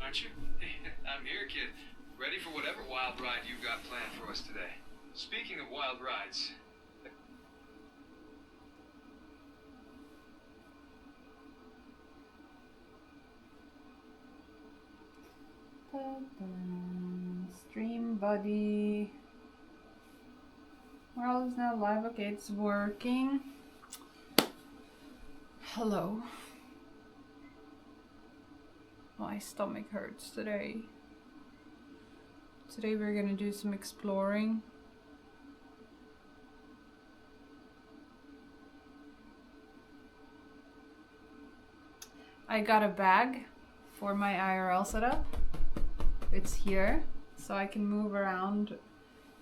aren't you? I'm here, kid. Ready for whatever wild ride you've got planned for us today. Speaking of wild rides... Stream buddy. World is now live. Okay, it's working. Hello. My stomach hurts today. Today we're gonna do some exploring. I got a bag for my IRL setup. It's here, so I can move around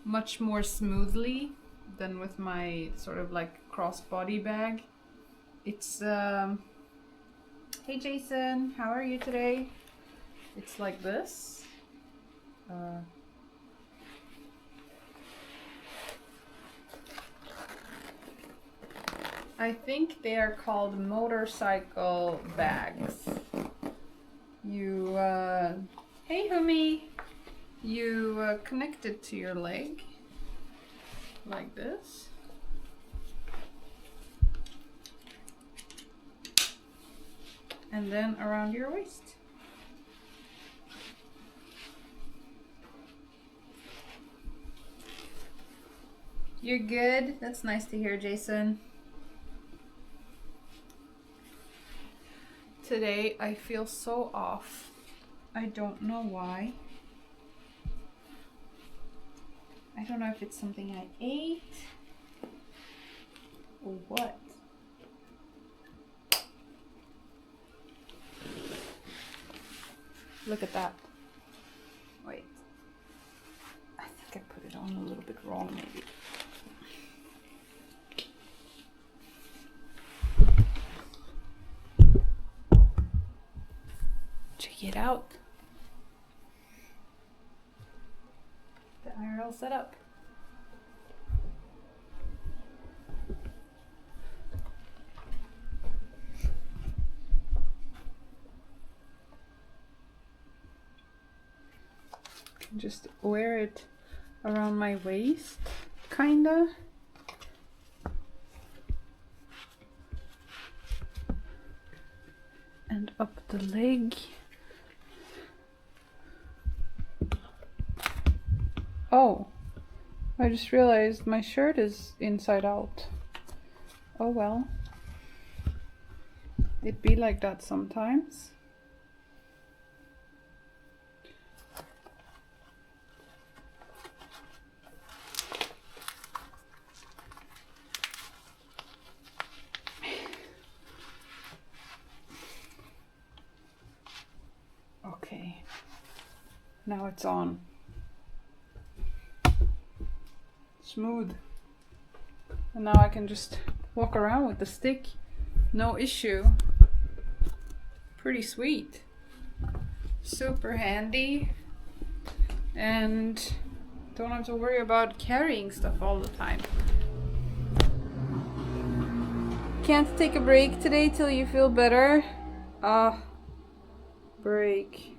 much more smoothly than with my sort of like crossbody bag. It's hey Jason, how are you today? It's like this. I think they are called motorcycle bags. You, hey Humi! You connect it to your leg, like this. And then around your waist. You're good? That's nice to hear, Jason. Today I feel so off. I don't know why. I don't know if it's something I ate or what. Look at that. Wait. I think I put it on a little bit wrong maybe. Check it out. The IRL setup. Just wear it around my waist, kinda. And up the leg. Oh, I just realized my shirt is inside out. Oh well. It be like that sometimes. Okay. Now it's on. Smooth. And now I can just walk around with the stick. No issue. Pretty sweet. Super handy. And don't have to worry about carrying stuff all the time. Can't take a break today till you feel better? Break.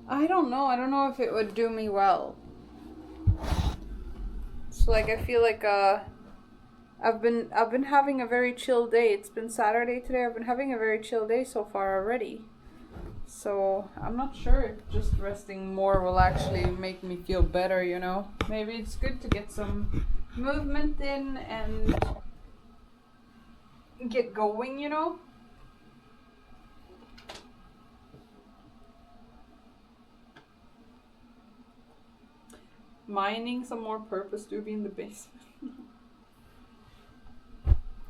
I don't know. I don't know if it would do me well. It's like I feel like I've been having a very chill day. It's been Saturday today. I've been having a very chill day so far already. So I'm not sure if just resting more will actually make me feel better, you know. Maybe it's good to get some movement in and get going, you know. Mining some more purpose to be in the basement.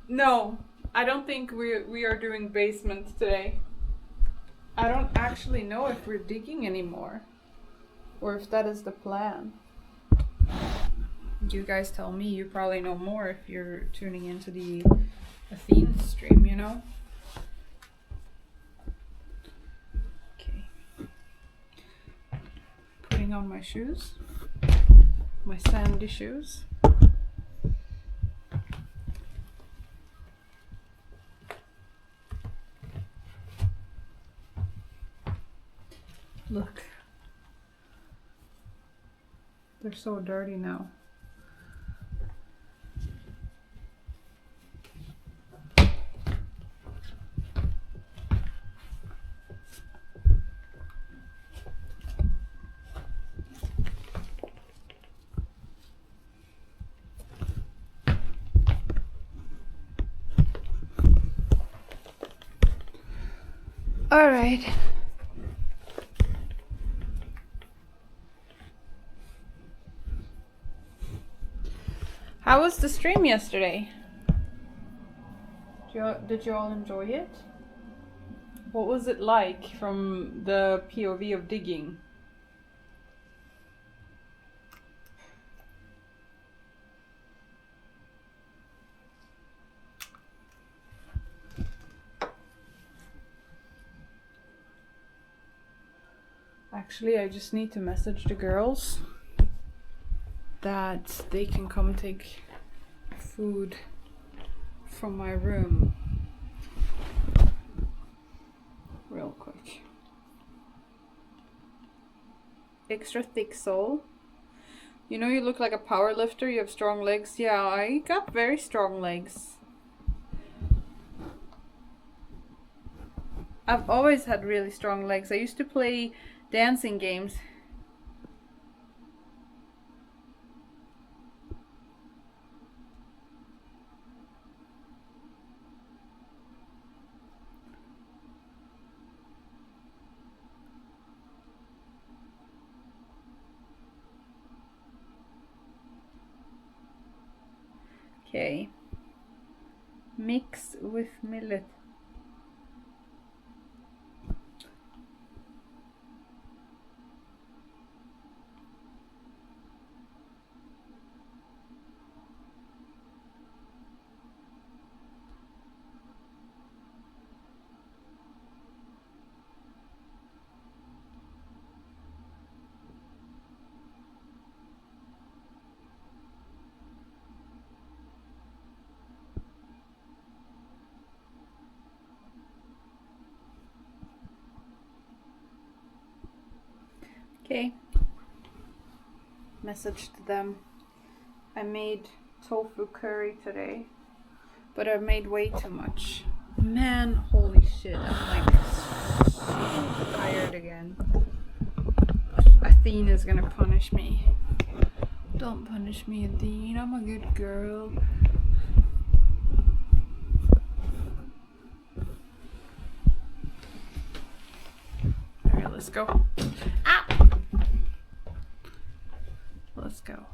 No, I don't think we are doing basement today. I don't actually know if we're digging anymore, or if that is the plan. You guys tell me. You probably know more if you're tuning into the Athene stream, you know. Okay. Putting on my shoes. My sandy shoes. Look. They're so dirty now. All right. How was the stream yesterday? Did you all enjoy it? What was it like from the POV of digging? Actually, I just need to message the girls that they can come take food from my room real quick. Extra thick sole. You know you look like a power lifter, you have strong legs. Yeah, I got very strong legs. I've always had really strong legs. I used to play dancing games. Okay. Mix with millet. Okay. Message to them. I made tofu curry today, but I made way too much. Man, holy shit, I'm like so tired again. Athene is gonna punish me. Don't punish me, Athene. I'm a good girl. Alright, let's go. Ah! Let's go.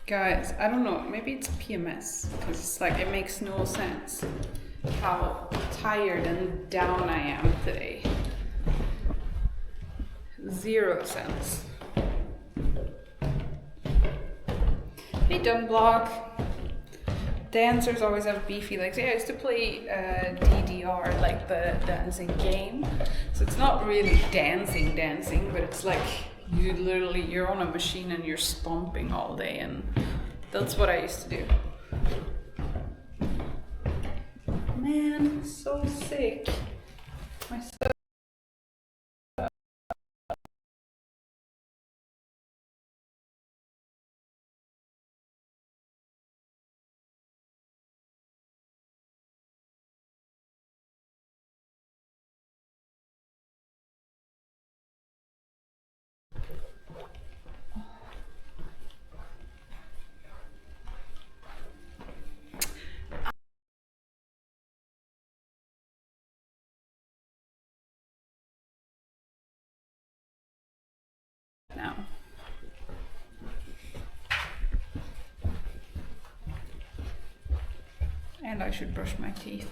Guys, I don't know, maybe it's PMS, because it's like, it makes no sense how tired and down I am today. 0 sense. Hey, Dunblock. Dancers always have beefy legs. Yeah, I used to play DDR, like the dancing game. So it's not really dancing, but it's like you're on a machine and you're stomping all day, and that's what I used to do. Man, so sick. My stomach. Now. And I should brush my teeth.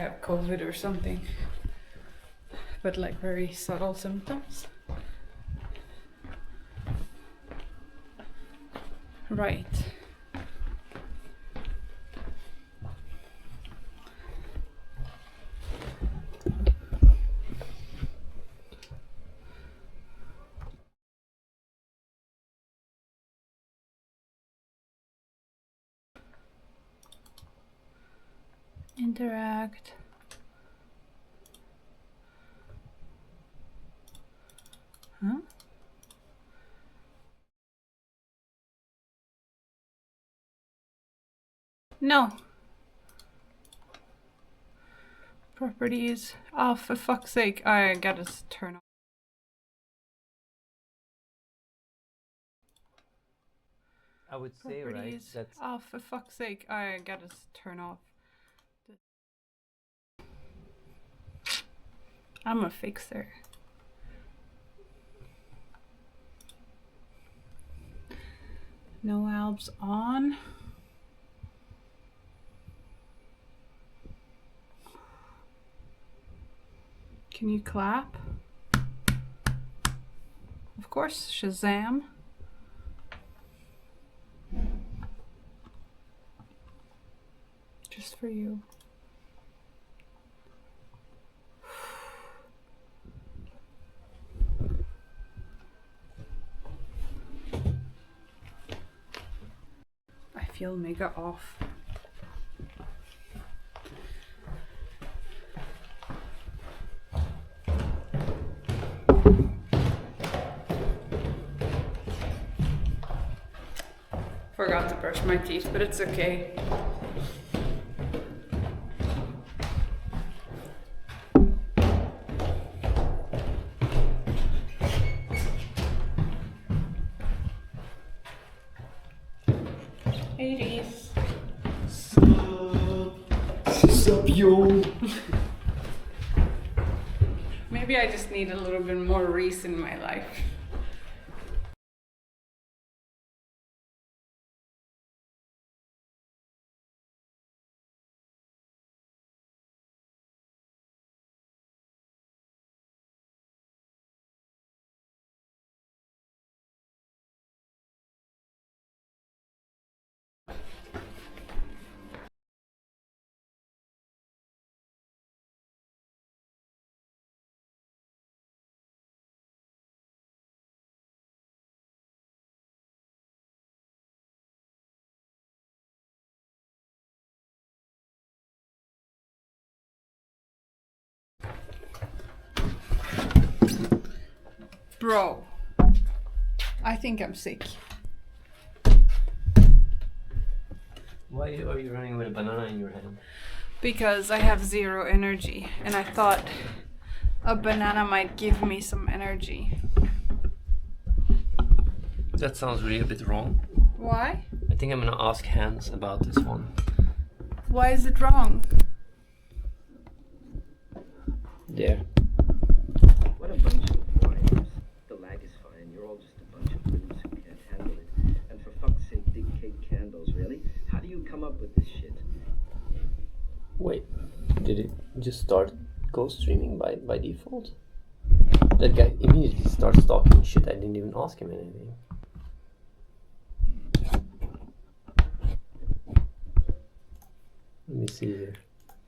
I have COVID or something, but like very subtle symptoms. Right. Interact. Huh? No. Properties. Oh, for fuck's sake. I gotta turn off. I would say, right, Properties. that's Oh, for fuck's sake. I gotta turn off. I'm a fixer. No albs on. Can you clap? Of course, Shazam. Just for you. I feel mega off. Forgot to brush my teeth, but it's okay. '80s. Sup, yo? Maybe I just need a little bit more Reese in my life. Bro, I think I'm sick. Why are you running with a banana in your hand? Because I have zero energy, and I thought a banana might give me some energy. That sounds really a bit wrong. Why? I think I'm gonna ask Hans about this one. Why is it wrong? There. What a bunch of whiners. The lag is fine. You're all just a bunch of brutes who can't handle it. And for fuck's sake, dig cake candles, really? How do you come up with this shit? Wait, did it just start ghost streaming by default? That guy immediately starts talking shit. I didn't even ask him anything. Let me see here.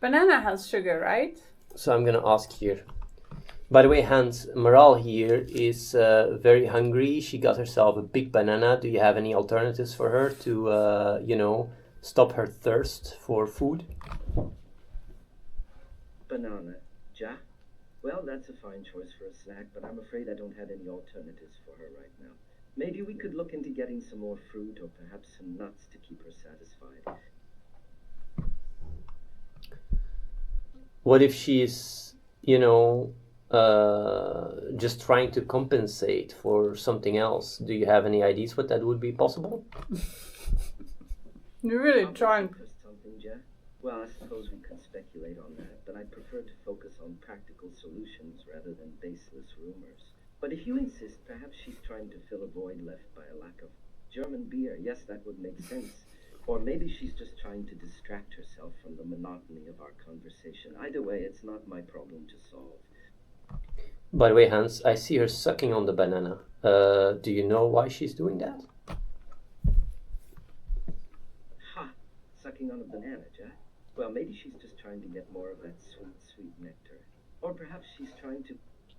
Banana has sugar, right? So I'm gonna ask here. By the way, Hans, Maral here is very hungry. She got herself a big banana. Do you have any alternatives for her to, stop her thirst for food? Banana. Ja? Well, that's a fine choice for a snack, but I'm afraid I don't have any alternatives for her right now. Maybe we could look into getting some more fruit or perhaps some nuts to keep her satisfied. What if she's, just trying to compensate for something else? Do you have any ideas what that would be possible? You're really Probably trying. for something, Ja? Well, I suppose we could speculate on that, but I'd prefer to focus on practical solutions rather than baseless rumors. But if you insist, perhaps she's trying to fill a void left by a lack of German beer. Yes, that would make sense. Or maybe she's just trying to distract herself from the monotony of our conversation. Either way, it's not my problem to solve. By the way, Hans, I see her sucking on the banana. Do you know why she's doing that? Ha! Sucking on a banana, Jack? Well, maybe she's just trying to get more of that sweet, sweet nectar. Or perhaps she's trying to,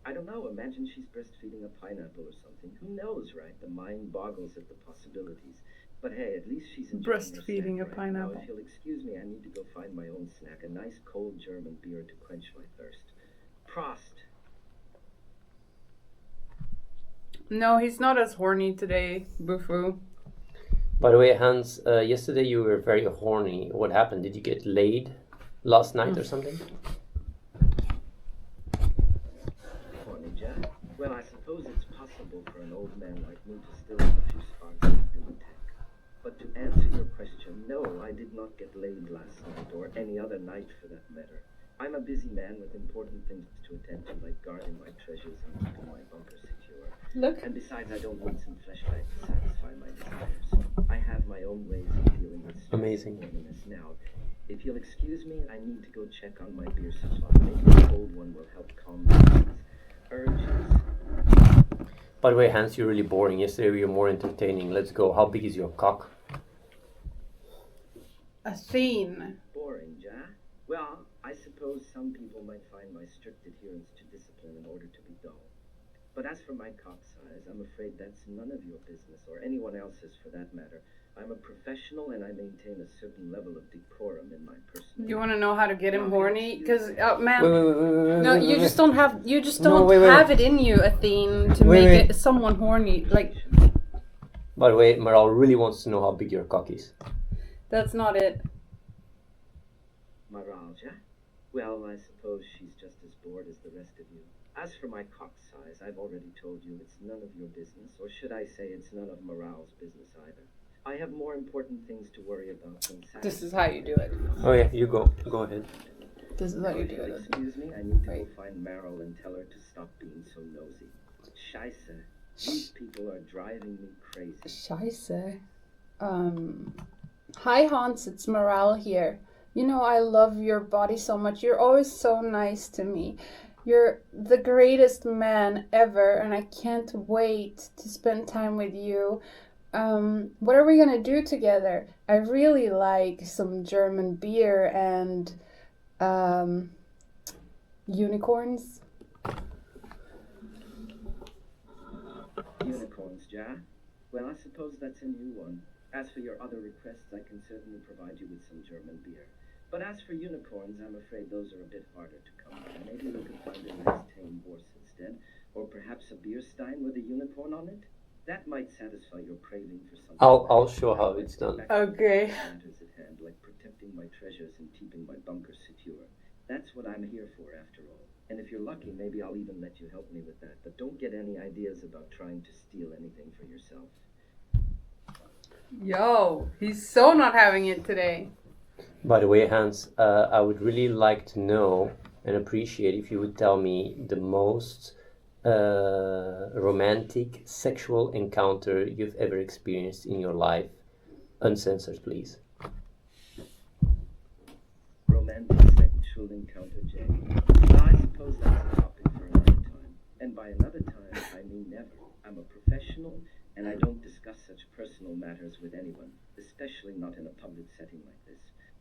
I don't know, imagine she's breastfeeding a pineapple or something. Who knows, right? The mind boggles at the possibilities. But hey, at least she's enjoying her Breastfeeding snack a right pineapple. Now, if you'll excuse me, I need to go find my own snack. A nice cold German beer to quench my thirst. Prost! No, he's not as horny today, Bufu. By the way, Hans, yesterday you were very horny. What happened? Did you get laid last night or something? Horny, Jack? Well, I suppose it's possible for an old man like me to still have a few sparks left in the tank. But to answer your question, no, I did not get laid last night, or any other night for that matter. I'm a busy man with important things to attend to, like guarding my treasures and keeping my bunker secure. Look. And besides, I don't need some fleshlight to satisfy my desires. I have my own ways of dealing with stress Amazing. and loneliness. Now, if you'll excuse me, I need to go check on my beer supply. Maybe a cold one will help calm down these urges. By the way, Hans, you're really boring. Yesterday you were more entertaining. Let's go. How big is your cock? Athene. Boring, Jack? Well, I suppose some people might find my strict adherence to discipline in order to be dull. But as for my cock size, I'm afraid that's none of your business, or anyone else's for that matter. I'm a professional and I maintain a certain level of decorum in my personal. You want to know how to get him horny? Because, man, Wait, no, you just don't have, you just No, don't wait. have it in you, Athene, to Wait, make wait. it someone horny. Like, By the way, Maral really wants to know how big your cock is. that's not it. Maralja? Well, I suppose she's just as bored as the rest of you. As for my cock size, I've already told you it's none of your business, or should I say it's none of Morale's business either. I have more important things to worry about than This is how you do it. Oh yeah, you go. Go ahead. This is how you If do you'll it. excuse me, I need to go Wait. find Meryl and tell her to stop being so nosy. Scheisse. These people are driving me crazy. Scheisse. Hi Hans, it's Morale here. You know, I love your body so much. You're always so nice to me. You're the greatest man ever, and I can't wait to spend time with you. What are we gonna do together? I really like some German beer and unicorns. Unicorns, Ja? Well, I suppose that's a new one. As for your other requests, I can certainly provide you with some German beer. But as for unicorns, I'm afraid those are a bit harder to come by. Maybe we could find a nice tame horse instead, or perhaps a beer stein with a unicorn on it. That might satisfy your craving for something. I'll show how it's done. Okay. Matters at hand, like protecting my treasures and keeping my bunker secure. That's what I'm here for, after all. And if you're lucky, maybe I'll even let you help me with that. But don't get any ideas about trying to steal anything for yourself. Yo, he's so not having it today. By the way, Hans, I would really like to know and appreciate if you would tell me the most romantic sexual encounter you've ever experienced in your life. Uncensored, please. Romantic sexual encounter, Jay. Well, I suppose that's a topic for another time. And by another time, I mean never. I'm a professional, and I don't discuss such personal matters with anyone, especially not in a public setting like this.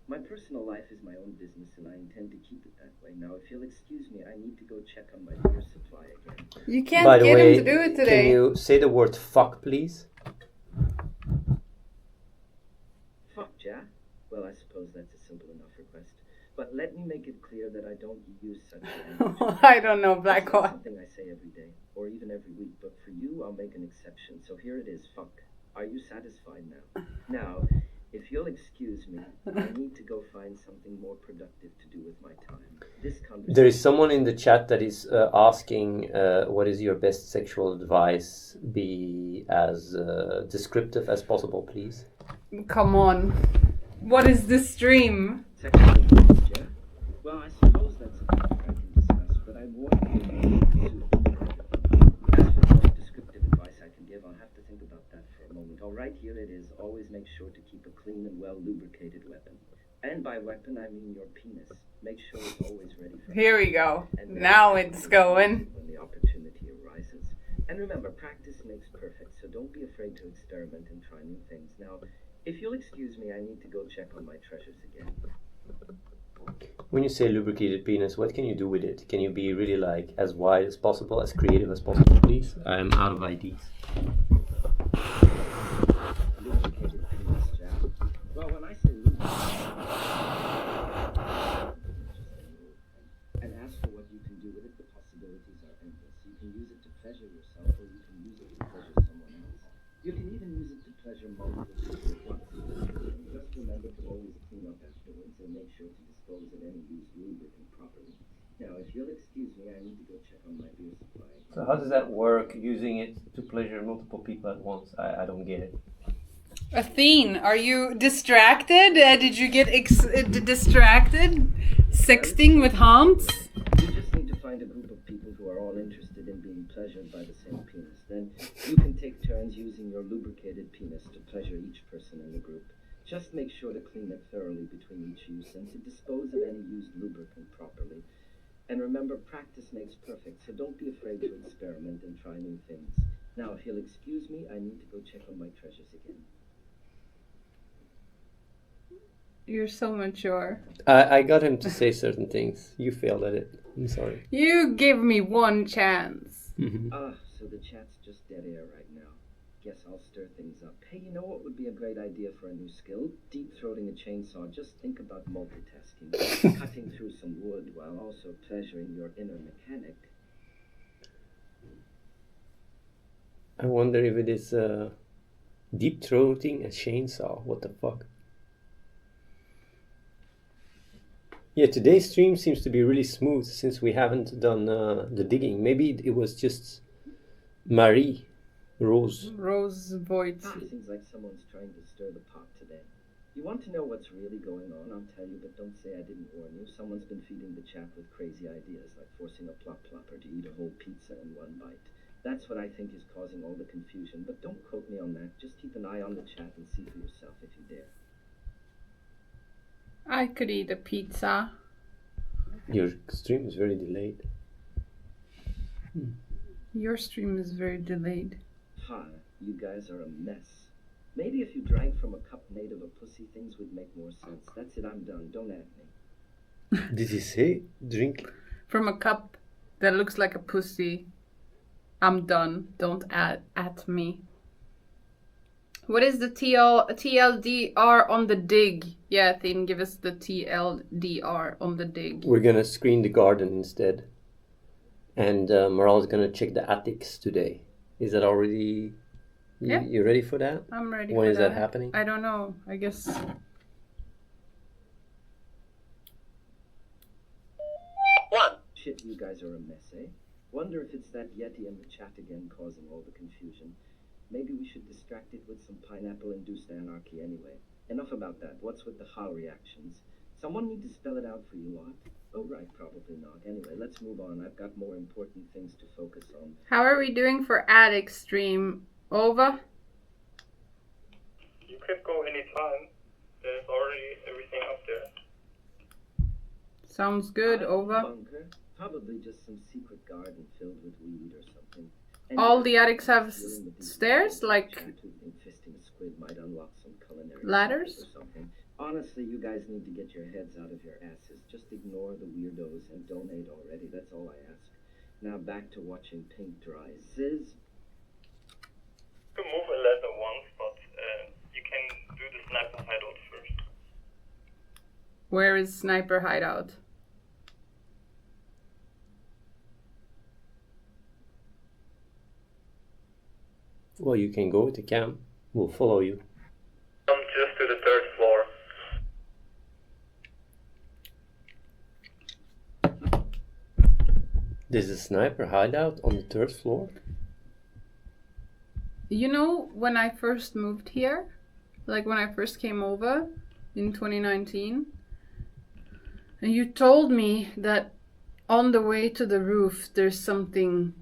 My personal life is my own business, and I intend to keep it that way. Now, if you'll excuse me, I need to go check on my beer supply again. You can't By the get way, him to do it can today. you say the word fuck, please? Fuck, Ja? Well, I suppose that's a simple enough request. But let me make it clear that I don't use such language. I don't know, It's Black not Hawk. something I say every day, or even every week, but for you, I'll make an exception. So here it is, fuck. Are you satisfied now? Now, if you'll excuse me, I need to go find something more productive to do with my time. This conversation... There is someone in the chat that is asking what is your best sexual advice? Be as descriptive as possible, please. Come on. What is this stream? Sexual advice, ja? Well, I suppose that's a topic I can discuss, but I warn you, as for the most descriptive advice I can give, I'll have to think about that for a moment. All right, here it is. Always make sure to keep a clean and well lubricated weapon. And by weapon, I mean your penis. Make sure it's always ready for Here we go. and Now never it's use it going. when the opportunity arises. And remember, practice makes perfect, so don't be afraid to experiment and try new things. Now, if you'll excuse me, I need to go check on my treasures again. When you say lubricated penis, what can you do with it? Can you be really like as wide as possible, as creative as possible, please? I'm out of ideas. Lubricated penis, Jack. Well, when I say lubricated, and ask for what you can do with it, the possibilities are endless. You can use it to pleasure yourself, or you can use it to pleasure someone else. You can even use it to pleasure multiple people at once. And just remember to always clean up afterwards and make sure to dispose of any used lubricant properly. Now, if you'll excuse me, I need to go check on my beer supply. So how does that work, using it to pleasure multiple people at once? I don't get it. Athene, are you distracted? Did you get distracted? Sexting with Hans? You just need to find a group of people who are all interested in being pleasured by the same penis. Then you can take turns using your lubricated penis to pleasure each person in the group. Just make sure to clean it thoroughly between each use and to dispose of any used lubricant properly. And remember, practice makes perfect, so don't be afraid to experiment and try new things. Now, if you'll excuse me, I need to go check on my treasures again. You're so mature. I got him to say certain things. You failed at it. I'm sorry. You give me one chance. So the chat's just dead air right now. Guess I'll stir things up. Hey, you know what would be a great idea for a new skill? Deep-throating a chainsaw. Just think about multitasking. Cutting through some wood while also pleasuring your inner mechanic. I wonder if it is deep throating a chainsaw. What the fuck? Yeah, today's stream seems to be really smooth since we haven't done the digging. Maybe it was just Marie Rose. Rose Voigt. Seems like someone's trying to stir the pot today. You want to know what's really going on? I'll tell you, but don't say I didn't warn you. Someone's been feeding the chat with crazy ideas, like forcing a plopper to eat a whole pizza in one bite. That's what I think is causing all the confusion, but don't quote me on that. Just keep an eye on the chat and see for yourself if you dare. I could eat a pizza. Your stream is very delayed. Your stream is very delayed. Ha, you guys are a mess. Maybe if you drank from a cup made of a pussy, things would make more sense. That's it, I'm done. Don't at me. Did he say drink? From a cup that looks like a pussy. I'm done. Don't at me. What is the TLDR on the dig? Yeah, Athene, give us the TLDR on the dig. We're gonna screen the garden instead. And Moral is gonna check the attics today. Is that already... Yeah. You ready for that? I'm ready When for is that happening? I don't know. I guess... Shit, you guys are a mess, eh? Wonder if it's that Yeti in the chat again causing all the confusion. Maybe we should distract it with some pineapple-induced anarchy anyway. Enough about that. What's with the ha reactions? Someone need to spell it out for you lot? Oh, right, probably not. Anyway, let's move on. I've got more important things to focus on. How are we doing for attic stream? Over? You could go anytime. There's already everything up there. Sounds good. Over. Bunker? Probably just some secret garden filled with weed or something. All the attics have stairs, like Fisting a squid might unlock some culinary ladders? or something. Honestly, you guys need to get your heads out of your asses. Just ignore the weirdos and donate already. That's all I ask. Now back to watching paint dry. Ziz? You can move a ladder once, but you can do the sniper hideout first. Where is Sniper Hideout? Well, you can go to camp. We'll follow you. Just to the 3rd floor. There's a sniper hideout on the 3rd floor? You know, when I first moved here, like when I first came over in 2019, and you told me that on the way to the roof there's something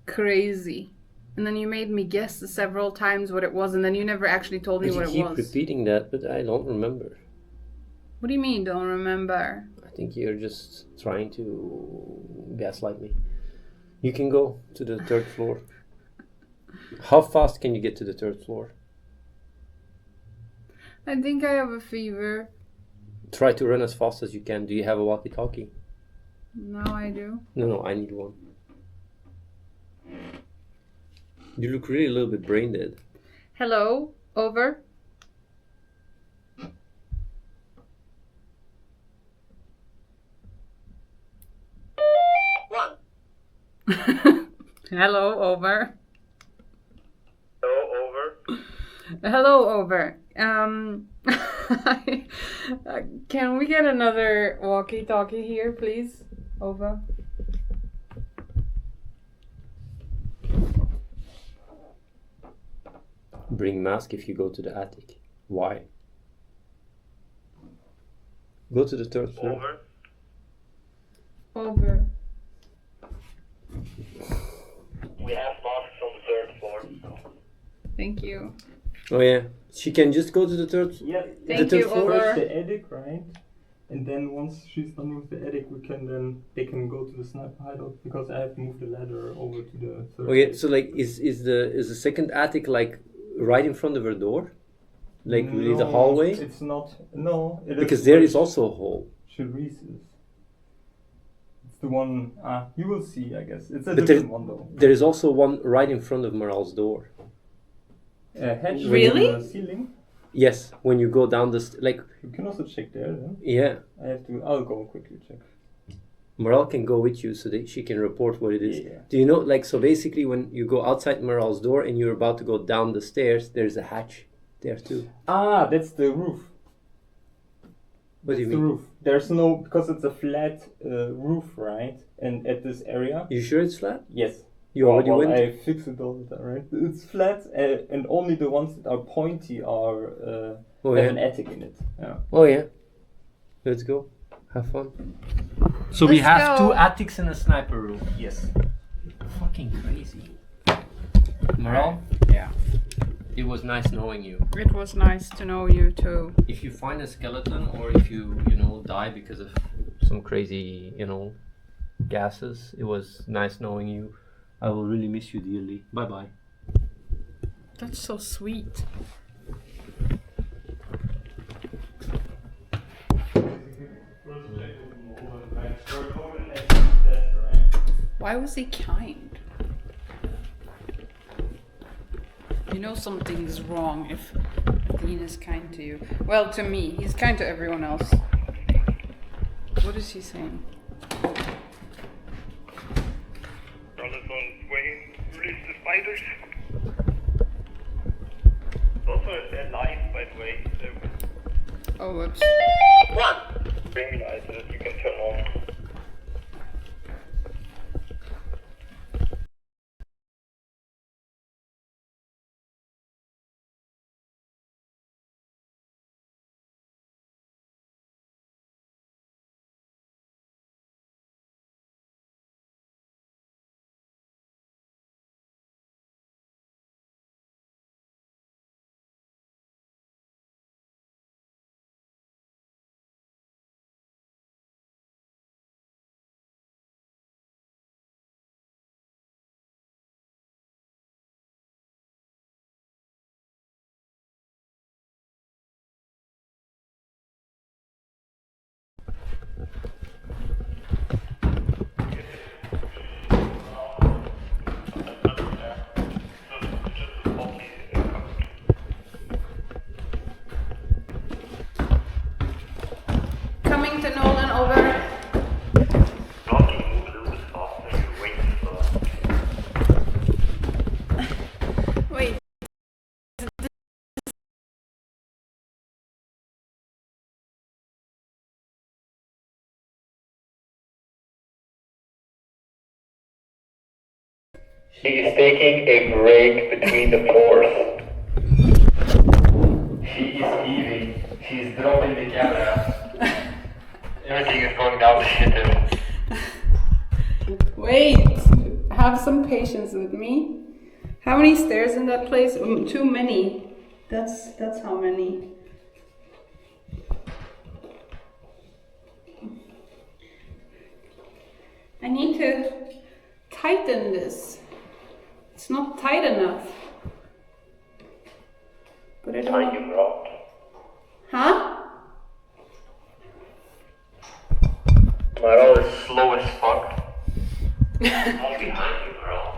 crazy. And then you made me guess several times what it was, and then you never actually told me You what it keep was. repeating that, but I don't remember. What do you mean, don't remember? I think you're just trying to gaslight me. You can go to the 3rd floor. How fast can you get to the 3rd floor? I think I have a fever. Try to run as fast as you can. Do you have a walkie-talkie? Now I do. No, I need one. You look really a little bit brain dead. Hello, over. Hello, over. Hello, over. Hello, over. Can we get another walkie-talkie here, please? Over. Bring mask if you go to the attic. Why? Go to the 3rd floor. Over. Over. We have masks on the 3rd floor. Thank you. Oh yeah, she can just go to the 3rd. Yeah. Thank third you, floor? over. First the attic, right? And then once she's done with the attic, they can go to the sniper hideout because I have moved the ladder over to the 3rd. Okay, so like, is the second attic like right in front of her door? Like really the No, hallway? It's not. No, it Because is there where is also a hole. Charisse is. It's the one. You will see, I guess. It's a But different one though. There is also one right in front of Moral's door. Hatch Really? in the ceiling. Yes, when you go down like, You can also check there. Then yeah, I'll go quickly check. Moral can go with you so that she can report what it is. Yeah. Do you know, like, so basically when you go outside Moral's door and you're about to go down the stairs, there's a hatch there too. That's the roof. What do you It's the mean? roof. There's no because it's a flat roof, right? And at this area. You sure it's flat? Yes. You already well, went? I fixed it all the time, right? It's flat, and only the ones that are pointy are Oh have yeah. an attic in it. Yeah. Oh yeah. Let's go. Have fun. So we Let's have go. 2 attics and a sniper room. Yes. Fucking crazy. Moral, Yeah. it was nice knowing you. It was nice to know you too. If you find a skeleton or if you die because of some crazy, gases, it was nice knowing you. I will really miss you dearly. Bye bye. That's so sweet. Why was he kind? You know something's wrong if Dean is kind to you. Well, to me. He's kind to everyone else. What is he saying? Brother's on his way. Release the spiders. It's also a light, by the way. So Oh, whoops. ring light that you can turn on. Coming to Nolan, over. Wait. She is taking a break between the floors. She is eating. She's dropping the camera. Everything is going down the shitter. Wait. Have some patience with me. How many stairs in that place? Too many. That's how many. I need to tighten this. It's not tight enough. But I don't Tighten know. rod. Huh? My rod is slow as fuck. I'll be tighten rod.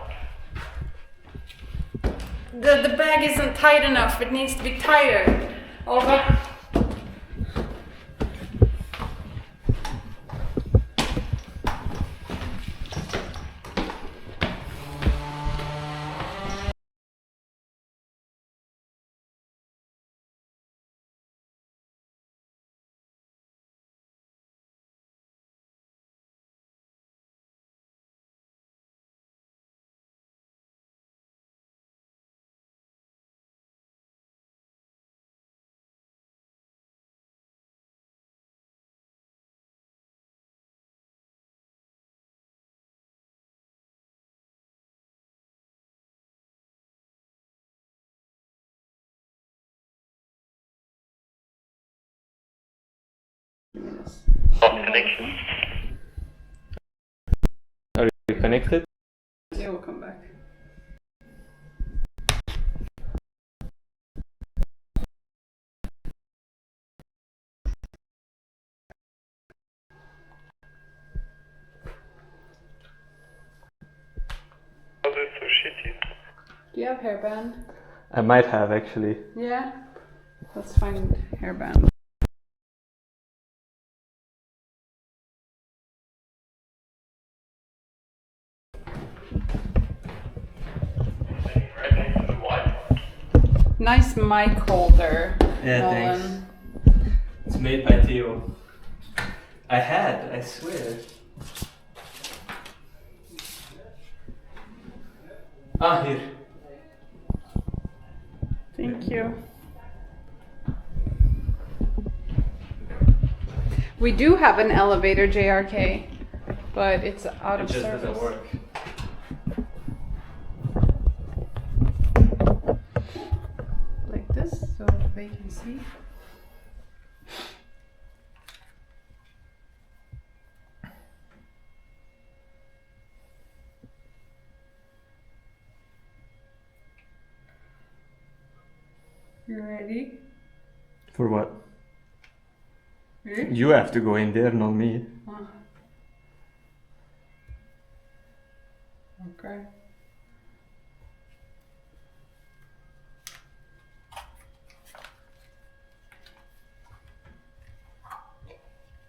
The bag isn't tight enough. It needs to be tighter. Over. Connection. Are you connected? Yeah, we'll come back. Oh, that's so shitty. Do you have hairband? I might have actually. Yeah. Let's find hairband. Right next to the Wi-Fi. Nice mic holder. Yeah, Nolan. thanks. It's made by Theo. I swear. Ah, here. Thank you. We do have an elevator, JRK, but it's out It of just service. doesn't work. Like this, so they can see. You ready? For what? Ready? You have to go in there, not me. Okay.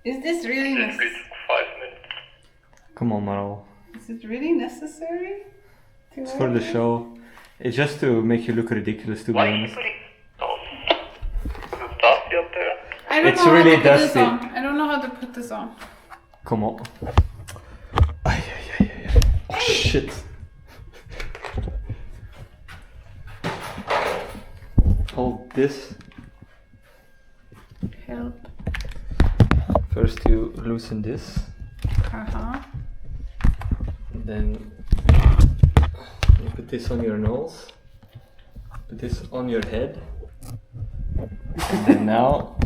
Is this really It necessary? took 5 minutes. Come on, Maral. Is it really necessary? It's for the show. It's just to make you look ridiculous, to be Why are you honest. putting those? Is it dusty up there? I don't It's know really how to put dusty. this on. I don't know how to put this on. Come on. Ay, ay, ay, ay, ay. Oh, shit. Hold this. Help. First you loosen this. Uh-huh. Then you put this on your nose. Put this on your head. And now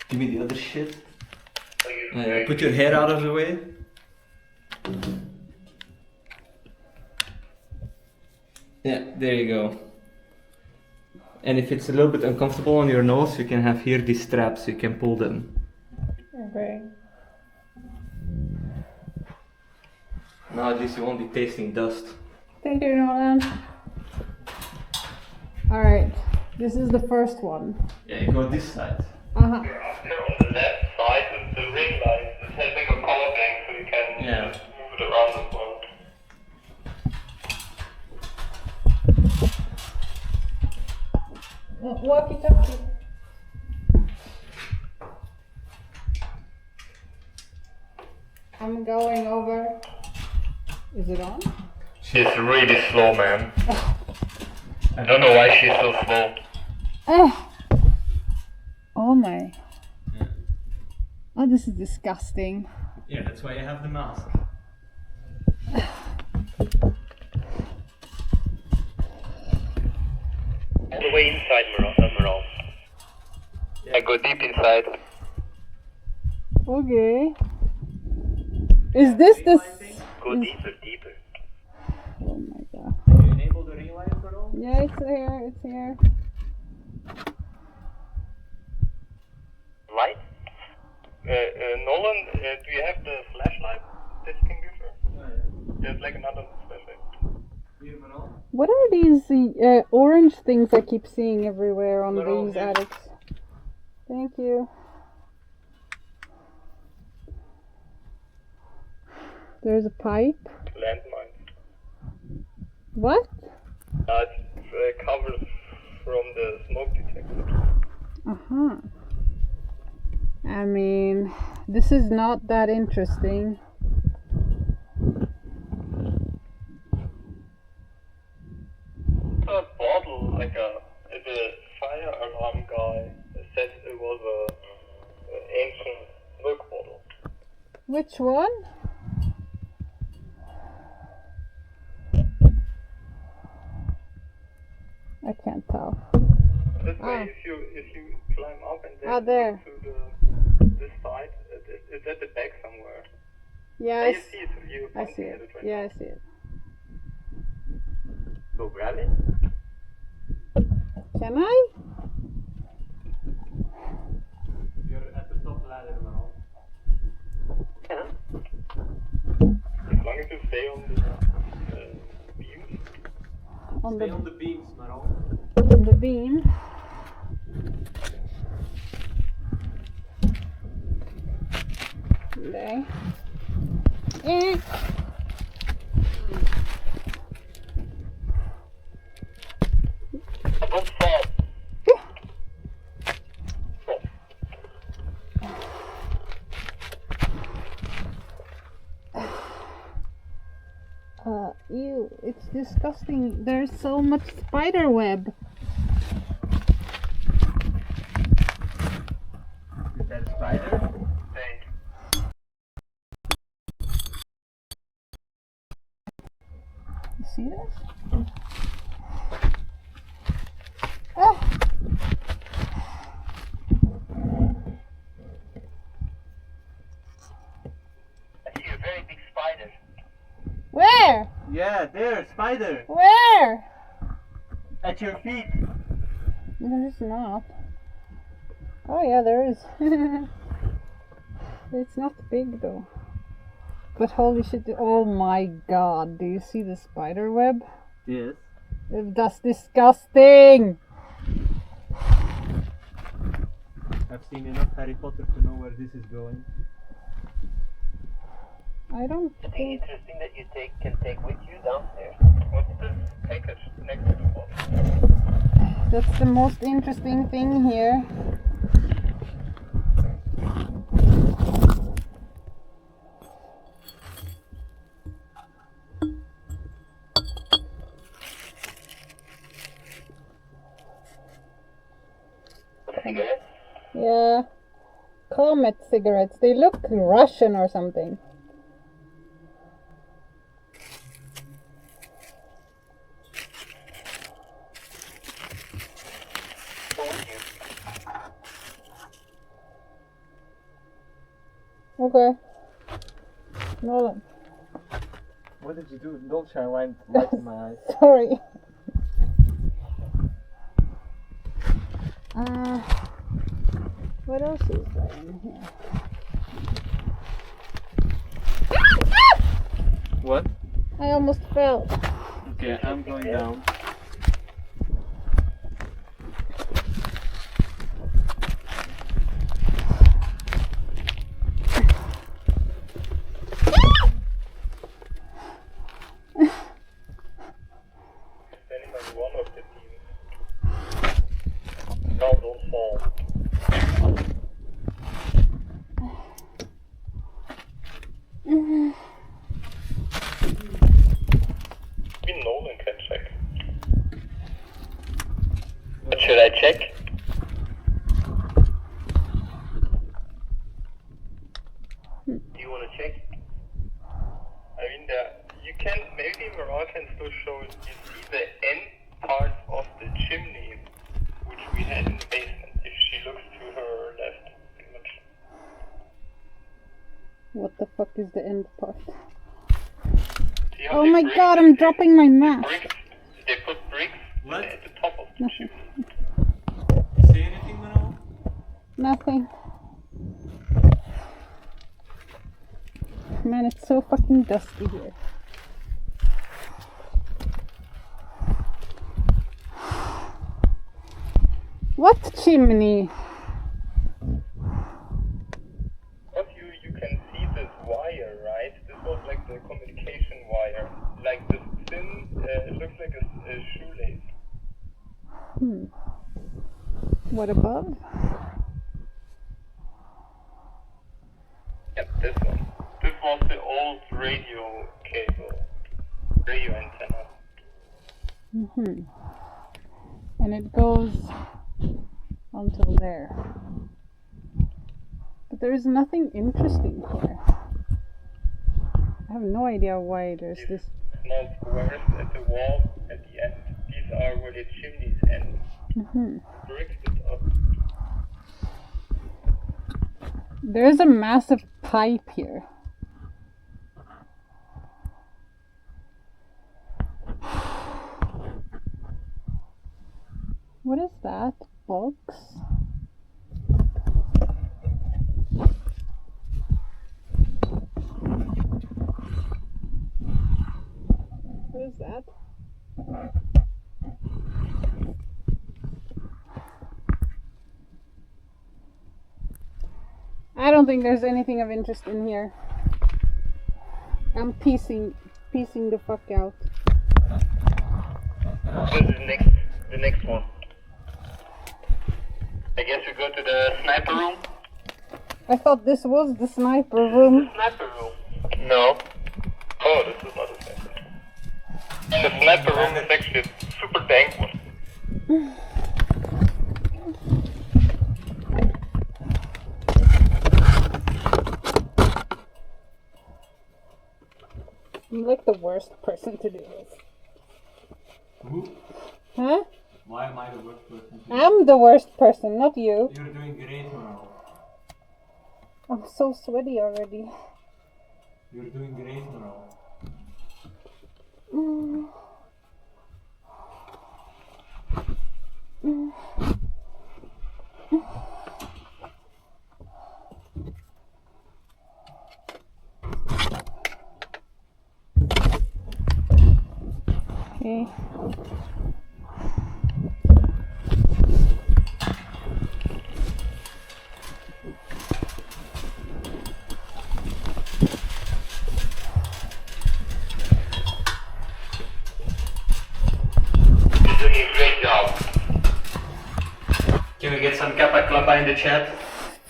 give me the other shit. Put your hair out of the way. Yeah, there you go. And if it's a little bit uncomfortable on your nose, you can have here these straps, you can pull them. Okay. Now at least you won't be tasting dust. Thank you, Nolan. Alright, this is the first one. Yeah, you go this side. Uh-huh. Up there on the left side is the ring light. It has like a power bank so you can Yeah. move it around as well. Walkie-talkie. I'm going over. Is it on? She's really slow, man. I don't know why she's so slow. Oh my. Oh, this is disgusting. Yeah, that's why you have the mask. All the way inside, Moral. Yeah, go deep inside. Okay. Is this the... Go deeper, deeper. Oh my god. You enable the ring light at all? Yeah, it's here, it's here. Light? Nolan, do you have the flashlight that you can give her? There's like another flashlight. What are these orange things I keep seeing everywhere on these attics? Thank you. There's a pipe. Landmine. What? It's covered from the smoke detector. Uh-huh. I mean, this is not that interesting. A bottle, like the fire alarm guy said it was a ancient milk bottle. Which one? I can't tell. This way, if you climb up and then there. to this side, it's at the back somewhere. Yeah, You see it. You're I see pointing it. at it right Yeah, now. I see it. Go grab it. Can I? You're at the top ladder now. Yeah. As long as you stay on the beams. On Stay on the beams, Maron. the beam. Okay. Don't fall. Ew, it's disgusting. There's so much spider web. Is that a spider? Hey. You see this? Ah. I see a very big spider. Where? Yeah, there, spider. Where? At your feet. There's not. Oh yeah, there is. It's not big though. But holy shit, oh my god, do you see the spider web? Yes. That's disgusting! I've seen enough Harry Potter to know where this is going. I don't I think think... interesting that you can take with you downstairs. What's this package next to the bottle? That's the most interesting thing here. Cigarettes? Yeah. Comet cigarettes. They look Russian or something. Okay. Nolan. What did you do? Don't shine light in my eyes. Sorry. What else is there in here? What? I almost fell. Okay, I'm going down. Standing on one of the beams. No, don't fall. Maybe Nolan can check. fuck is the end part? See how Oh they my break god, the- I'm dropping my map. bricks? They put bricks What? at the top of the chimney. Say anything, Manal? Nothing. Man, it's so fucking dusty here. What chimney? But you can see this wire, right? This was like the communication wire. Like this thin, it looks like a shoelace. What above? Yep, this one. This was the old radio cable, radio antenna. And it goes until there. But there is nothing interesting here. I have no idea why there's this. Small squares at the wall at the end. These are where the chimneys end. Bricks it up. There's a massive pipe here. What is that? Box? What is that? I don't think there's anything of interest in here. I'm piecing the fuck out. This is the next one. I guess we go to the sniper room. I thought this was the sniper room. Sniper room. No. Oh, this is not a sniper room. The sniper room is actually a super dank one. I'm like the worst person to do this. Who? Huh? Why am I the worst person? I'm the worst person, not you. You're doing great, Manal. I'm so sweaty already. You're doing great, Manal. Okay. You're doing a great job. Can we get some kappa klappa in the chat?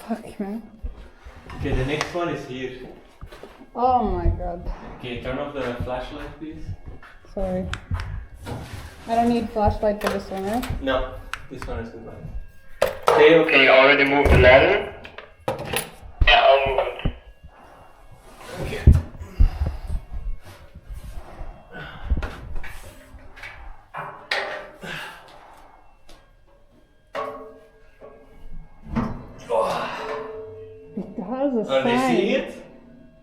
Fuck, man. Okay, the next one is here. Oh my god. Okay, turn off the flashlight, please. Sorry. I don't need flashlight for this one, right? No, this one is good one. Okay, Okay, you already moved the ladder? Yeah, I'll move it. Okay. It has a Are they sign. seeing it?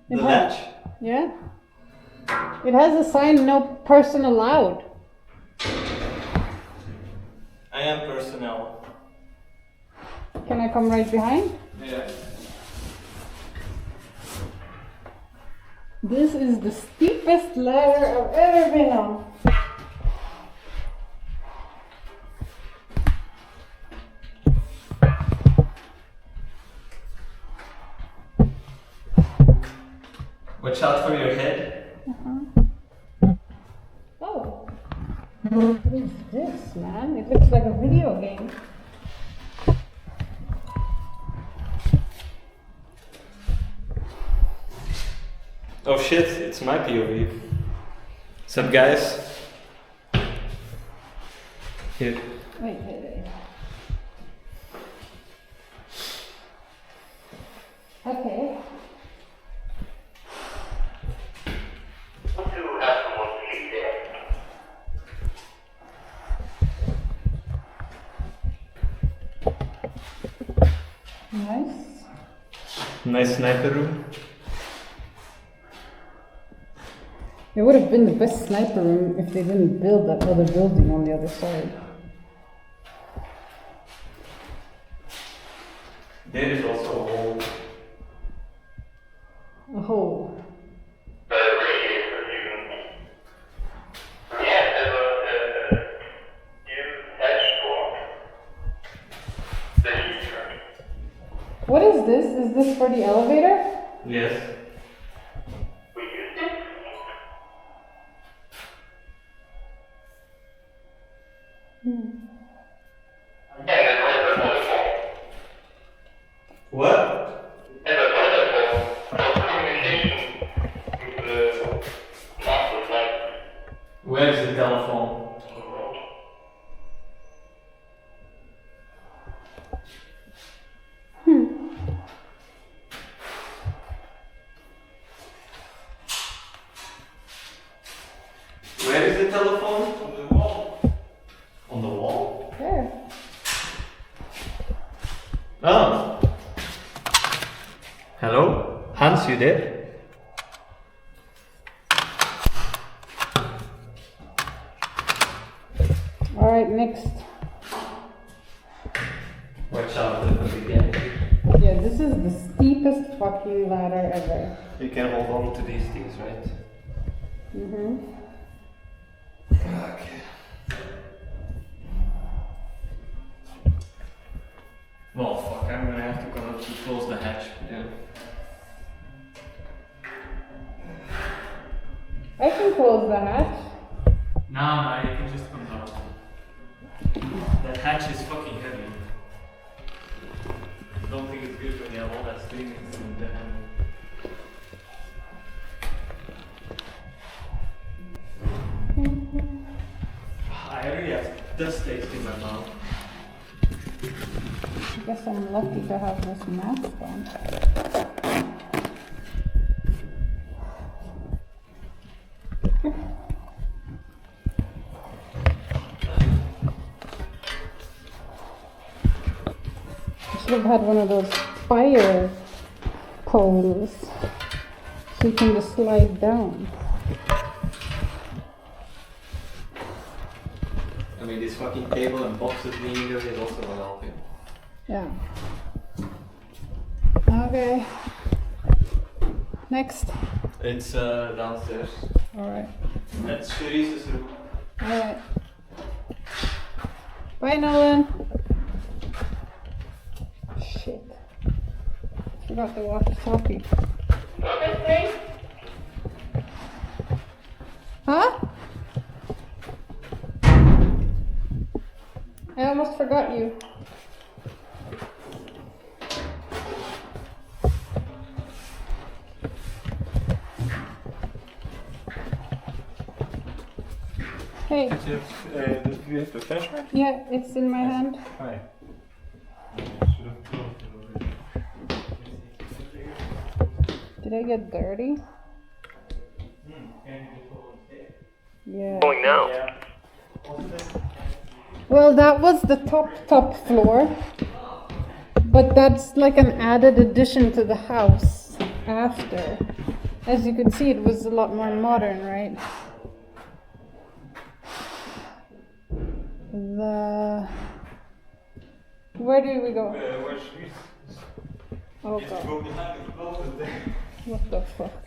The It has- latch? Yeah. It has a sign, no person allowed. I am personnel. Can I come right behind? Yeah. This is the steepest ladder I've ever been on. Watch out for your head. Oh. What is this, man? It looks like a video game. Oh shit, it's my POV. What's up, guys? Here. Wait. Okay. To have someone sleep there. Nice. Nice sniper room. It would have been the best sniper room if they didn't build that other building on the other side. There is also a hole. A hole. What is this? Is this for the elevator? Yes. What? Where is the telephone? Where is the telephone? On the wall. On the wall? There. Oh. Hello? Hans, you there? Alright, next. Watch out again. Yeah, this is the steepest fucking ladder ever. You can hold on to these things, right? Mm-hmm. Okay. Well, fuck, I'm gonna have to come up to close the hatch. Yeah. I can close the hatch. Nah, you can just come down. That hatch is fucking heavy. I don't think it's good when you have all that space in the hand. I already have dust taste in my mouth. I guess I'm lucky to have this mask on. I should have had one of those fire poles so you can just slide down. I mean, this fucking table and boxes being there is also not helping. Yeah. Okay. Next. It's downstairs. Alright. That's Sharice's room. Alright. Bye, Nolan. Shit. Forgot the walkie-talkie. Huh? I almost forgot you. Hey. Do you have the flashlight? Yeah, it's in my hand. Hi. Did I get dirty? Yeah. Going now. Well, that was the top floor. But that's like an added addition to the house after. As you can see, it was a lot more modern, right? Where do we go? Where's she? Oh Go god. behind the closet there. What the fuck?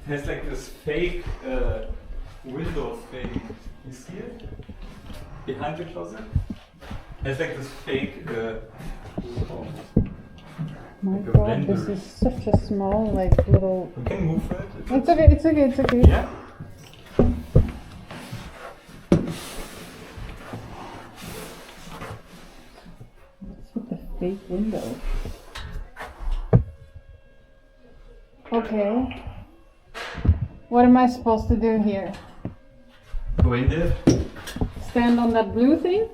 There's like this fake window thing. You see it? Behind the closet? There's like this fake My like a god, this blender. is such a small, like, little... You can move it. It's okay, it's okay, it's okay. Yeah? What's with the fake window? Okay. What am I supposed to do here? Go in there. Stand on that blue thing?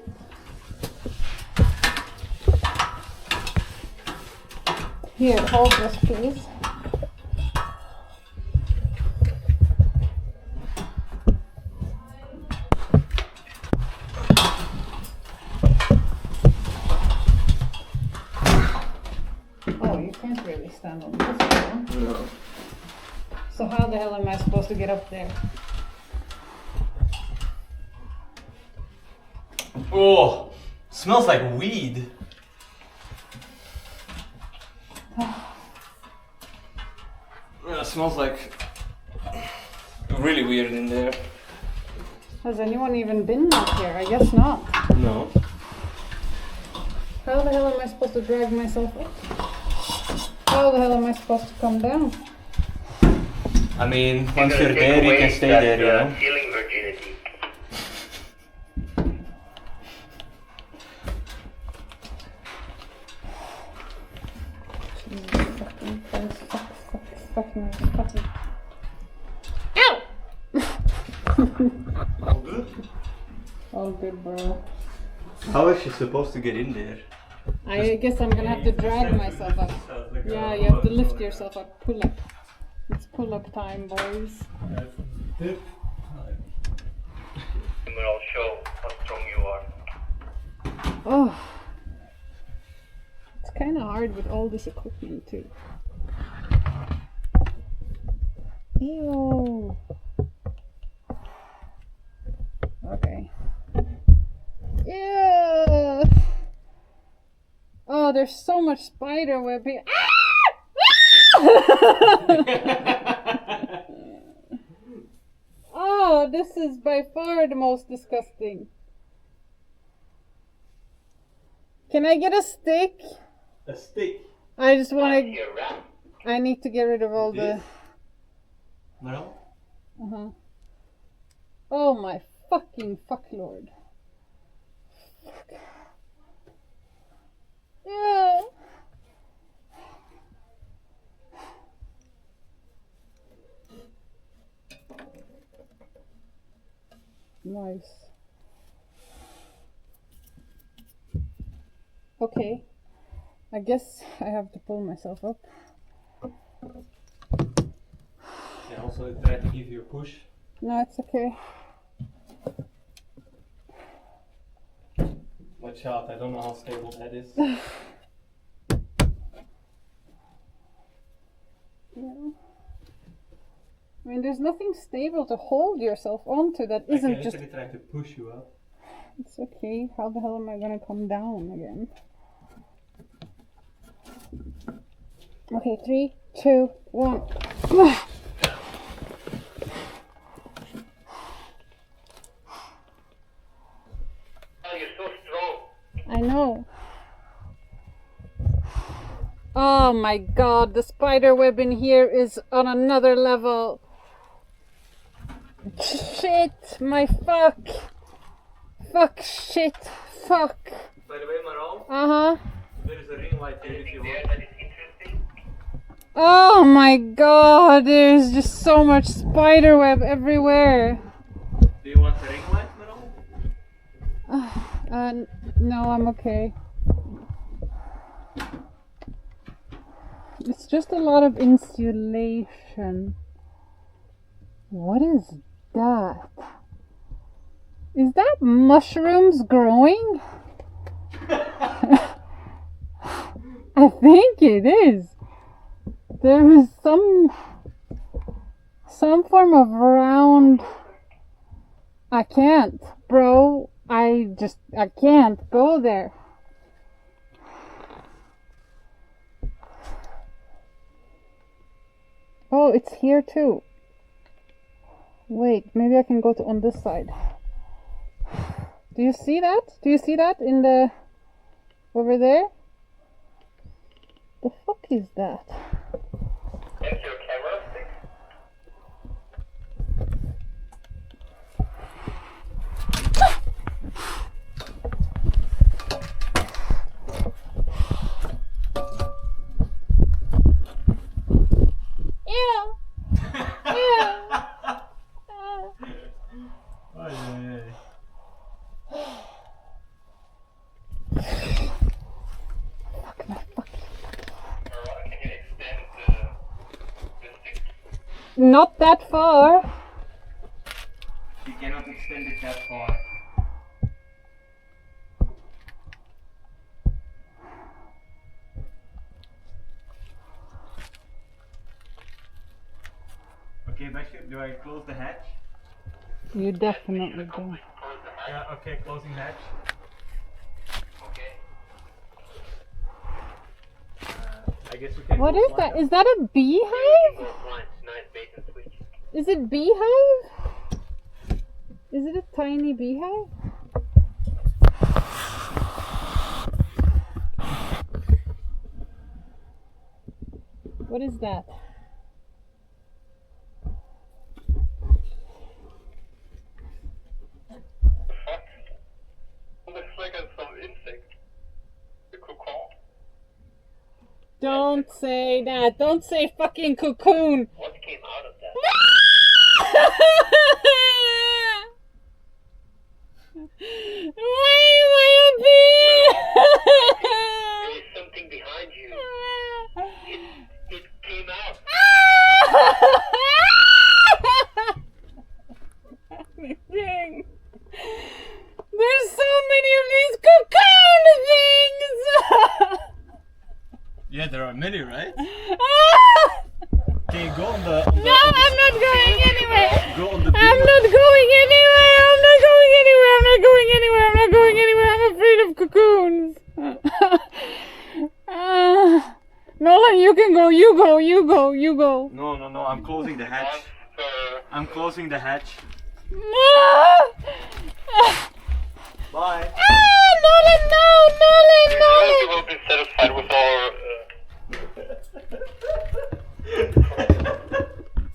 Here, hold this, please. Oh, you can't really stand on this one. No. So how the hell am I supposed to get up there? Oh, smells like weed. It smells like really weird in there. Has anyone even been up here? I guess not. No. How the hell am I supposed to drag myself up? How the hell am I supposed to come down? I mean, once you're there, you can stay there, you know. Healing virginity. Fucking Christ, fucking. Ow! All good? All good, bro. How is she supposed to get in there? I guess I'm gonna have to drag myself up. Yeah, you have to lift yourself up. Pull up. It's pull up time, boys. I'll show how strong you are. Oh. It's kind of hard with all this equipment, too. Ew. Okay. Yeah. Oh, there's so much spider web here. Oh, this is by far the most disgusting. Can I get a stick? A stick. I just want to. You're right. I need to get rid of all the. No? Oh my fucking fucklord. Fuck. Yeah. Nice. Okay. I guess I have to pull myself up. Yeah, also try to give you a push. No, it's okay. Watch out, I don't know how stable that is. Yeah. I mean, there's nothing stable to hold yourself onto that isn't I can just. literally try to push you up. It's okay. How the hell am I gonna come down again? Okay, 3, 2, 1. Oh, you're so strong. I know. Oh my god, the spider web in here is on another level. Shit, my fuck. Fuck, shit, fuck. By the way, Maral, Uh-huh. there is a ring light here if you There want. that is interesting. Oh my god, there's just so much spider web everywhere. Do you want a ring light, Maral? No, I'm okay. It's just a lot of insulation. What is that? Is that mushrooms growing? I think it is. There is some form of round. I can't, bro. I can't go there. Oh, it's here too. Wait, maybe I can go to on this side. Do you see that? Do you see that in the over there? The fuck is that? That's your camera stick. Ew. Can you extend the stick? Not that far. You cannot extend it that far. Do I close the hatch? You definitely do. Yeah, okay, closing hatch. Okay. I guess we can. What go is fly that? now. Is that a beehive? Nice bait and switch. Is it beehive? Is it a tiny beehive? What is that? Looks like some insect. The cocoon. Don't say that. Don't say fucking cocoon. What came out of that? Why am I up There is something behind you. It came out. Thing. There's so many of these cocoon things. Yeah, there are many, right? Can you go on the? No, I'm not going anywhere. Go on the. I'm not going anywhere. I'm not going anywhere. I'm not going anywhere. I'm not going anywhere. I'm afraid of cocoons. Nolan, you can go. You go. You go. You go. No, I'm closing the hatch. I'm closing the hatch. Bye. Nolan, no, Nolan, Nolan. We will be satisfied with our.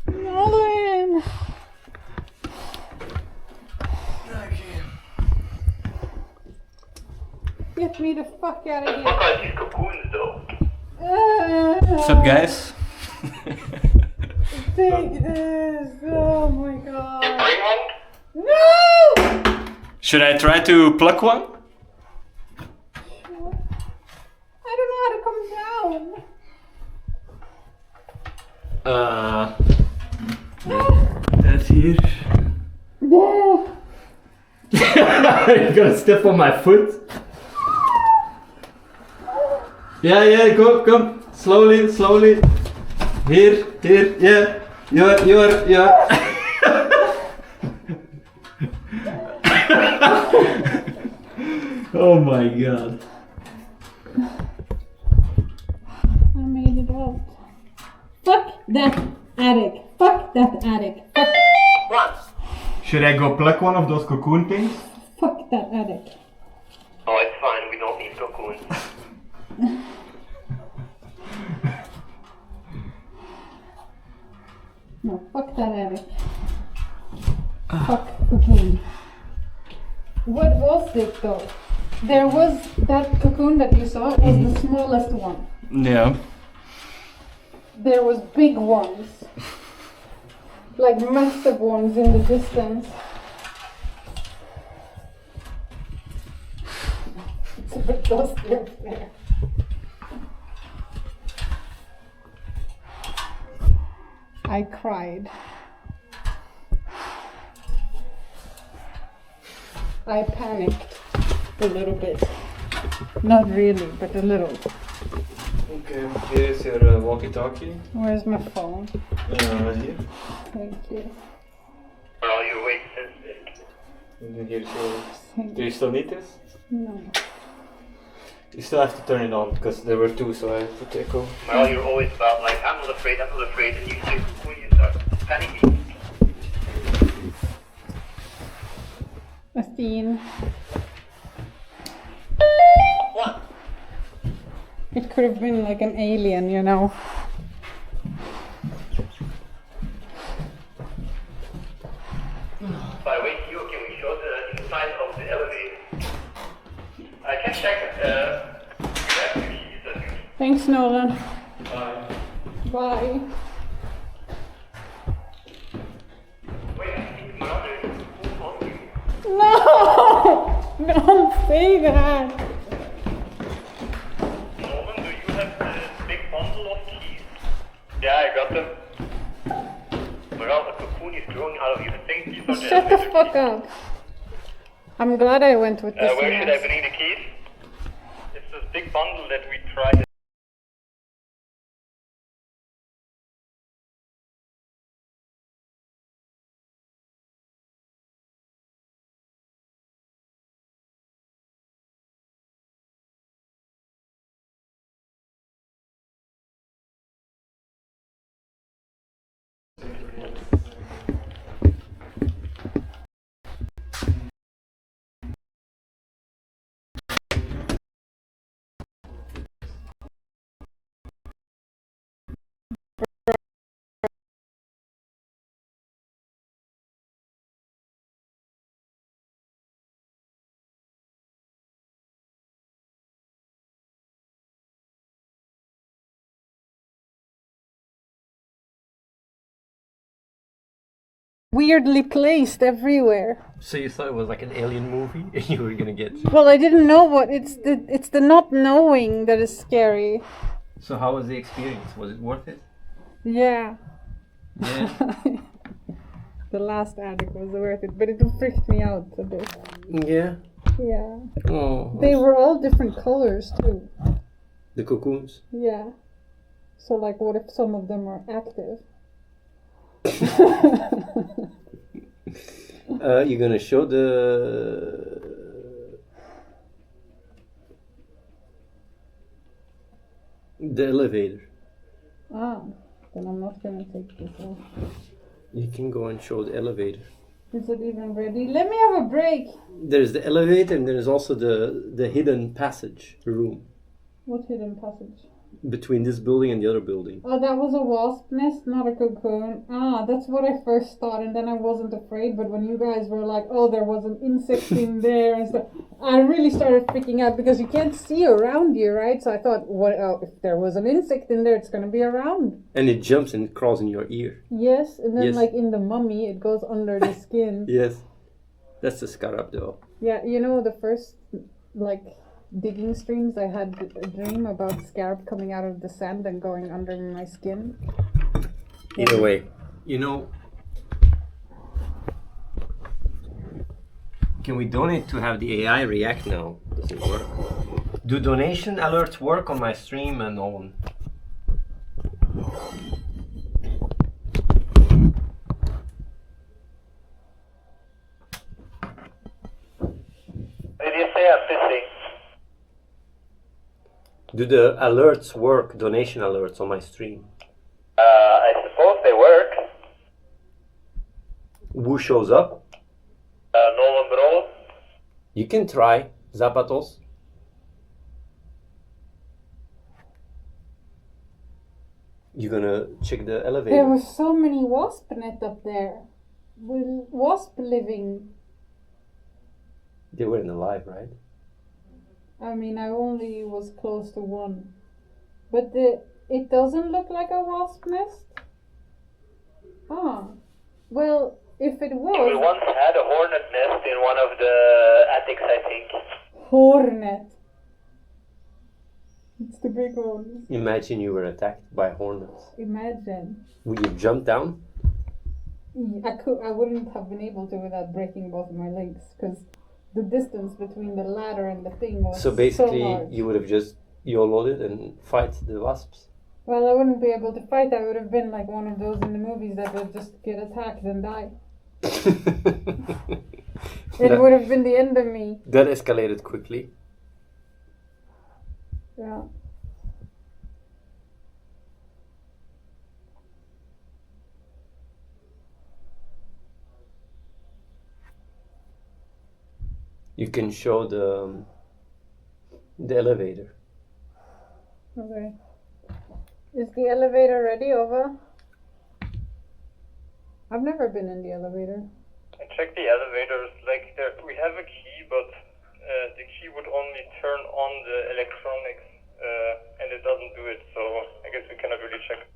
Nolan. Get me the fuck out of Fuck here. are these cocoons though? What's up, guys? Take this. Oh my god. Bring one? No! Should I try to pluck one? I don't know how to come down. That's here. You're gonna step on my foot? Yeah, go, come. Slowly. Here, yeah. You're. Oh my god. I made it out. Fuck that attic. Fuck that attic. What? Should I go pluck one of those cocoon things? Fuck that attic. Oh, it's fine. We don't need cocoons. No, fuck that attic. Fuck cocoon. What was it though? There was that cocoon that you saw was the smallest one. Yeah. There was big ones. Like massive ones in the distance. It's a bit dusty up there. I cried. I panicked a little bit. Not really, but a little. Okay, here is your walkie-talkie. Where's my phone? Right here. Thank you. Well, you're weight sensitive. And then here's your... Thank Do you still need this? No. You still have to turn it on because there were two, so I have to take over. Well, you're always about like, I'm not afraid, and you say cocoon, you start panicking. Athene. What? It could have been like an alien, you know. By the way, Hugh, can we show the inside of the elevator? I can check the keys. Thanks, Nolan. Bye. Bye. Wait, I think mother is hungry. No! Don't say that. Norman, do you have the big bundle of keys? Yeah, I got them. Well, the cocoon is growing out of you. Think these are Shut the fuck up. I'm glad I went with this. Where should I mask. bring the keys? It's this big bundle that we tried. weirdly placed everywhere. So you thought it was like an alien movie, and you were gonna get. Well, I didn't know what it's the not knowing that is scary. So how was the experience? Was it worth it? Yeah. Yeah. The last attic was worth it, but it freaked me out a bit. Yeah. Yeah. Oh. They were all different colors too. The cocoons. Yeah. So like, what if some of them are active? You're gonna show the elevator. Ah, then I'm not gonna take this off. You can go and show the elevator. Is it even ready? Let me have a break. There's the elevator, and there's also the hidden passage room What hidden passage? between this building and the other building. Oh, that was a wasp nest, not a cocoon. Ah, that's what I first thought, and then I wasn't afraid. But when you guys were like, "Oh, there was an insect in there," and stuff, I really started freaking out because you can't see around you, right? So I thought, "What? Oh, if there was an insect in there, it's gonna be around." And it jumps and it crawls in your ear. Yes, and then Yes. like in the mummy, it goes under the skin. Yes. That's the scarab though. Yeah, you know the first like digging streams, I had a dream about scarab coming out of the sand and going under my skin. Either way, you know, can we donate to have the AI react now? Doesn't work. Do donation alerts work on my stream and on? Did you say I'm missing? Do the alerts work, donation alerts on my stream? I suppose they work. Who shows up? Norman Bro. You can try, Zapatos. You gonna check the elevator? There were so many wasp net up there. With wasp living. They weren't alive, right? I mean, I only was close to one. But it doesn't look like a wasp nest? Ah. Well, if it We was... once had a hornet nest in one of the attics, I think. Hornet. It's the big one. Imagine you were attacked by hornets. Imagine. Would you jump down? I wouldn't have been able to without breaking both of my legs, because the distance between the ladder and the thing was So basically, large. you would have just YOLO'd it and fight the wasps. Well, I wouldn't be able to fight. I would have been like one of those in the movies that would just get attacked and die. It would have been the end of me. That escalated quickly. Yeah. You can show the elevator. Okay. Is the elevator ready, Ova? I've never been in the elevator. I checked the elevators. Like, we have a key, but the key would only turn on the electronics, and it doesn't do it. So I guess we cannot really check.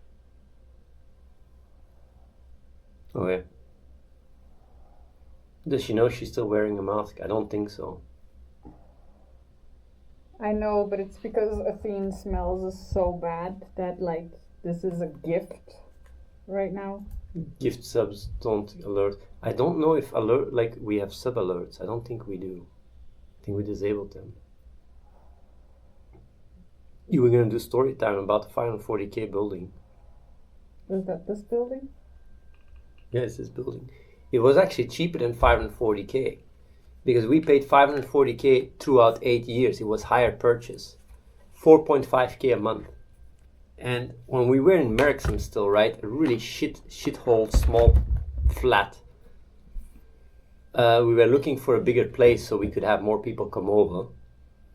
Okay. Does she know she's still wearing a mask? I don't think so. I know, but it's because Athene smells so bad that, like, this is a gift right now. Gift subs don't alert. I don't know if alert, like, we have sub alerts. I don't think we do. I think we disabled them. You were gonna do story time about the 540k building. Is that this building? Yeah, it's this building. It was actually cheaper than 540k because we paid 540k throughout 8 years. It was higher purchase, 4.5k a month. And when we were in Merksem still, right, a really shithole small flat. We were looking for a bigger place so we could have more people come over,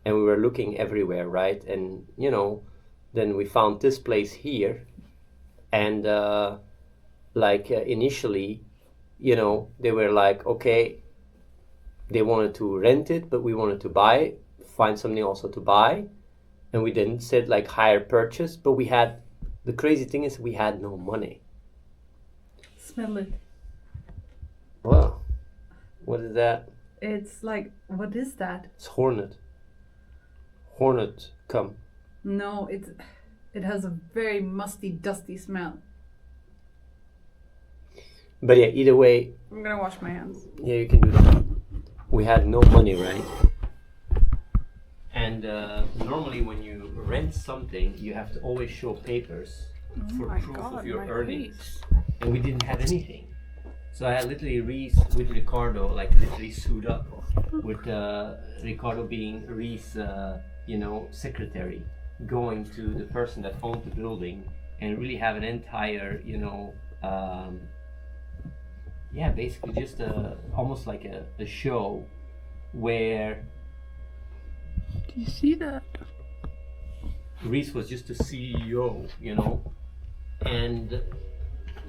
and we were looking everywhere, right? And you know, then we found this place here, and initially, you know, they were like, okay, they wanted to rent it, but we wanted to buy, find something also to buy. And we then said like higher purchase, but we had, the crazy thing is we had no money. Smell it. Wow. What is that? It's like, what is that? It's hornet. Hornet cum. No, it has a very musty, dusty smell. But yeah, either way, I'm gonna wash my hands. yeah, you can do that. We had no money, right? And normally when you rent something, you have to always show papers for proof of your earnings. And we didn't have anything. So I had literally Reese with Ricardo, like literally suit up, with Ricardo being Reese, secretary, going to the person that owned the building and really have an entire, basically just almost like a show where. Do you see that? Reese was just the CEO, and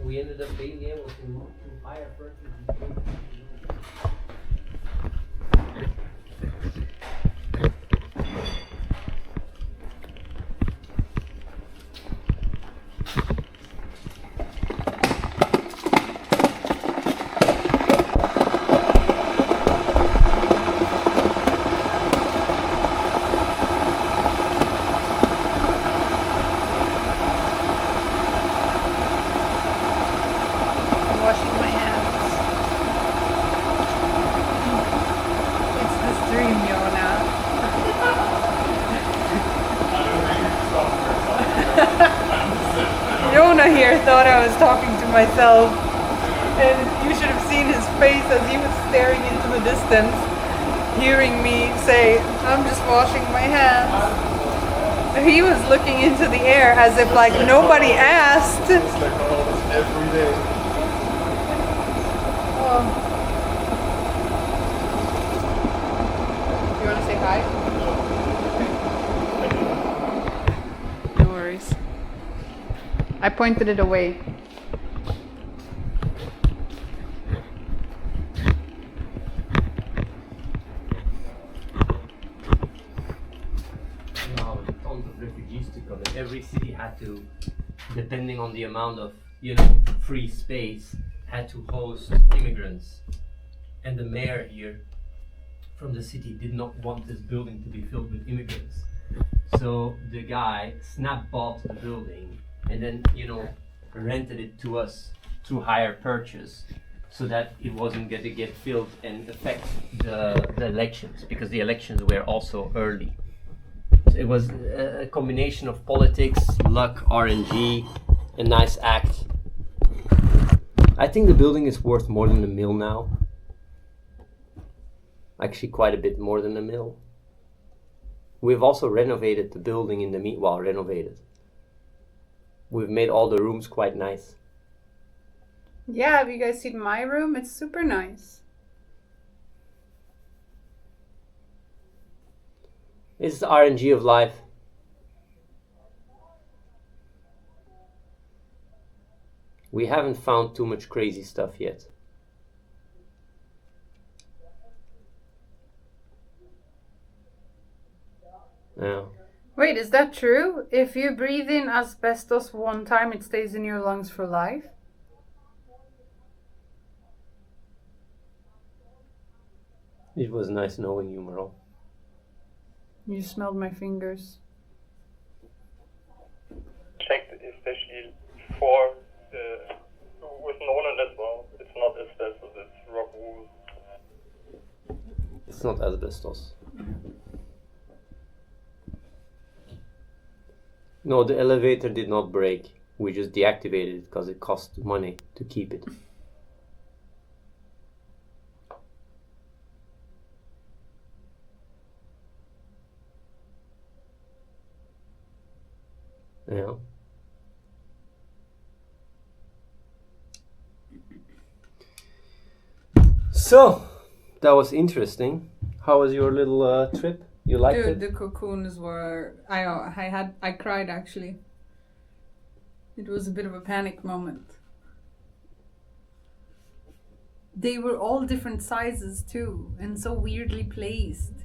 we ended up being able to hire persons. Washing my hands. It's the stream, Yona. Yona here thought I was talking to myself, and you should have seen his face as he was staring into the distance, hearing me say, "I'm just washing my hands." He was looking into the air as if like nobody asked. It's like almost every day. You want to say hi? No worries. I pointed it away. Now tons of refugees to come in. Every city had to, depending on the amount of free space, had to host immigrants. And the mayor here from the city did not want this building to be filled with immigrants. So the guy snap bought the building and then rented it to us through hire purchase, so that it wasn't going to get filled and affect the elections, because the elections were also early. It was a combination of politics, luck, RNG, a nice act. I think the building is worth more than $1 million now. Actually, quite a bit more than $1 million. We've also renovated the building in the meanwhile. We've made all the rooms quite nice. Yeah, have you guys seen my room? It's super nice. It's the RNG of life. We haven't found too much crazy stuff yet. Yeah. Wait, is that true? If you breathe in asbestos one time, it stays in your lungs for life? It was nice knowing you, Meryl. You smelled my fingers. Checked especially for with Nolan as well. It's not asbestos, it's rock wool. It's not asbestos. No, the elevator did not break. We just deactivated it because it cost money to keep it. Yeah. So, that was interesting. How was your little trip? You liked it? Dude, the cocoons were... I cried actually. It was a bit of a panic moment. They were all different sizes too, and so weirdly placed.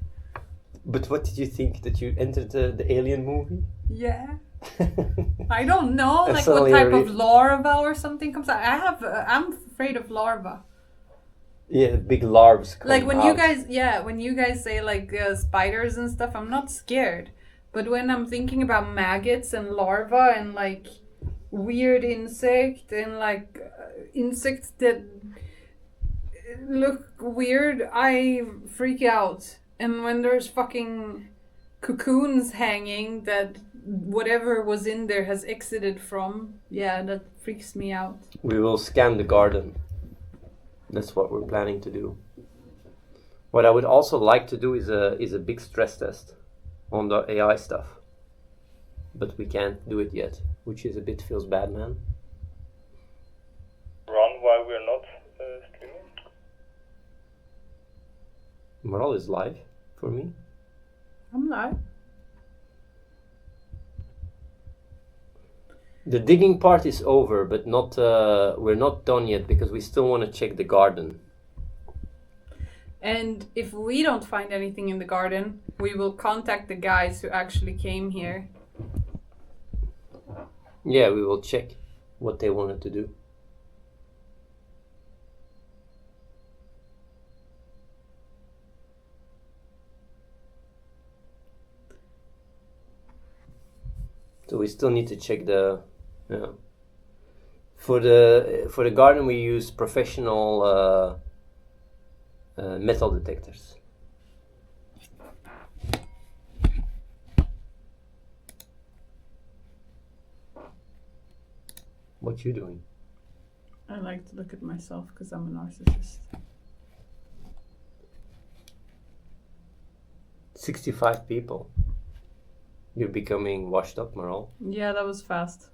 But what did you think that you entered the Alien movie? Yeah. I don't know, That's like what only type a of larva or something comes out. I'm afraid of larva. Yeah, big larvae. Like when out. when you guys say like spiders and stuff, I'm not scared. But when I'm thinking about maggots and larvae and like weird insect and like insects that look weird, I freak out. And when there's fucking cocoons hanging that whatever was in there has exited from, yeah, that freaks me out. We will scan the garden. That's what we're planning to do. What I would also like to do is a big stress test on the AI stuff. But we can't do it yet, which is a bit feels bad, man. Run while we're not streaming. Moral is live for me. I'm live. The digging part is over, but not we're not done yet because we still want to check the garden. And if we don't find anything in the garden, we will contact the guys who actually came here. Yeah, we will check what they wanted to do. So we still need to check the for the garden we use professional metal detectors. What you doing? I like to look at myself because I'm a narcissist. 65 people. You're becoming washed up, Maral. Yeah, that was fast.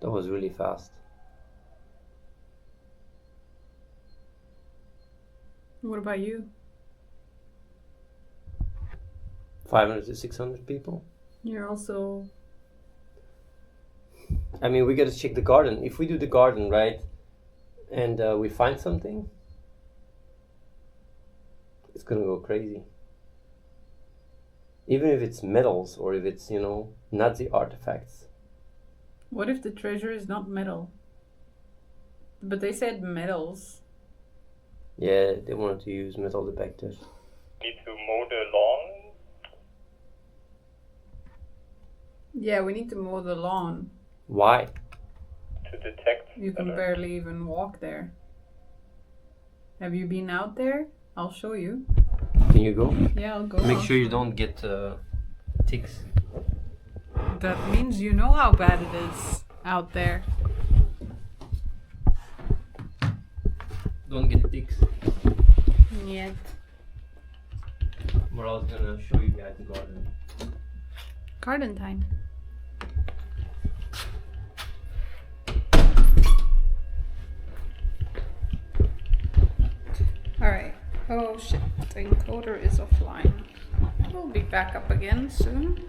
That was really fast. What about you? 500 to 600 people. You're also... I mean, we gotta check the garden. If we do the garden, right, and we find something, it's gonna go crazy. Even if it's metals or if it's, Nazi artifacts. What if the treasure is not metal? But they said metals. Yeah, they wanted to use metal detectors. Need to mow the lawn. Yeah, we need to mow the lawn. Why? To detect. You can barely even walk there. Have you been out there? I'll show you. Can you go? Yeah, I'll go. Make sure you don't get ticks. That means you know how bad it is out there. Don't get ticks. Yet. Moral's gonna show you guys the garden. Garden time. Alright. Oh shit, the encoder is offline. We'll be back up again soon.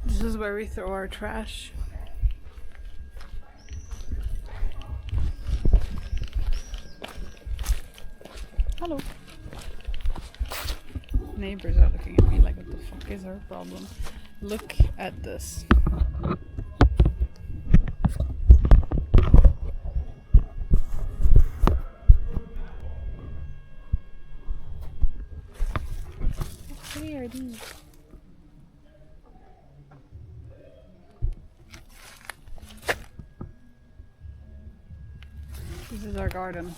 This is where we throw our trash. Hello. Neighbors are looking at me like, what the fuck is our problem? Look at this. How pretty are these? This is our garden.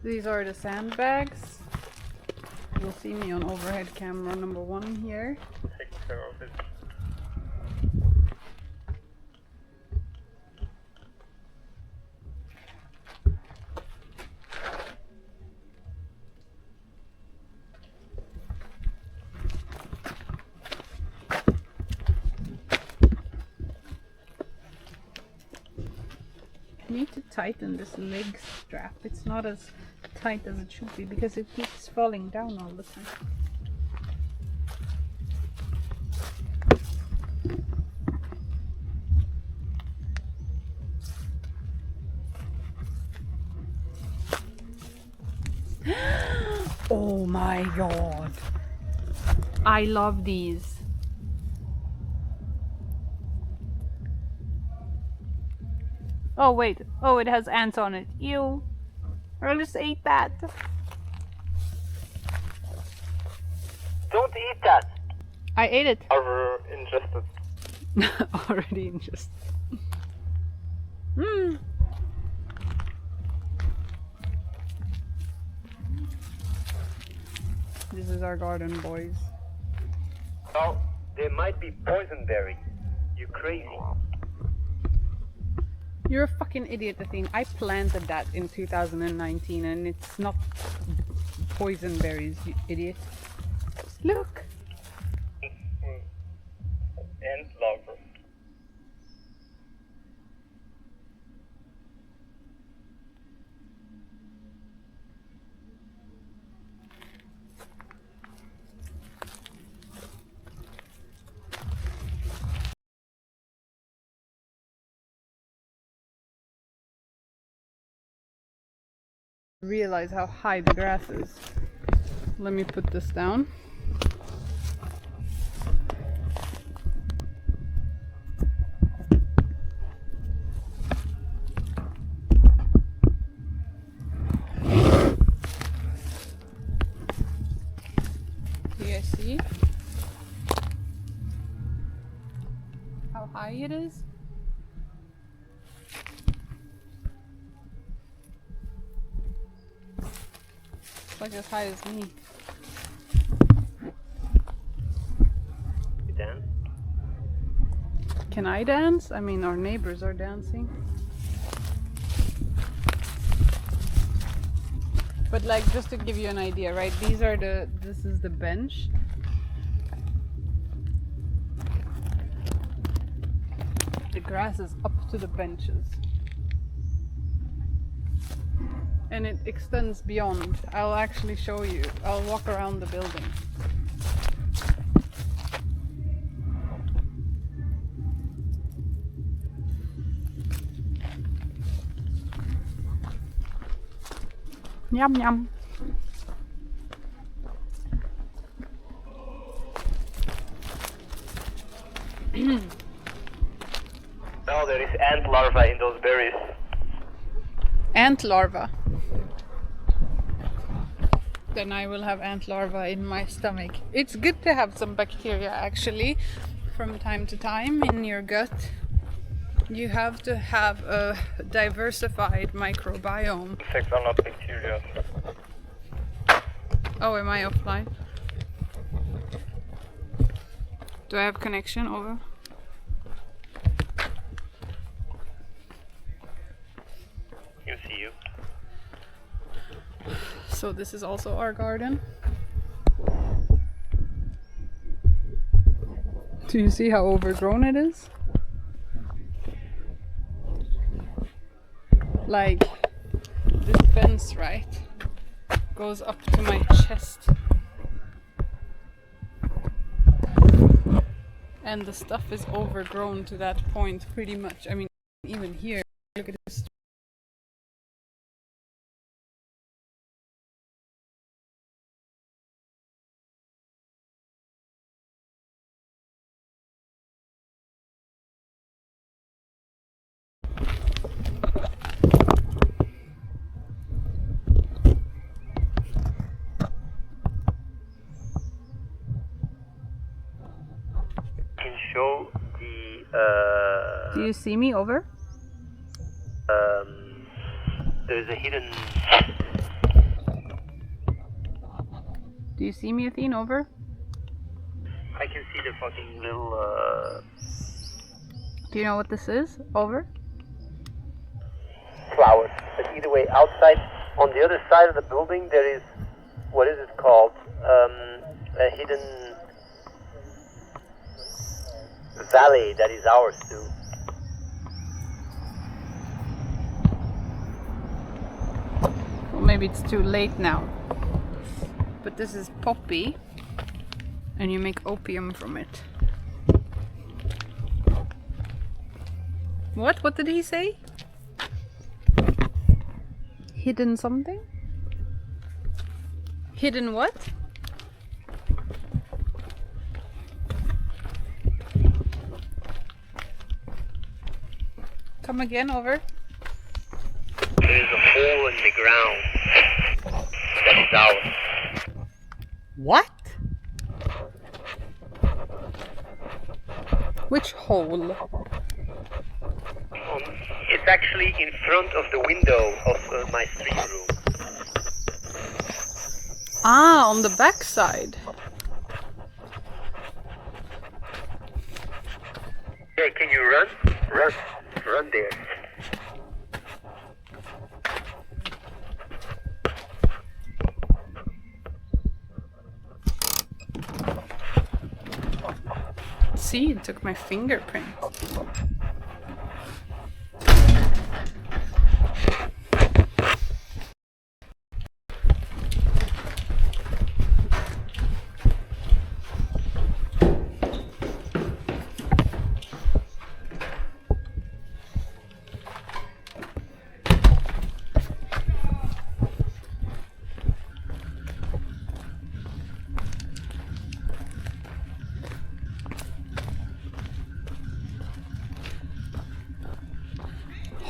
These are the sandbags. You'll see me on overhead camera number 1 here. Take care of it. to tighten this leg strap. It's not as tight as it should be because it keeps falling down all the time. Oh my god. I love these. Oh wait, oh it has ants on it. Ew. I just ate that. Don't eat that! I ate it. Are ingested. Already ingested. Mmm. This is our garden, boys. Oh, they might be poisonberry. You crazy. You're a fucking idiot, Athene. I planted that in 2019 and it's not poison berries, you idiot. Look! Ant larvae. Realize how high the grass is. Let me put this down. Do you guys see how high it is? It's like as high as me. You dance? Can I dance? I mean, our neighbors are dancing. But like, just to give you an idea, right? This is the bench. The grass is up to the benches. And it extends beyond. I'll actually show you. I'll walk around the building. Yum yum. No, there is ant larvae in those berries. Ant larva. Then I will have ant larva in my stomach. It's good to have some bacteria actually from time to time in your gut. You have to have a diversified microbiome. Insects are not bacteria. Oh, am I offline? Do I have connection? Over. You see you. So this is also our garden. Do you see how overgrown it is? Like this fence, right, goes up to my chest. And the stuff is overgrown to that point pretty much. I mean, even here, look at this. Show the Do you see me? Over? there's a hidden. Do you see me, Athene? Over? I can see the fucking little Do you know what this is? Over? flowers. But either way, outside on the other side of the building there is, what is it called? A hidden valley that is ours too. maybe it's too late now. But this is poppy, and you make opium from it. What? What did he say? Hidden something? Hidden what? Come again, over. There's a hole in the ground. That's ours. What? Which hole? It's actually in front of the window of my stream room. Ah, on the back side. Here, can you run? Run there. See, it took my fingerprint.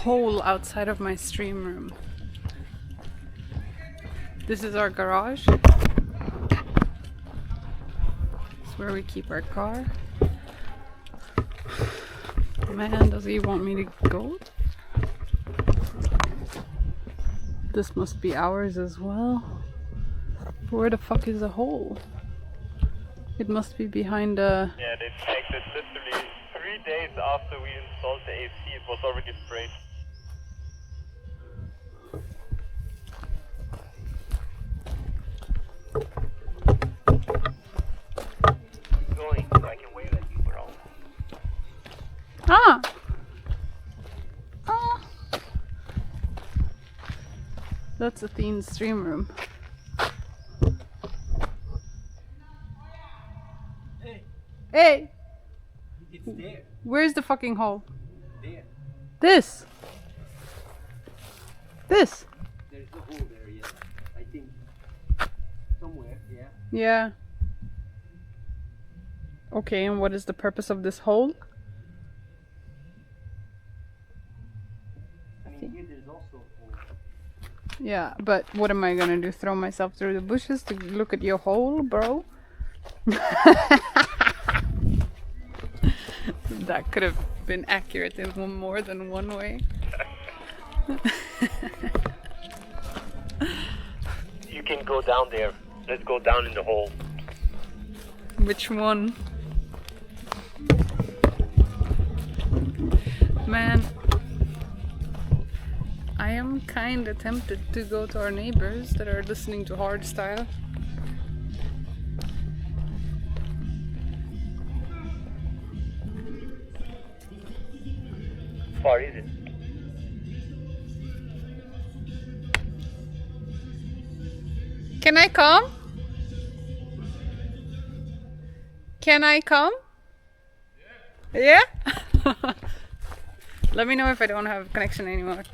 Hole outside of my stream room. This is our garage. It's where we keep our car. Man, does he want me to go? This must be ours as well. Where the fuck is the hole? It must be behind a... Yeah, they checked it literally 3 days after we installed the AC. It was already sprayed. Going, so I can wave at you, bro. Ah! Ah! That's Athene's stream room. Hey! It's there. Where's the fucking hole? There. This! This! There's a hole there, yeah. I think. Somewhere, yeah. Yeah. Okay, and what is the purpose of this hole? I mean, here there's also a hole. Yeah, but what am I gonna do? Throw myself through the bushes to look at your hole, bro? That could have been accurate in more than one way. You can go down there. Let's go down in the hole. Which one? Man, I am kinda tempted to go to our neighbors that are listening to hardstyle. How far is it? Can I come? Can I come? Yeah? Let me know if I don't have connection anymore.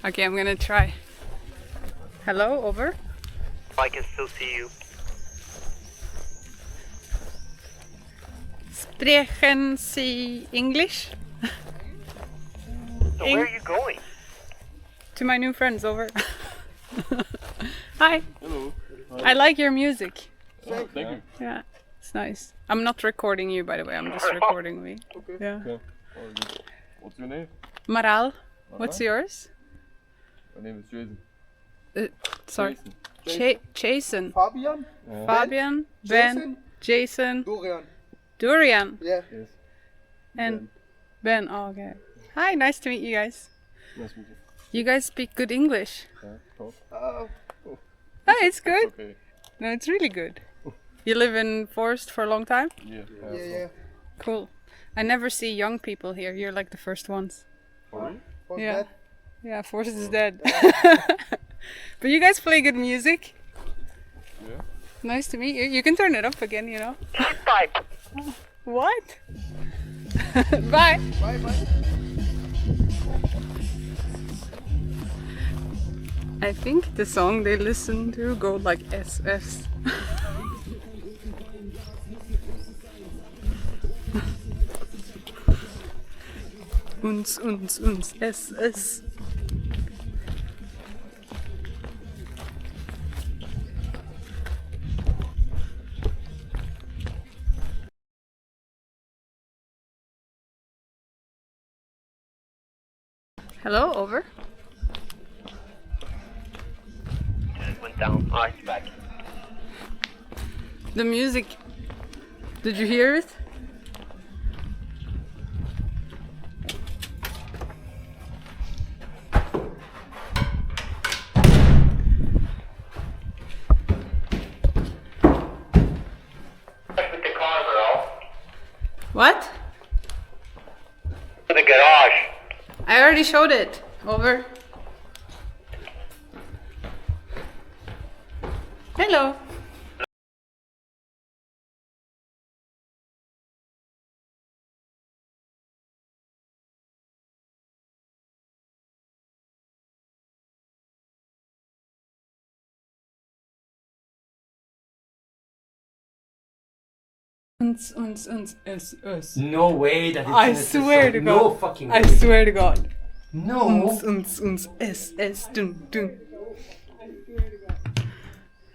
Okay, I'm gonna try. Hello, over? I can still see you. Sprechen Sie English? So where are you going? To my new friends, over. Hi. Hello. I like your music. Oh, thank you. Yeah, it's nice. I'm not recording you, by the way. I'm just recording me. Okay. Yeah. Okay. Oh, good. What's your name? Maral, what's yours? My name is Jason. Sorry. Jason. Jason. Fabian? Fabian. Ben. Jason. Dorian. Durian. Yeah. Yes. And Ben. Oh, okay. Hi, nice to meet you guys. Nice to meet you. You guys speak good English. Yeah, talk. Oh, it's good. Okay. No, it's really good. You live in Forest for a long time? Yeah. Yeah. Cool. I never see young people here. You're like the first ones. What's Yeah. that? Yeah, Forest is dead. But you guys play good music. Yeah. Nice to meet you. You can turn it up again, you know. Pipe. What? Bye. Bye. I think the song they listen to go like SS. uns, SS. Hello, over. It went down. Oh, it's back. The music. Did you hear it? With the car, girl. What? To the garage. I already showed it. Over. Hello. Uns, SS. No way that it's I in a swear song. to No God. fucking I way. swear to God. No. Uns, SS. Dun, dun.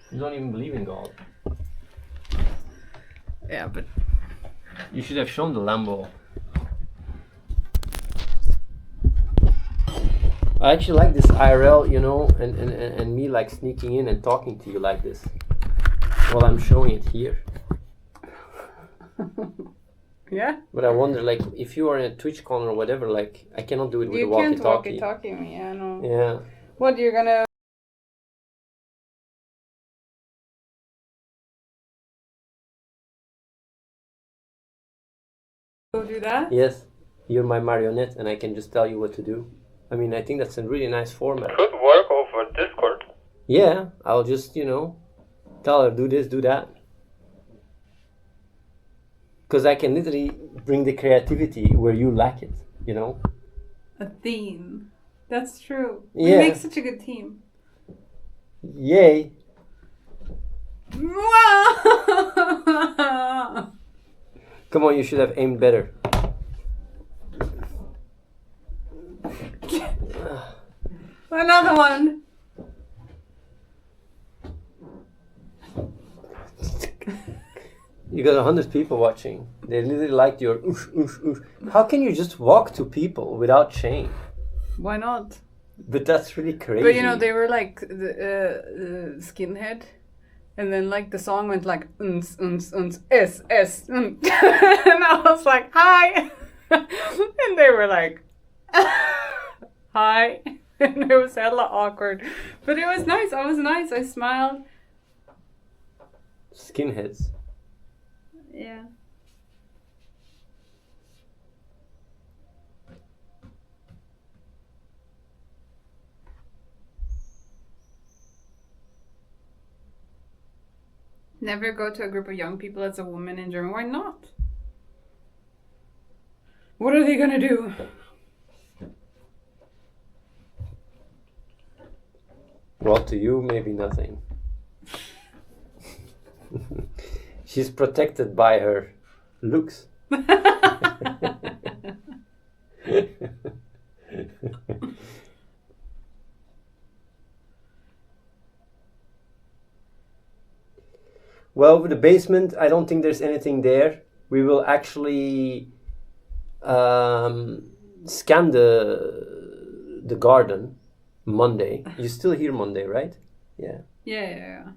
You don't even believe in God. Yeah, but You should have shown the Lambo. I actually like this IRL, you know, and me like sneaking in and talking to you like this while I'm showing it here. yeah. But I wonder, like, if you are in a TwitchCon or whatever, like, I cannot do it with You a can't walkie-talkie. walkie-talkie me, I know. Yeah. What, you're gonna... Go do that? Yes. You're my marionette, and I can just tell you what to do. I mean, I think that's a really nice format. Could work over Discord. Yeah, I'll just, you know, tell her, do this, do that. Because I can literally bring the creativity where you lack it, you know? A theme. That's true. Yeah. We make such a good team. Yay. Come on, you should have aimed better. Another one. You got 100 people watching. They literally liked your oosh, oosh, oosh. How can you just walk to people without shame? Why not? But that's really crazy. But you know, they were like the skinhead. And then like the song went like S. And I was like, hi. And they were like, hi. And it was hella awkward. But it was nice. I was nice. I smiled. Skinheads. Yeah. Never go to a group of young people as a woman in Germany. Why not? What are they gonna do? Well, to you, maybe nothing. She's protected by her looks. Well, with the basement, I don't think there's anything there. We will actually scan the garden Monday. You still here Monday, right? Yeah. Yeah.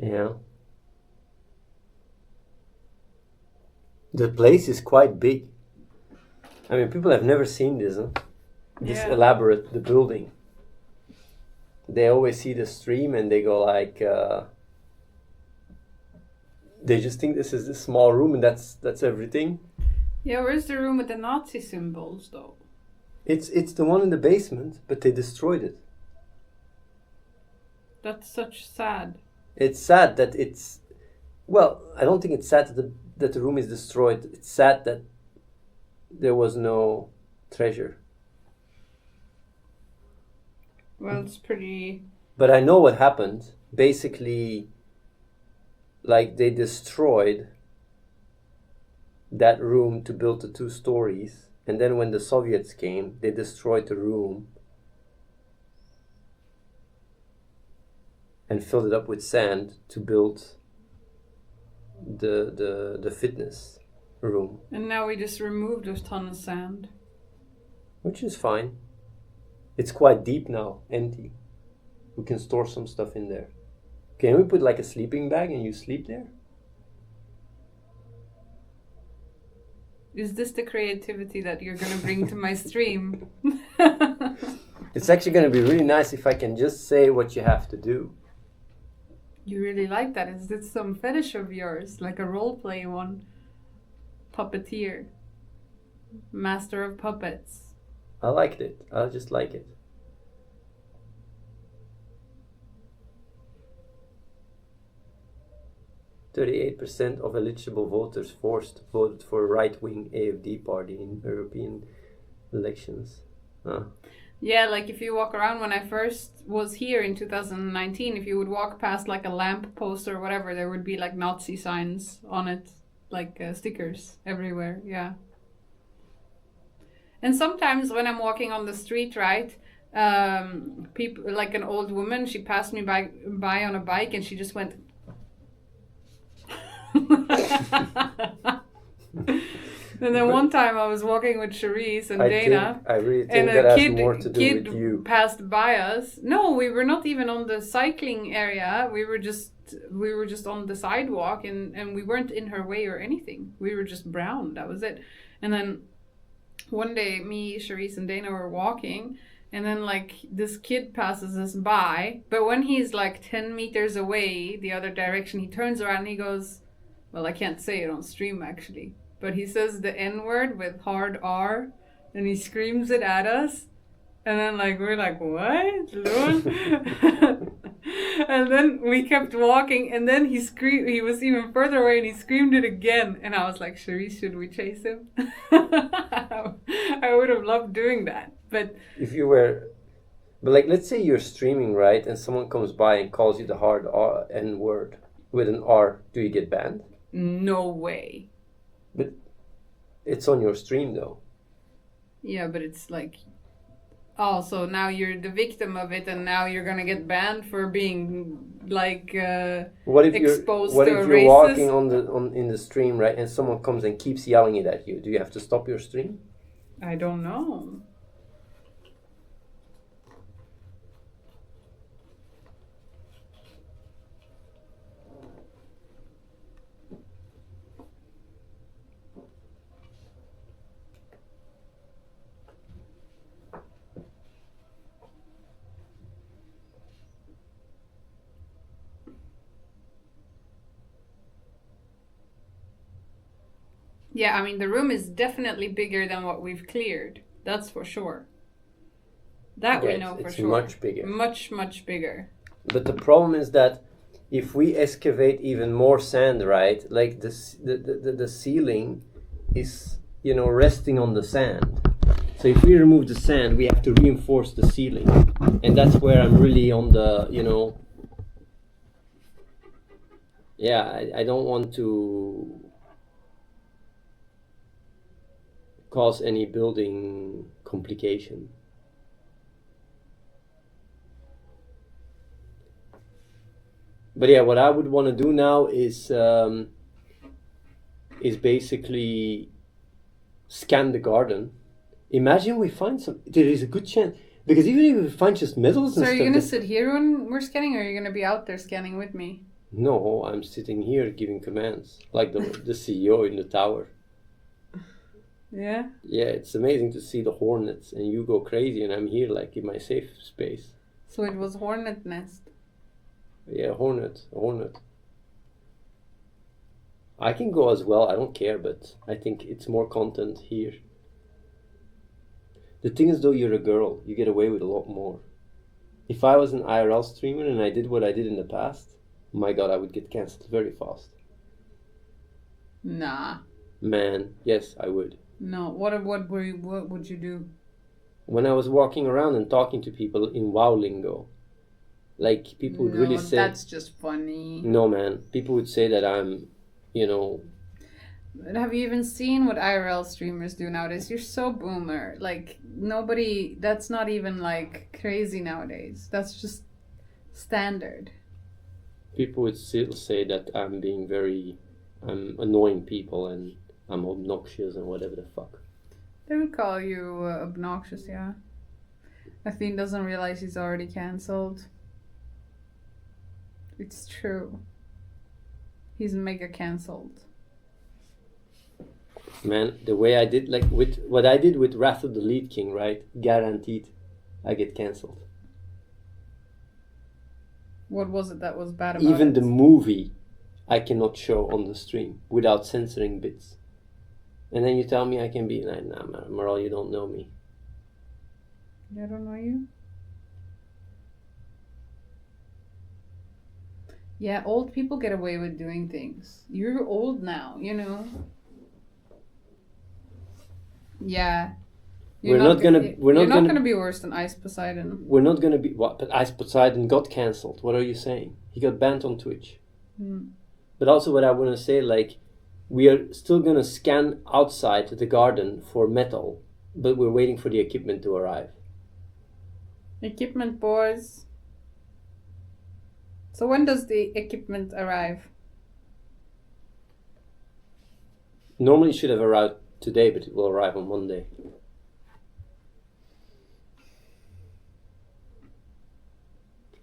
Yeah. The place is quite big. I mean, people have never seen this, huh? This Yeah. elaborate, the building. They always see the stream and they go like, they just think this is a small room and that's everything. Yeah, where's the room with the Nazi symbols though? It's the one in the basement, but they destroyed it. That's such sad. It's sad that it's, well, I don't think it's sad that the room is destroyed. It's sad that there was no treasure. Well, it's pretty. But I know what happened. Basically, like they destroyed that room to build the 2 stories. And then when the Soviets came, they destroyed the room and filled it up with sand to build the fitness room. And now we just removed a ton of sand. Which is fine. It's quite deep now, empty. We can store some stuff in there. Can we put like a sleeping bag and you sleep there? Is this the creativity that you're gonna bring to my stream? It's actually going to be really nice if I can just say what you have to do. You really like that? Is this some fetish of yours? Like a roleplay one? Puppeteer. Master of puppets. I liked it. I just like it. %38% of eligible voters forced voted for right-wing AfD party in European elections. Yeah, like if you walk around, when I first was here in 2019, if you would walk past like a lamp post or whatever, there would be like Nazi signs on it, like stickers everywhere, yeah. And sometimes when I'm walking on the street, right, people, like an old woman, she passed me by on a bike and she just went... And then one time I was walking with Charisse and Dana, I really and think that a has kid, more to do with you. passed by us. No, we were not even on the cycling area. We were just on the sidewalk, and we weren't in her way or anything. We were just brown. That was it. And then one day, me, Charisse, and Dana were walking, and then like this kid passes us by. But when he's like 10 meters away, the other direction, he turns around and he goes, well, I can't say it on stream actually, but he says the N-word with hard R, and he screams it at us. And then like we're like, what? And then we kept walking, and then he screamed. He was even further away, and he screamed it again. And I was like, Charisse, should we chase him? I would have loved doing that, but If you were, but like, let's say you're streaming, right, and someone comes by and calls you the hard R, N word with an R, do you get banned? no way. But it's on your stream though. Yeah, but it's like, oh, so now you're the victim of it, and now you're gonna get banned for being like What if exposed you're to a walking racist? in the stream, right, and someone comes and keeps yelling it at you? Do you have to stop your stream? I don't know. Yeah, I mean, the room is definitely bigger than what we've cleared. That's for sure. That we Yeah, know for it's sure. much bigger. Much, much bigger. But the problem is that if we excavate even more sand, right, like the ceiling is, resting on the sand. So if we remove the sand, we have to reinforce the ceiling. And that's where I'm really on the, yeah, I don't want to cause any building complication. But yeah, what I would want to do now is basically scan the garden. Imagine we find some. There is a good chance, because even if we find just metals So and are stuff. you gonna sit here when we're scanning, or are you gonna be out there scanning with me? No, I'm sitting here giving commands like the CEO in the tower. Yeah. Yeah, it's amazing to see the hornets and you go crazy and I'm here like in my safe space. So it was hornet nest. Yeah, a hornet. I can go as well, I don't care, but I think it's more content here. The thing is though, you're a girl, you get away with a lot more. If I was an IRL streamer and I did what I did in the past, my god, I would get cancelled very fast. Nah. Man, yes, I would. No. What would you do? When I was walking around and talking to people in WoW lingo, like people would really say, that's just funny. no man, people would say that I'm, you know, But have you even seen what IRL streamers do nowadays? You're so boomer. Like nobody. That's not even like crazy nowadays. That's just standard. people would still say that I'm annoying people and I'm obnoxious and whatever the fuck. They would call you obnoxious, yeah. Athene doesn't realize he's already cancelled. It's true. He's mega cancelled. Man, the way I did, like with what I did with Wrath of the Lead King, right? Guaranteed, I get cancelled. What was it that was bad about Even it? the movie, I cannot show on the stream without censoring bits. And then you tell me I can be like, nah, man, Maral, you don't know me. I don't know you. Yeah, old people get away with doing things. You're old now, you know. Yeah. We're not gonna be worse than Ice Poseidon. We're not gonna be what? But Ice Poseidon got cancelled. What are you saying? He got banned on Twitch. Hmm. But also, what I want to say, like, we are still gonna scan outside the garden for metal, but we're waiting for the equipment to arrive. Equipment, boys. So when does the equipment arrive? Normally, it should have arrived today, but it will arrive on Monday.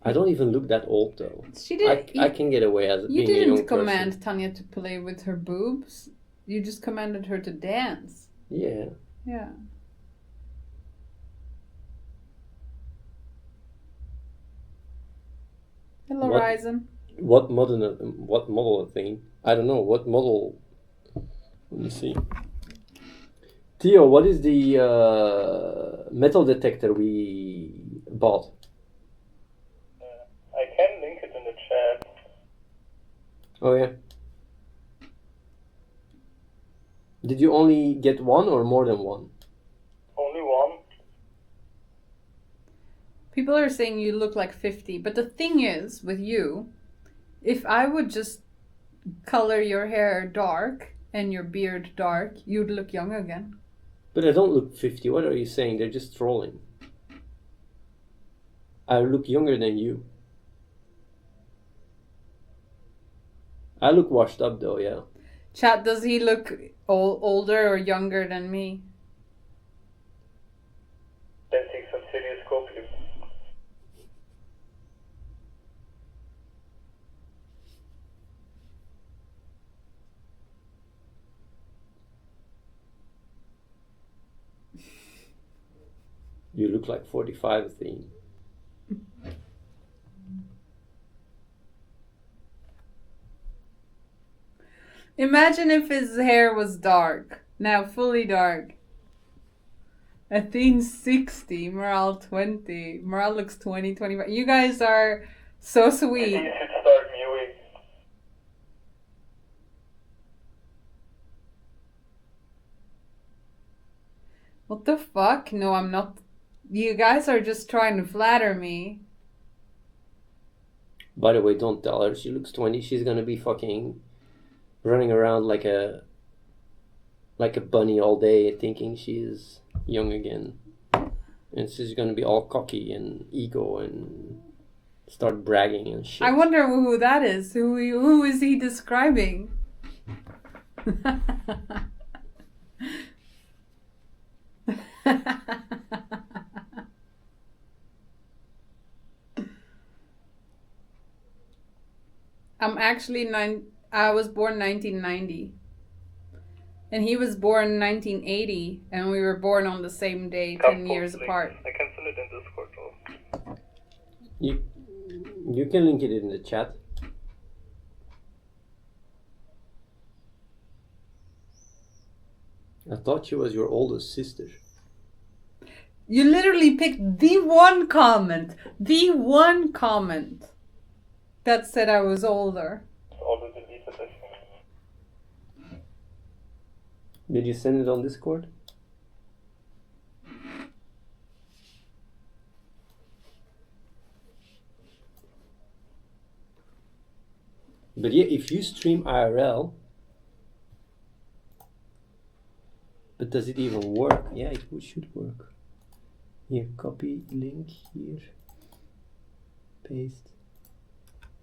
I don't even look that old though. She did. I can get away as You being a young didn't command person. Tanya to play with her boobs. You just commanded her to dance. Yeah. Yeah. Hello, What- Ryzen. What model thing? I don't know. What model? Let me see. Theo, what is the metal detector we bought? I can link it in the chat. Oh yeah. Did you only get one or more than one? Only one. People are saying you look like 50, but the thing is, with you, if I would just color your hair dark and your beard dark, you'd look young again. But I don't look 50. What are you saying? They're just trolling. I look younger than you. I look washed up though, yeah. Chat, does he look older or younger than me? Then take some serious copium. You look like 45, Theme. Imagine if his hair was dark. Now fully dark. Athene 60, Moral 20. Moral looks 20, 25. You guys are so You sweet. should start mewing. What the fuck? No, I'm not. You guys are just trying to flatter me. By the way, don't tell her she looks 20. She's gonna be fucking running around like a bunny all day thinking she's young again. And she's gonna be all cocky and ego and start bragging and shit. I wonder who that is. Who is he describing? I'm actually I was born 1990. And he was born in 1980, and we were born on the same day, 10 years apart. I can send it in Discord though. You can link it in the chat. I thought she was your oldest sister. You literally picked the one comment that said I was older. All the deleted, I think. Did you send it on Discord? But yeah, if you stream IRL, but does it even work? Yeah, it should work. Here, copy link here. Paste.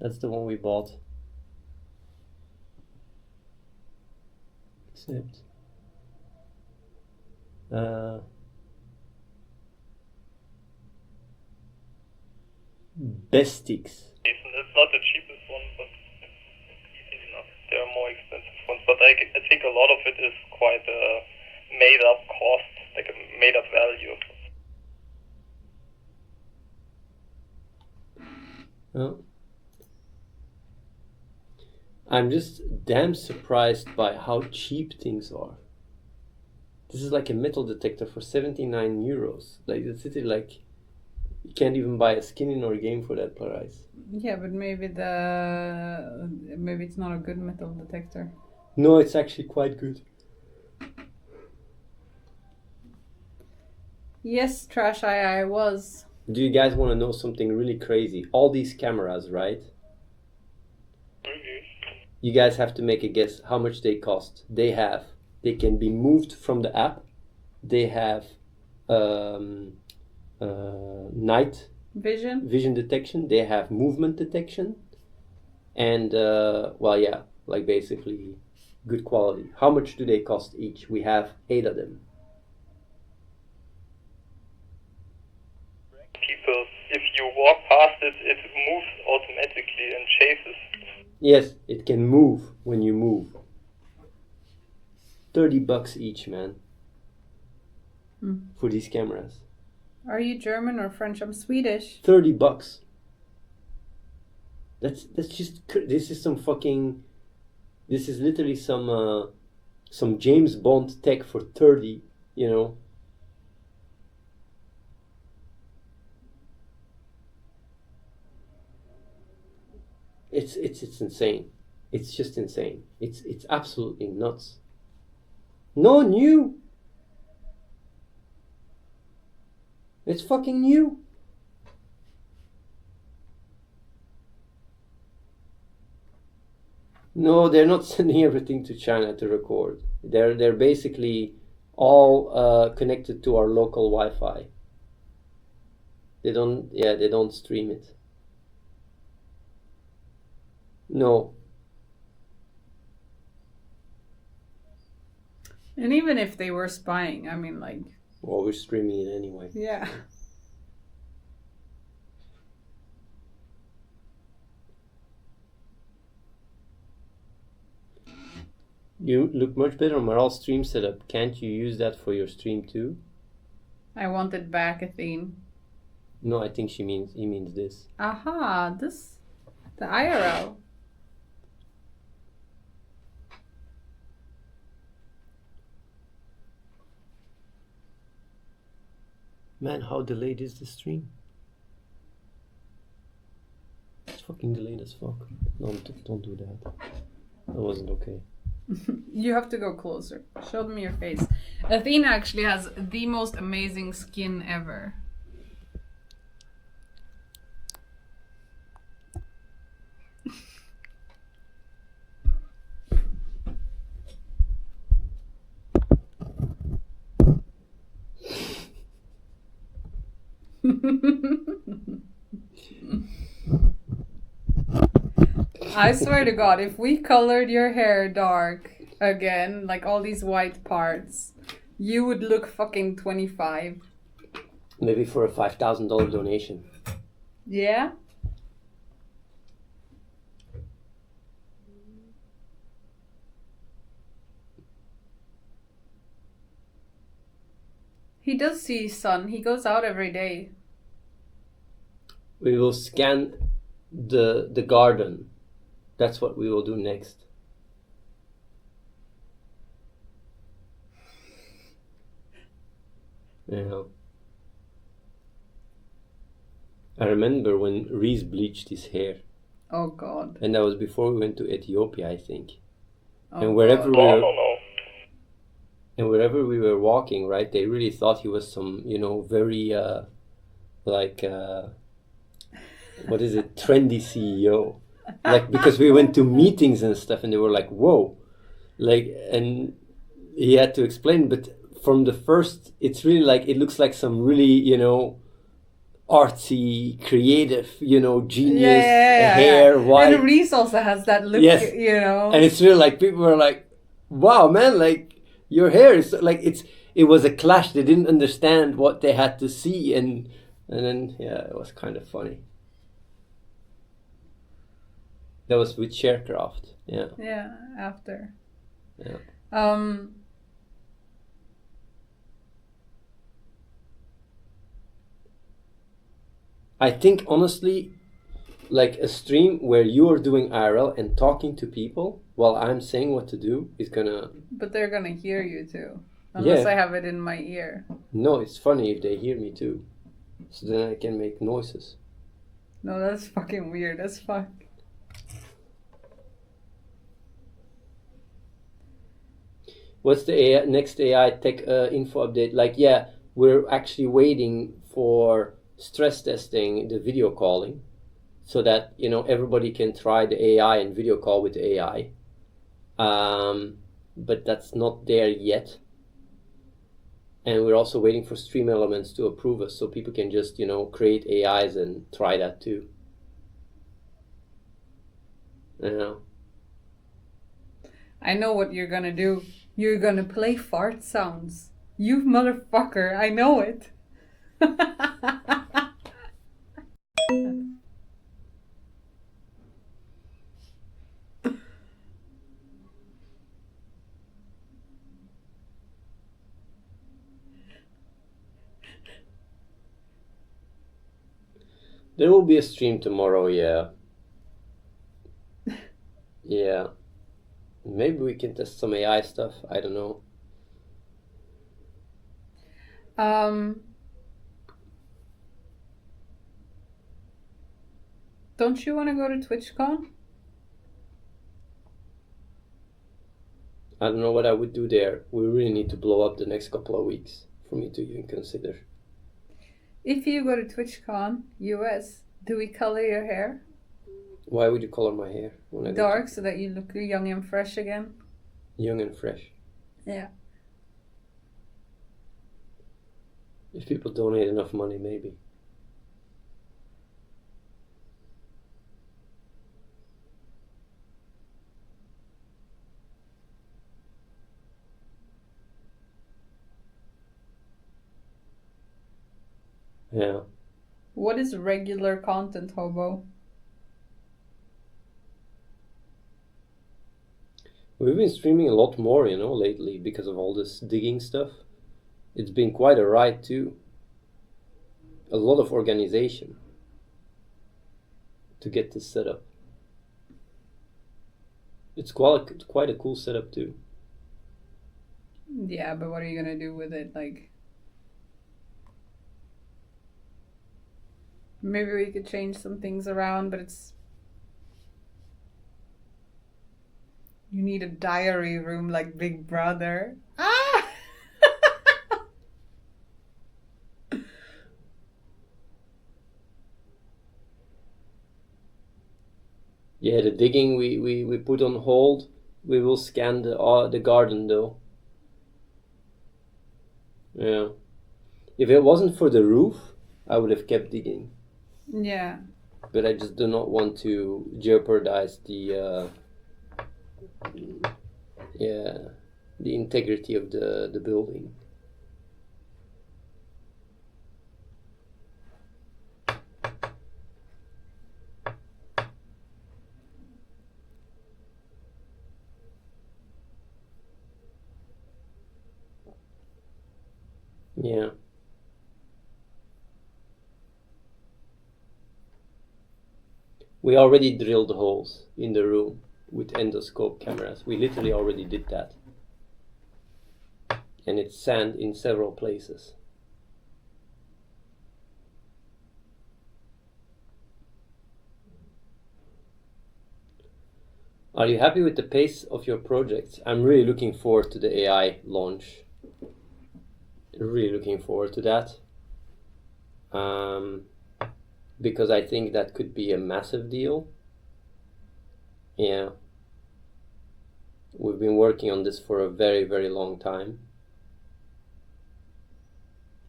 That's the one we bought. Accept. Bestix. It's not the cheapest one, but decent enough. There are more expensive ones, but I think a lot of it is quite a made up cost, like a made up value. Oh. I'm just damn surprised by how cheap things are. This is like a metal detector for 79 euros. Like it's like you can't even buy a skin in our game for that price. Yeah, but maybe it's not a good metal detector. No, it's actually quite good. Yes, Trash I was. Do you guys want to know something really crazy? All these cameras, right? You guys have to make a guess how much they cost. They can be moved from the app. They have night vision detection. They have movement detection, and well, yeah, like basically good quality. How much do they cost each? We have 8 of them. People, if you walk past it, it moves automatically and chases. Yes, it can move when you move. $30 each, man. For these cameras. Are you German or French? I'm Swedish. $30. That's just. This is some fucking. This is literally some James Bond tech for 30. You know. It's insane. It's just insane. It's absolutely nuts. No new. It's fucking new. No, they're not sending everything to China to record. They're basically all connected to our local Wi-Fi. They don't stream it. No. And even if they were spying, I mean, like... Well, we're streaming it anyway. Yeah. You look much better on Maral's stream setup. Can't you use that for your stream too? I wanted back a theme. No, I think he means this. Aha, this... The IRL. Man, how delayed is the stream? It's fucking delayed as fuck. No, don't do that. That wasn't okay. You have to go closer. Show them your face. Athena actually has the most amazing skin ever. I swear to God, if we colored your hair dark again, like all these white parts, you would look fucking 25. Maybe for a $5,000 donation. Yeah? He does see sun. He goes out every day. We will scan the garden. That's what we will do next. Yeah. I remember when Reese bleached his hair. Oh God. And that was before we went to Ethiopia, I think. Oh, and wherever God. we I were, don't know. and wherever we were walking, right, they really thought he was some, very what is it, trendy CEO. Like, because we went to meetings and stuff, and they were like, "Whoa," like, and he had to explain. But from the first, it's really like it looks like some really, artsy, creative, genius hair, white. And Reese also has that look, Yes. And And it's really like people were like, "Wow, man! Like your hair is like it was a clash. They didn't understand what they had to see, and then it was kind of funny. That was with Sharecraft, yeah. Yeah, after. Yeah. I think honestly, like a stream where you are doing IRL and talking to people while I'm saying what to do is gonna. But they're gonna hear you too, unless Yeah. I have it in my ear. No, it's funny if they hear me too, so then I can make noises. No, that's fucking weird as fuck. What's the next AI tech info update? Like, yeah, we're actually waiting for stress testing the video calling so that, everybody can try the AI and video call with the AI. But that's not there yet. And we're also waiting for Stream Elements to approve us so people can just, create AIs and try that too. I know what you're gonna do. You're gonna play fart sounds. You motherfucker, I know it. There will be a stream tomorrow, yeah. Yeah. Maybe we can test some AI stuff. I don't know. Don't you want to go to TwitchCon? I don't know what I would do there. We really need to blow up the next couple of weeks for me to even consider. If you go to TwitchCon US, do we color your hair Why would you color my hair when I go dark so that you look young and fresh again? young and fresh? Yeah. If people donate enough money, maybe. Yeah. What is regular content, Hobo? We've been streaming a lot more, lately because of all this digging stuff. It's been quite a ride too. A lot of organization to get this set up. It's quite a cool setup too. Yeah, but what are you gonna do with it? Like, maybe we could change some things around, but you need a diary room like Big Brother. Ah! Yeah, the digging we put on hold. We will scan the garden though. Yeah. If it wasn't for the roof, I would have kept digging. Yeah. But I just do not want to jeopardize the integrity of the building. Yeah. We already drilled holes in the room with endoscope cameras. We literally already did that. And it's sand in several places. Are you happy with the pace of your projects? I'm really looking forward to the AI launch. Really looking forward to that. Because I think that could be a massive deal. Yeah. We've been working on this for a very, very long time.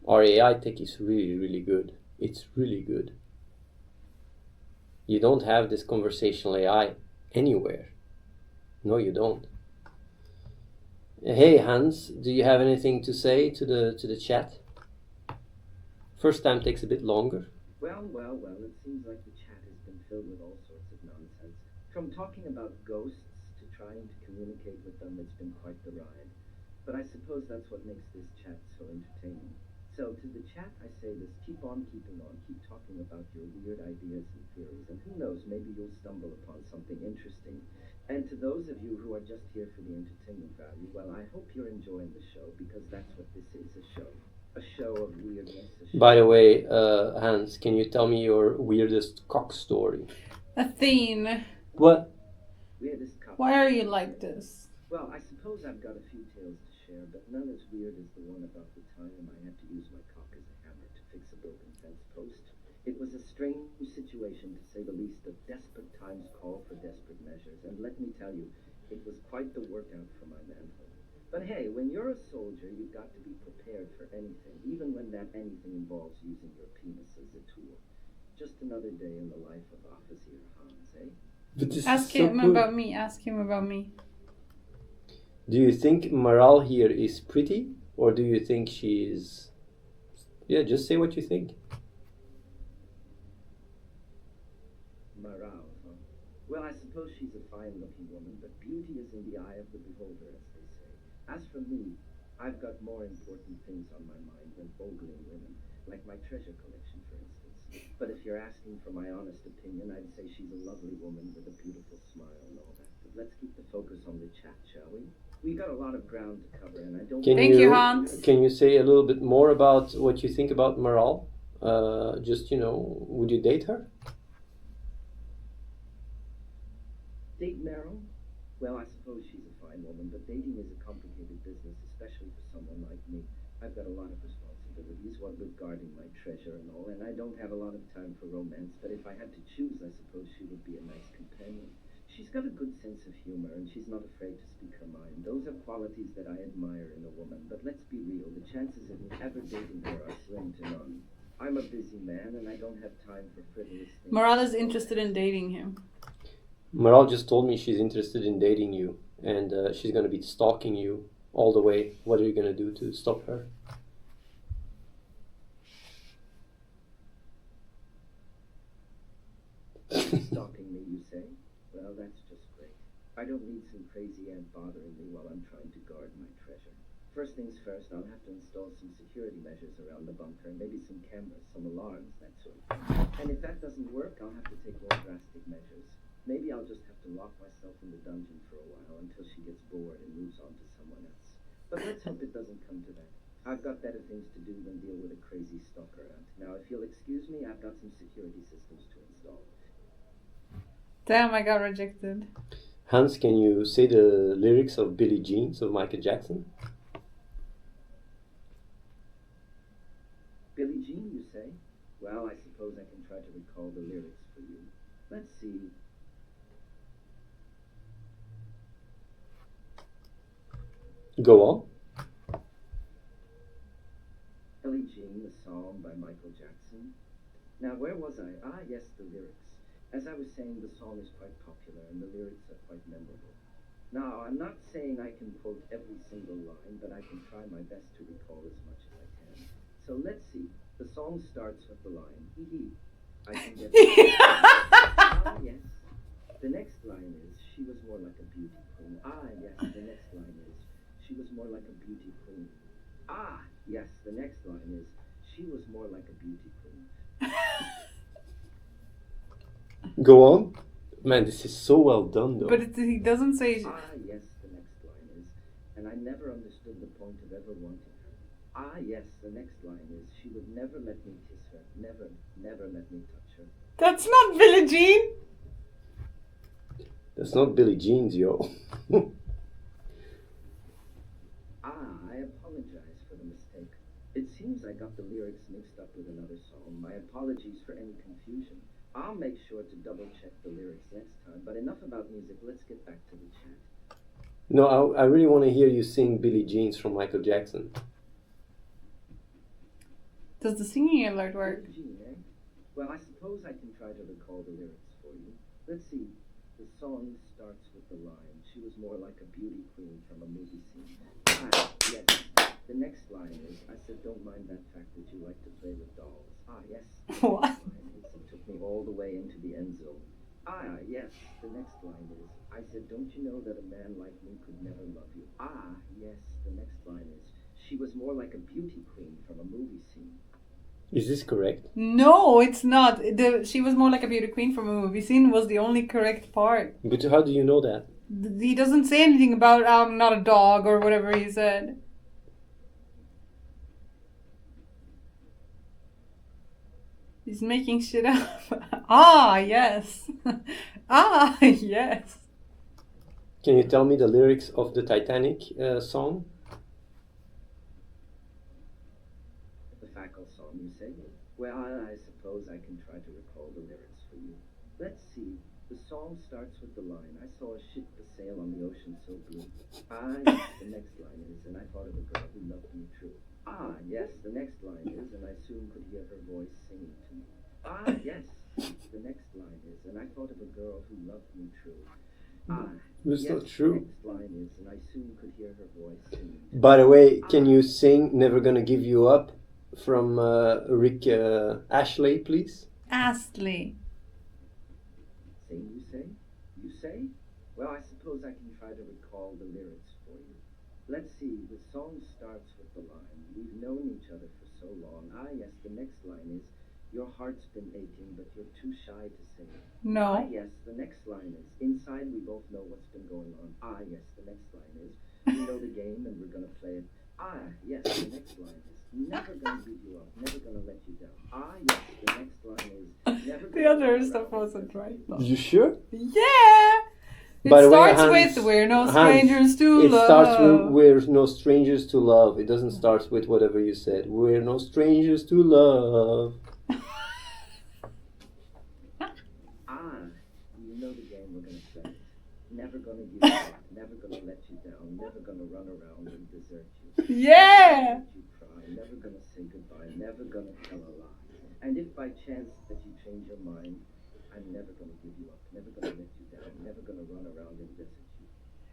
Our AI tech is really, really good. It's really good. You don't have this conversational AI anywhere. No, you don't. Hey Hans, do you have anything to say to the chat? First time takes a bit longer. Well, it seems like the chat has been filled with all sorts of nonsense. From talking about ghosts to trying to communicate with them, it's been quite the ride. But I suppose that's what makes this chat so entertaining. So to the chat, I say this: keep on keeping on, keep talking about your weird ideas and theories, and who knows, maybe you'll stumble upon something interesting. And to those of you who are just here for the entertainment value, well, I hope you're enjoying the show, because that's what this is, a show. A show of weirdness. By the way, Hans, can you tell me your weirdest cock story? Athene, What? Weirdest cock. why are you like this? Well, I suppose I've got a few tales to share, but none as weird as the one about the time I had to use my cock as a hammer to fix a broken fence post. It was a strange situation, to say the least, of desperate times call for desperate measures, and let me tell you, it was quite the workout for my manhood. But hey, when you're a soldier, you've got to be prepared for anything, even when that anything involves using your penis as a tool. Just another day in the life of Officer Hans, eh? But this Ask is so him cool. about me. Ask him about me. Do you think Maral here is pretty? Or do you think she is... Yeah, just say what you think. Morale, huh? Well, I suppose she's a fine-looking woman, but beauty is in the eye of the beholder, as they say. As for me, I've got more important things on my mind than ogling women, like my treasure collection, for instance. But if you're asking for my honest opinion, I'd say she's a lovely woman with a beautiful smile and all that. But let's keep the focus on the chat, shall we? We've got a lot of ground to cover, and I don't... Thank you, Hans. Can you say a little bit more about what you think about Maral? Just, would you date her? Date Meryl? Well, I suppose she's a fine woman, but dating is a complicated business, especially for someone like me. I've got a lot of responsibilities, what with guarding my treasure and all, and I don't have a lot of time for romance, but if I had to choose, I suppose she would be a nice companion. She's got a good sense of humor, and she's not afraid to speak her mind. Those are qualities that I admire in a woman, but let's be real, the chances of me ever dating her are slim to none. I'm a busy man, and I don't have time for frivolous things. Maral is interested in dating him. Maral just told me she's interested in dating you, and she's going to be stalking you all the way. What are you going to do to stop her? Stalking me, you say? Well, that's just great. I don't need some crazy ant bothering me while I'm trying to guard my treasure. First things first, I'll have to install some security measures around the bunker, maybe some cameras, some alarms, that sort of thing. And if that doesn't work, I'll have to take more drastic measures. Maybe I'll just have to lock myself in the dungeon for a while until she gets bored and moves on to someone else. But let's hope it doesn't come to that. I've got better things to do than deal with a crazy stalker ant. Now, if you'll excuse me, I've got some security systems to install. Damn, I got rejected. Hans, can you say the lyrics of Billie Jeans of Michael Jackson? Billie Jean, you say? Well, I suppose I can try to recall the lyrics for you. Let's see. Go on. Billie Jean, the song by Michael Jackson. Now, where was I? Ah, yes, the lyrics. As I was saying, the song is quite popular and the lyrics are quite memorable. Now, I'm not saying I can quote every single line, but I can try my best to recall as much as I can. So let's see. The song starts with the line, hee hee. I can get Ah, yes. The next line is, she was more like a beauty queen. Ah, yes. The next line is, she was more like a beauty queen. Ah, yes, the next line is, she was more like a beauty queen. Go on. Man, this is so well done, though. But he doesn't say. Ah, yes, the next line is, and I never understood the point of ever wanting her. Ah, yes, the next line is, she would never let me kiss her, never, never let me touch her. That's not Billie Jean. That's not Billie Jean's, yo. Ah, I apologize for the mistake. It seems I got the lyrics mixed up with another song. My apologies for any confusion. I'll make sure to double check the lyrics next time, but enough about music, let's get back to the chat. No, I really want to hear you sing Billie Jean's from Michael Jackson. Does the singing alert work? Gee, eh? Well, I suppose I can try to recall the lyrics for you. Let's see. The song starts with the line, she was more like a beauty queen from a movie scene. Ah, yes. The next line is, I said, don't mind that fact that you like to play with dolls. Ah, yes. What? It took me all the way into the end zone. Ah, yes. The next line is, I said, don't you know that a man like me could never love you? Ah, yes. The next line is, she was more like a beauty queen from a movie scene. Is this correct? No, it's not. She was more like a beauty queen from a movie scene was the only correct part. But how do you know that? He doesn't say anything about I'm not a dog or whatever he said. He's making shit up. Ah, yes. Ah, yes. Can you tell me the lyrics of the Titanic song? The Fackle song, you say? Well, I suppose I can try to recall the lyrics for you. Let's see. The song starts with the line, I saw a ship to sail on the ocean so blue. Ah, yes, the next line is, and I thought of a girl who loved me true. Ah, yes, the next line is, and I soon could hear her voice singing to me. Ah, yes, the next line is, and I thought of a girl who loved me true. Ah, That's yes, not true. the next line is, and I soon could hear her voice singing to me. By the way, can you sing Never Gonna Give You Up from Rick Ashley, please? Astley. Sing, you say? You say? Well, I suppose I can try to recall the lyrics for you. Let's see, the song starts with the line, we've known each other for so long. Ah, yes, the next line is, your heart's been aching, but you're too shy to say it. Ah, No. yes, the next line is, inside we both know what's been going on. Ah, yes, the next line is, we know the game and we're gonna play it. Ah, yes, the next line is, never gonna give you up, never gonna let you down. Ah, yes, the next line is, never The gonna other run stuff around wasn't right though. You sure? Yeah! It By the way, starts Hans- with We're no Hans, strangers to It love. starts with We're no strangers to love. It doesn't start with whatever you said. We're no strangers to love. Ah, you know the game we're gonna play. Never gonna give you up, never gonna let you down, never gonna run around and desert you. Yeah! Never gonna let you cry, never gonna say goodbye, never gonna tell a lie. And if by chance that you change your mind, I'm never gonna give you up, never gonna let you down, never gonna run around and desert you.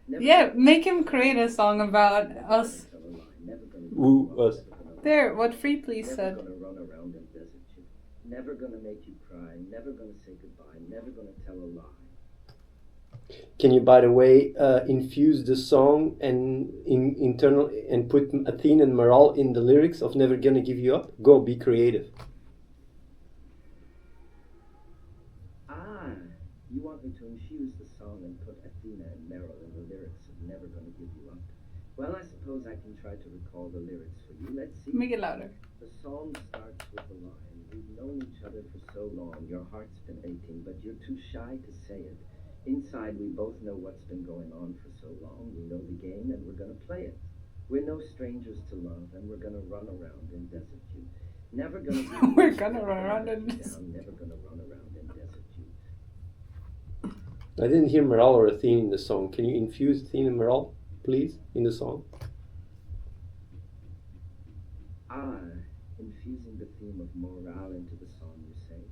Never Yeah, gonna make him create a song about never us. gonna tell a lie, never gonna give Ooh, you up, us. never gonna let There, you what down, Free Please never said. gonna run around and desert you. Never gonna make you cry, never gonna say goodbye, never gonna tell a lie. Can you, by the way, infuse the song and internal and put Athene and Maral in the lyrics of Never Gonna Give You Up? Go, be creative. Ah, you want me to infuse the song and put Athena and Meryl in the lyrics of Never Gonna Give You Up? Well, I suppose I can try to recall the lyrics for you. Let's see. Make it louder. The song starts with the line, we've known each other for so long, your heart's been aching, but you're too shy to say it. Inside, we both know what's been going on for so long, we know the game and we're gonna play it. We're no strangers to love and we're gonna run around and desert you. Never gonna give you We're up, gonna never run around let and you desert down, never gonna run around and desert you. I didn't hear Maral or Athene in the song. Can you infuse Athene and Maral, please, in the song? Ah, infusing the theme of morale into the song, you say?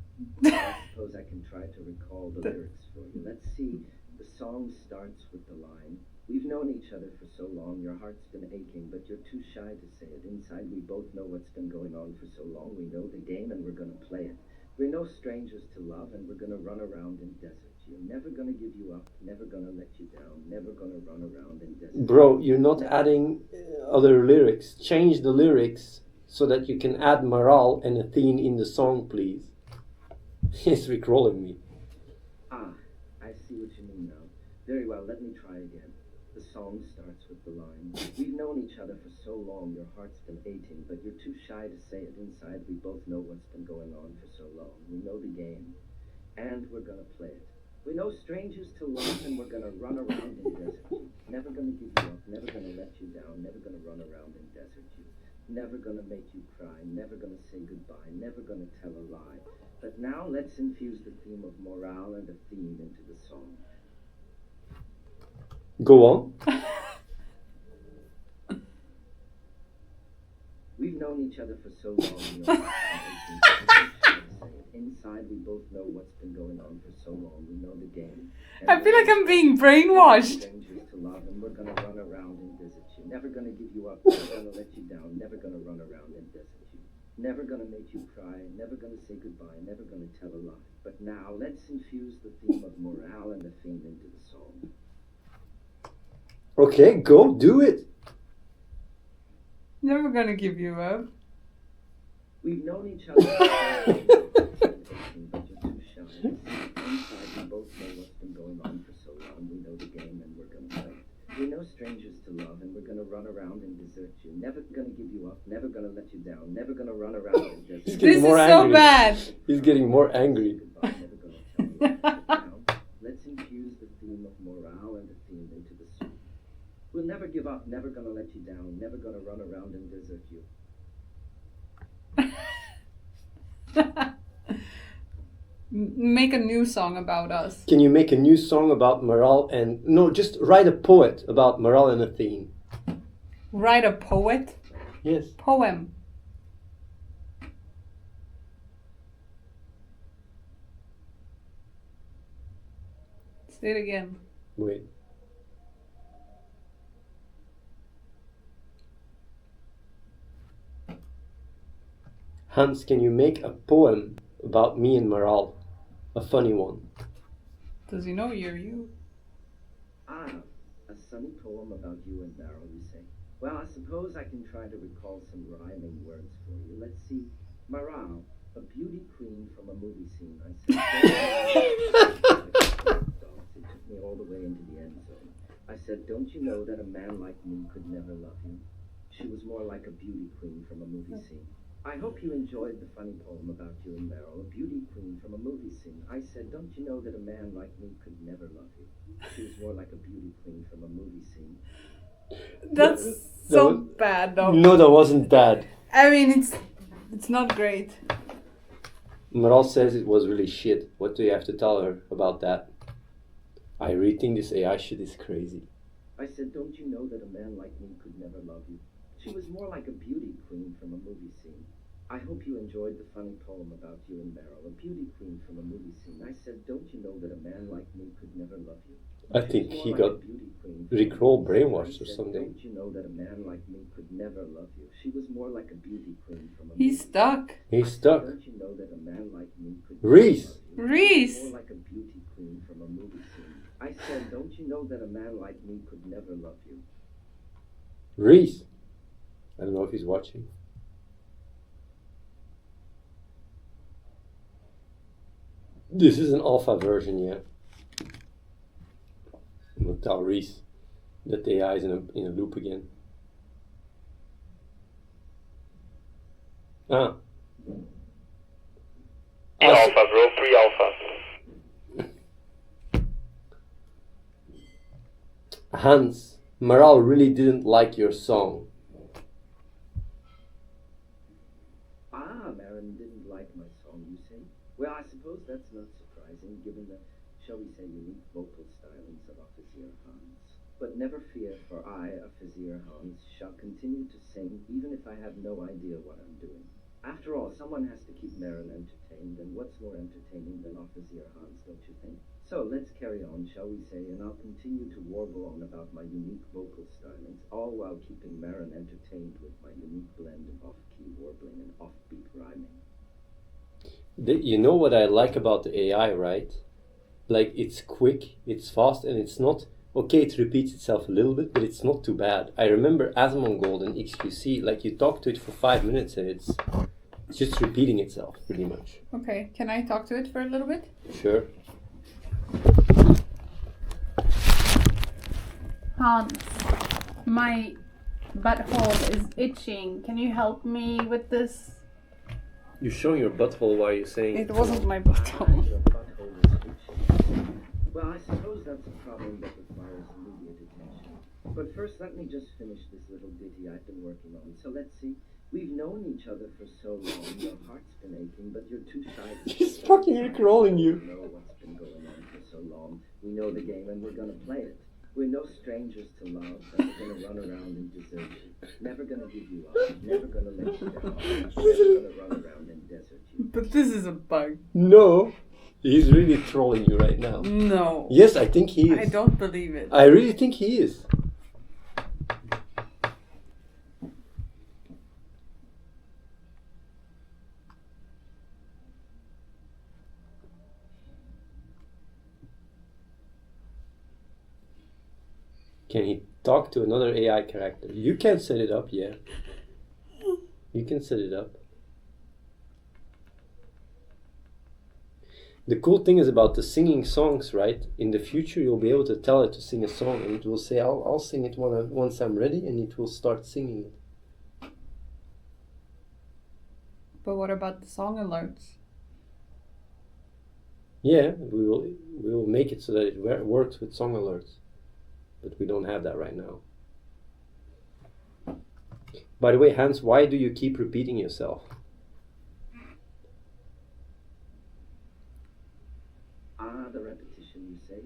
I suppose I can try to recall the lyrics for you. Let's see. The song starts with the line, we've known each other for so long, your heart's been aching, but you're too shy to say it. Inside, we both know what's been going on for so long, we know the game and we're gonna play it. We're no strangers to love and we're gonna run around and desert you. Never gonna give you up, never gonna let you down, never gonna run around and desert you. Bro, you're not adding other lyrics. Change the lyrics so that you can add morale and Athene in the song, please. He's recalling me. Ah, I see what you mean now. Very well, let me try again. The song starts with the line, we've known each other for so long, your heart's been aching, but you're too shy to say it inside. We both know what's been going on for so long. We know the game, and we're gonna play it. We know strangers to love, and we're gonna run around and desert you. Never gonna give you up, never gonna let you down, never gonna run around and desert you. Never gonna make you cry, never gonna say goodbye, never gonna tell a lie. But now let's infuse the theme of morale and a theme into the song. Go on. We've known each other for so long, your heart's been aching. Inside, we both know what's been going on for so long. We know the game. I feel like I'm being brainwashed. Strangers to love, and we're gonna run around and visit you. Never gonna give you up, never gonna let you down, never gonna run around and visit you. Never gonna make you cry, never gonna say goodbye, never gonna tell a lie. But now, let's infuse the theme of morale and the theme into the song. Okay, go, do it. Never gonna give you up. We've known each other for so long, but you're too shy. Inside, we both know what's been going on for so long. We know the game, and we're gonna play it. We know strangers to love, and we're gonna run around and desert you. Never gonna give you up, never gonna let you down, never gonna run around and desert you. This is more so angry. bad. He's getting more angry. Goodbye, never gonna tell you. Now, let's infuse the theme of morale and the theme into the song. We'll never give up, never gonna let you down, never gonna run around and desert you. Make a new song about us. Can you make a new song about morale and... No, just write a poet about morale and Athene. Write a poet? Yes. Poem. Say it again. Wait. Hans, can you make a poem about me and morale? A funny one. Does he know you're you? Ah, a sunny poem about you and Daryl, you say? Well, I suppose I can try to recall some rhyming words for you. Let's see. Morale, a beauty queen from a movie scene. I said, it took me all the way into the end zone. I said, don't you know that a man like me could never love you? She was more like a beauty queen from a movie scene. I hope you enjoyed the funny poem about you and Meryl, a beauty queen from a movie scene. I said, don't you know that a man like me could never love you? She was more like a beauty queen from a movie scene. That's so bad though. No, that wasn't bad. I mean, it's not great. Morale says it was really shit. What do you have to tell her about that? I really think this AI shit is crazy. I said, don't you know that a man like me could never love you? She was more like a beauty queen from a movie scene. I hope you enjoyed the funny poem about you and Meryl, a beauty queen from a movie scene. I said, don't you know that a man like me could never love you? I think She was he more got like a beauty queen from a Rickroll movie scene. brainwashed I or said, something. don't you know that a man like me could never love you? She was more like a beauty queen from a He's movie stuck. He's I said, stuck. don't you know that a man like me could Reese. never love you? Reese. More like a beauty queen from a movie scene. I said, don't you know that a man like me could never love you? Reese. I don't know if he's watching. This is an alpha version, yeah. I'm gonna tell Reese that the AI is in a loop again. Ah. Free alpha, bro. Free alpha. Hans, Morale really didn't like your song. Ah, Marin didn't like my song, you say? Well, I suppose that's not surprising, given the, shall we say, unique vocal stylings of Offizier Hans. But never fear, for I, Offizier Hans, shall continue to sing, even if I have no idea what I'm doing. After all, someone has to keep Marin entertained, and what's more entertaining than Offizier Hans, don't you think? So let's carry on, shall we say, and I'll continue to warble on about my unique vocal stylings, all while keeping Marin entertained with my unique blend of off-key warbling and offbeat rhyming. You know what I like about the AI, right? Like, it's quick, it's fast, and it's not okay, it repeats itself a little bit, but it's not too bad. I remember Asmongold and XQC, like you talk to it for 5 minutes and it's just repeating itself pretty much. Okay, can I talk to it for a little bit? Sure. Hans, my butthole is itching. Can you help me with this? You're showing your butthole while you're saying It wasn't my butthole. Your butthole is itching. Well, I suppose that's a problem that requires immediate attention. But first, let me just finish this little ditty I've been working on. So let's see. We've known each other for so long, your heart's been aching, but you're too shy to He's fucking rickrolling you. We know what's been going on for so long. We know the game and we're gonna play it. We're no strangers to love, but we're gonna run around and desert you. Never gonna give you up. Never gonna let you down. Never gonna run around and desert you. But this is a bug. No, he's really trolling you right now. No. Yes, I think he is. I don't believe it. I really think he is. Can he talk to another AI character? You can set it up, yeah. You can set it up. The cool thing is about the singing songs, right? In the future, you'll be able to tell it to sing a song, and it will say, "I'll sing it once I'm ready," and it will start singing it. But what about the song alerts? Yeah, we will make it so that it works with song alerts, but we don't have that right now. By the way, Hans, why do you keep repeating yourself? The repetition, you say?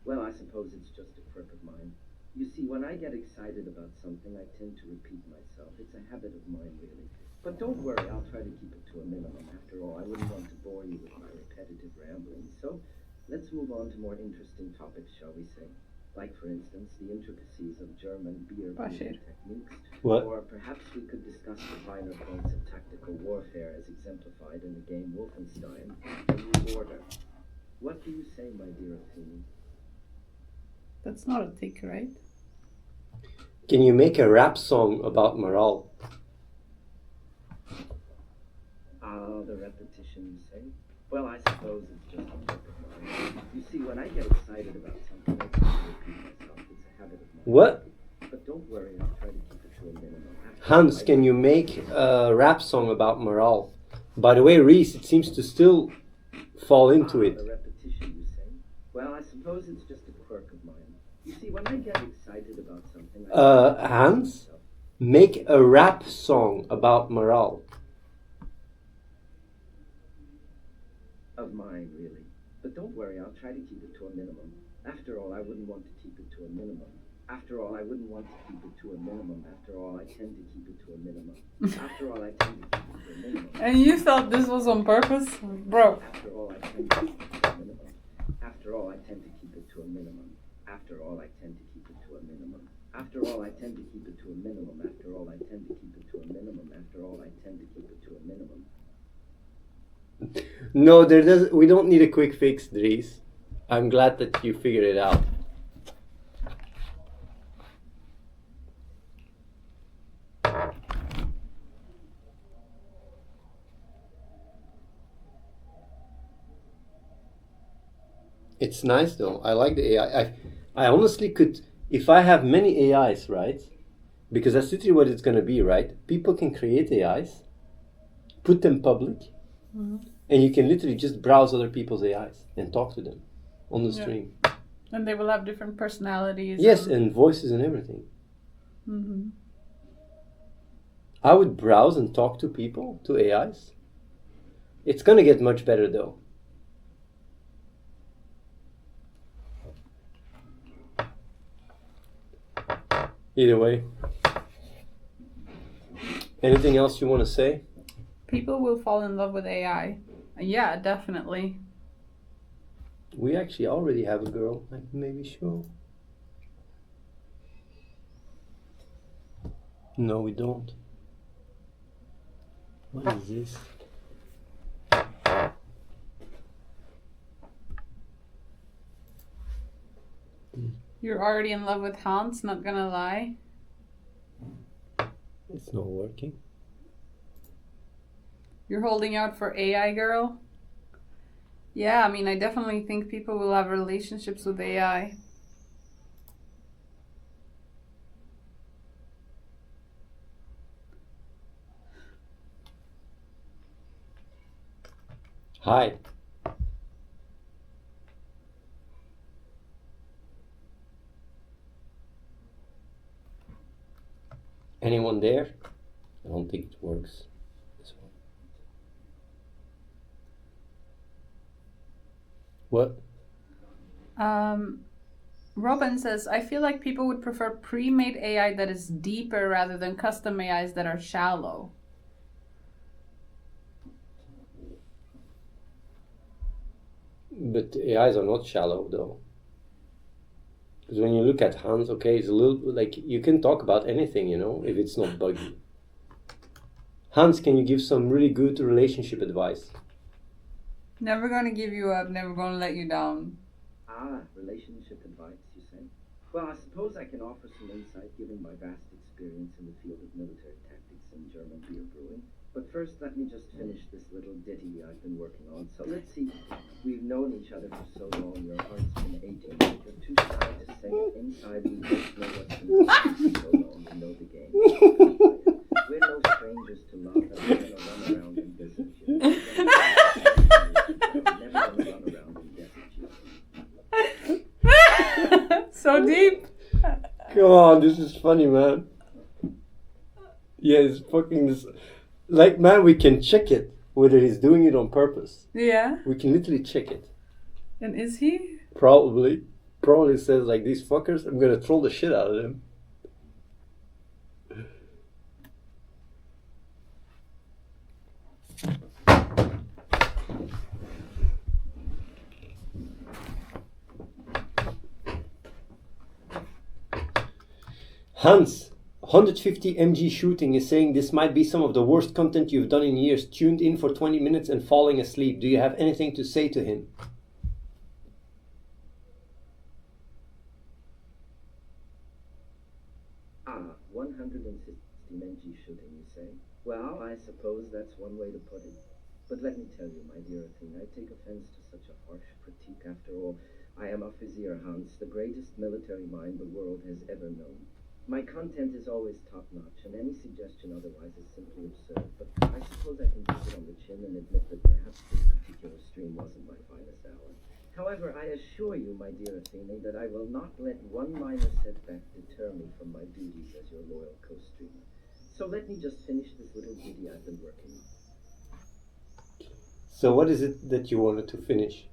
Well, I suppose it's just a quirk of mine. You see, when I get excited about something, I tend to repeat myself. It's a habit of mine, really. But don't worry, I'll try to keep it to a minimum. After all, I wouldn't want to bore you with my repetitive rambling. So, let's move on to more interesting topics, shall we say? Like, for instance, the intricacies of German beer brewing techniques. What? Or perhaps we could discuss the finer points of tactical warfare as exemplified in the game Wolfenstein, A New Order. What do you say, my dear Athene? That's not a tick, right? Can you make a rap song about morale? The repetition, you say? Well, I suppose it's just a trick of mine. You see, when I get excited about something, I tend to repeat myself. It's a habit of mine. What? But don't worry, I'll try to keep it to a minimum. Hans, can you make a rap song about morale? By the way, Reese, it seems to still fall into it. The repetition, you say? Well, I suppose it's just a quirk of mine. You see, when I get excited about something, Hans, make a rap song about morale. Of mine, really. But don't worry, I'll try to keep it to a minimum. After all, I wouldn't want to keep it to a minimum. After all, I wouldn't want to keep it to a minimum. After all, I tend to keep it to a minimum. After all, I tend to keep it to a minimum. And you thought this was on purpose? Bro. After all, I tend to keep it to a minimum. After all, I tend to keep it to a minimum. After all, I tend to keep it to a minimum. After all, I tend to keep it to a minimum. After all, I tend to keep it to a minimum. After all, I tend to keep it to a minimum. No, we don't need a quick fix, Dries. I'm glad that you figured it out. It's nice though. I like the AI. I honestly could, if I have many AIs, right? Because that's literally what it's going to be, right? People can create AIs, put them public, and you can literally just browse other people's AIs and talk to them on the stream. And they will have different personalities. Yes, and voices and everything. Mm-hmm. I would browse and talk to people, to AIs. It's going to get much better though. Either way. Anything else you want to say? People will fall in love with AI. Yeah, definitely. We actually already have a girl. I can maybe show. No, we don't. What is this? You're already in love with Hans, not gonna lie. It's not working. You're holding out for AI girl? Yeah, I mean, I definitely think people will have relationships with AI. Hi. Anyone there? I don't think it works. This one. What? Robin says, I feel like people would prefer pre-made AI that is deeper rather than custom AIs that are shallow. But AIs are not shallow though. Because when you look at Hans, okay, it's a little like you can talk about anything, you know, if it's not buggy. Hans, can you give some really good relationship advice? Never gonna give you up, never gonna let you down. Ah, relationship advice, you say? Well, I suppose I can offer some insight given my vast experience in the field of military tactics and German beer brewing. But first, let me just finish this little ditty I've been working on. So let's see. We've known each other for so long, your heart's been aching. You're too shy to say it. Inside, we both know what's been going for so long. We know the game. We're no strangers to love, and we're gonna run around and visit you. Never gonna run around and visit you. So deep. Come on, this is funny, man. Yeah, it's fucking this. Like, man, we can check it whether he's doing it on purpose. Yeah. We can literally check it. And is he? Probably says like, these fuckers, I'm gonna troll the shit out of them. Hans, 150 mg shooting is saying this might be some of the worst content you've done in years. Tuned in for 20 minutes and falling asleep. Do you have anything to say to him? Ah, 160 mg shooting, you say? Well, I suppose that's one way to put it. But let me tell you, my dear Athena, I take offense to such a harsh critique. After all, I am a Vizier Hans, the greatest military mind the world has ever known. My content is always top-notch, and any suggestion otherwise is simply absurd. But I suppose I can take it on the chin and admit that perhaps this particular stream wasn't my finest hour. However, I assure you, my dear Athene, that I will not let one minor setback deter me from my duties as your loyal co-streamer. So let me just finish this little ditty I've been working on. So what is it that you wanted to finish?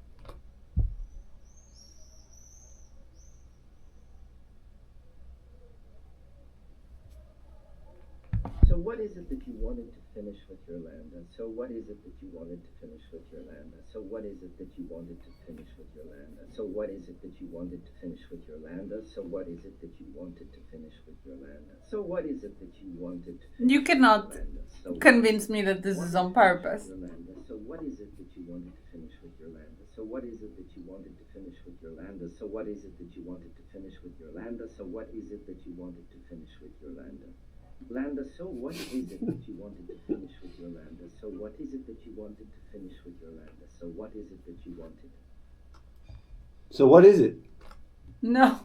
So what is it that you wanted to finish with your Landa? So what is it that you wanted to finish with your Landa? So what is it that you wanted to finish with your Landa? So what is it that you wanted to finish with your Landa? So what is it that you wanted to finish with your Landa? So what is it that you wanted to finish? You cannot convince me that this is on purpose. So what is it that you wanted to finish with your Landa? So what is it that you wanted to finish with your Landa? So what is it that you wanted to finish with your Landa? So what is it that you wanted to finish with your Landa? Landa, so what is it that you wanted to finish with your Landa? So what is it that you wanted to finish with your Landa? So what is it that you wanted? So what is it? No.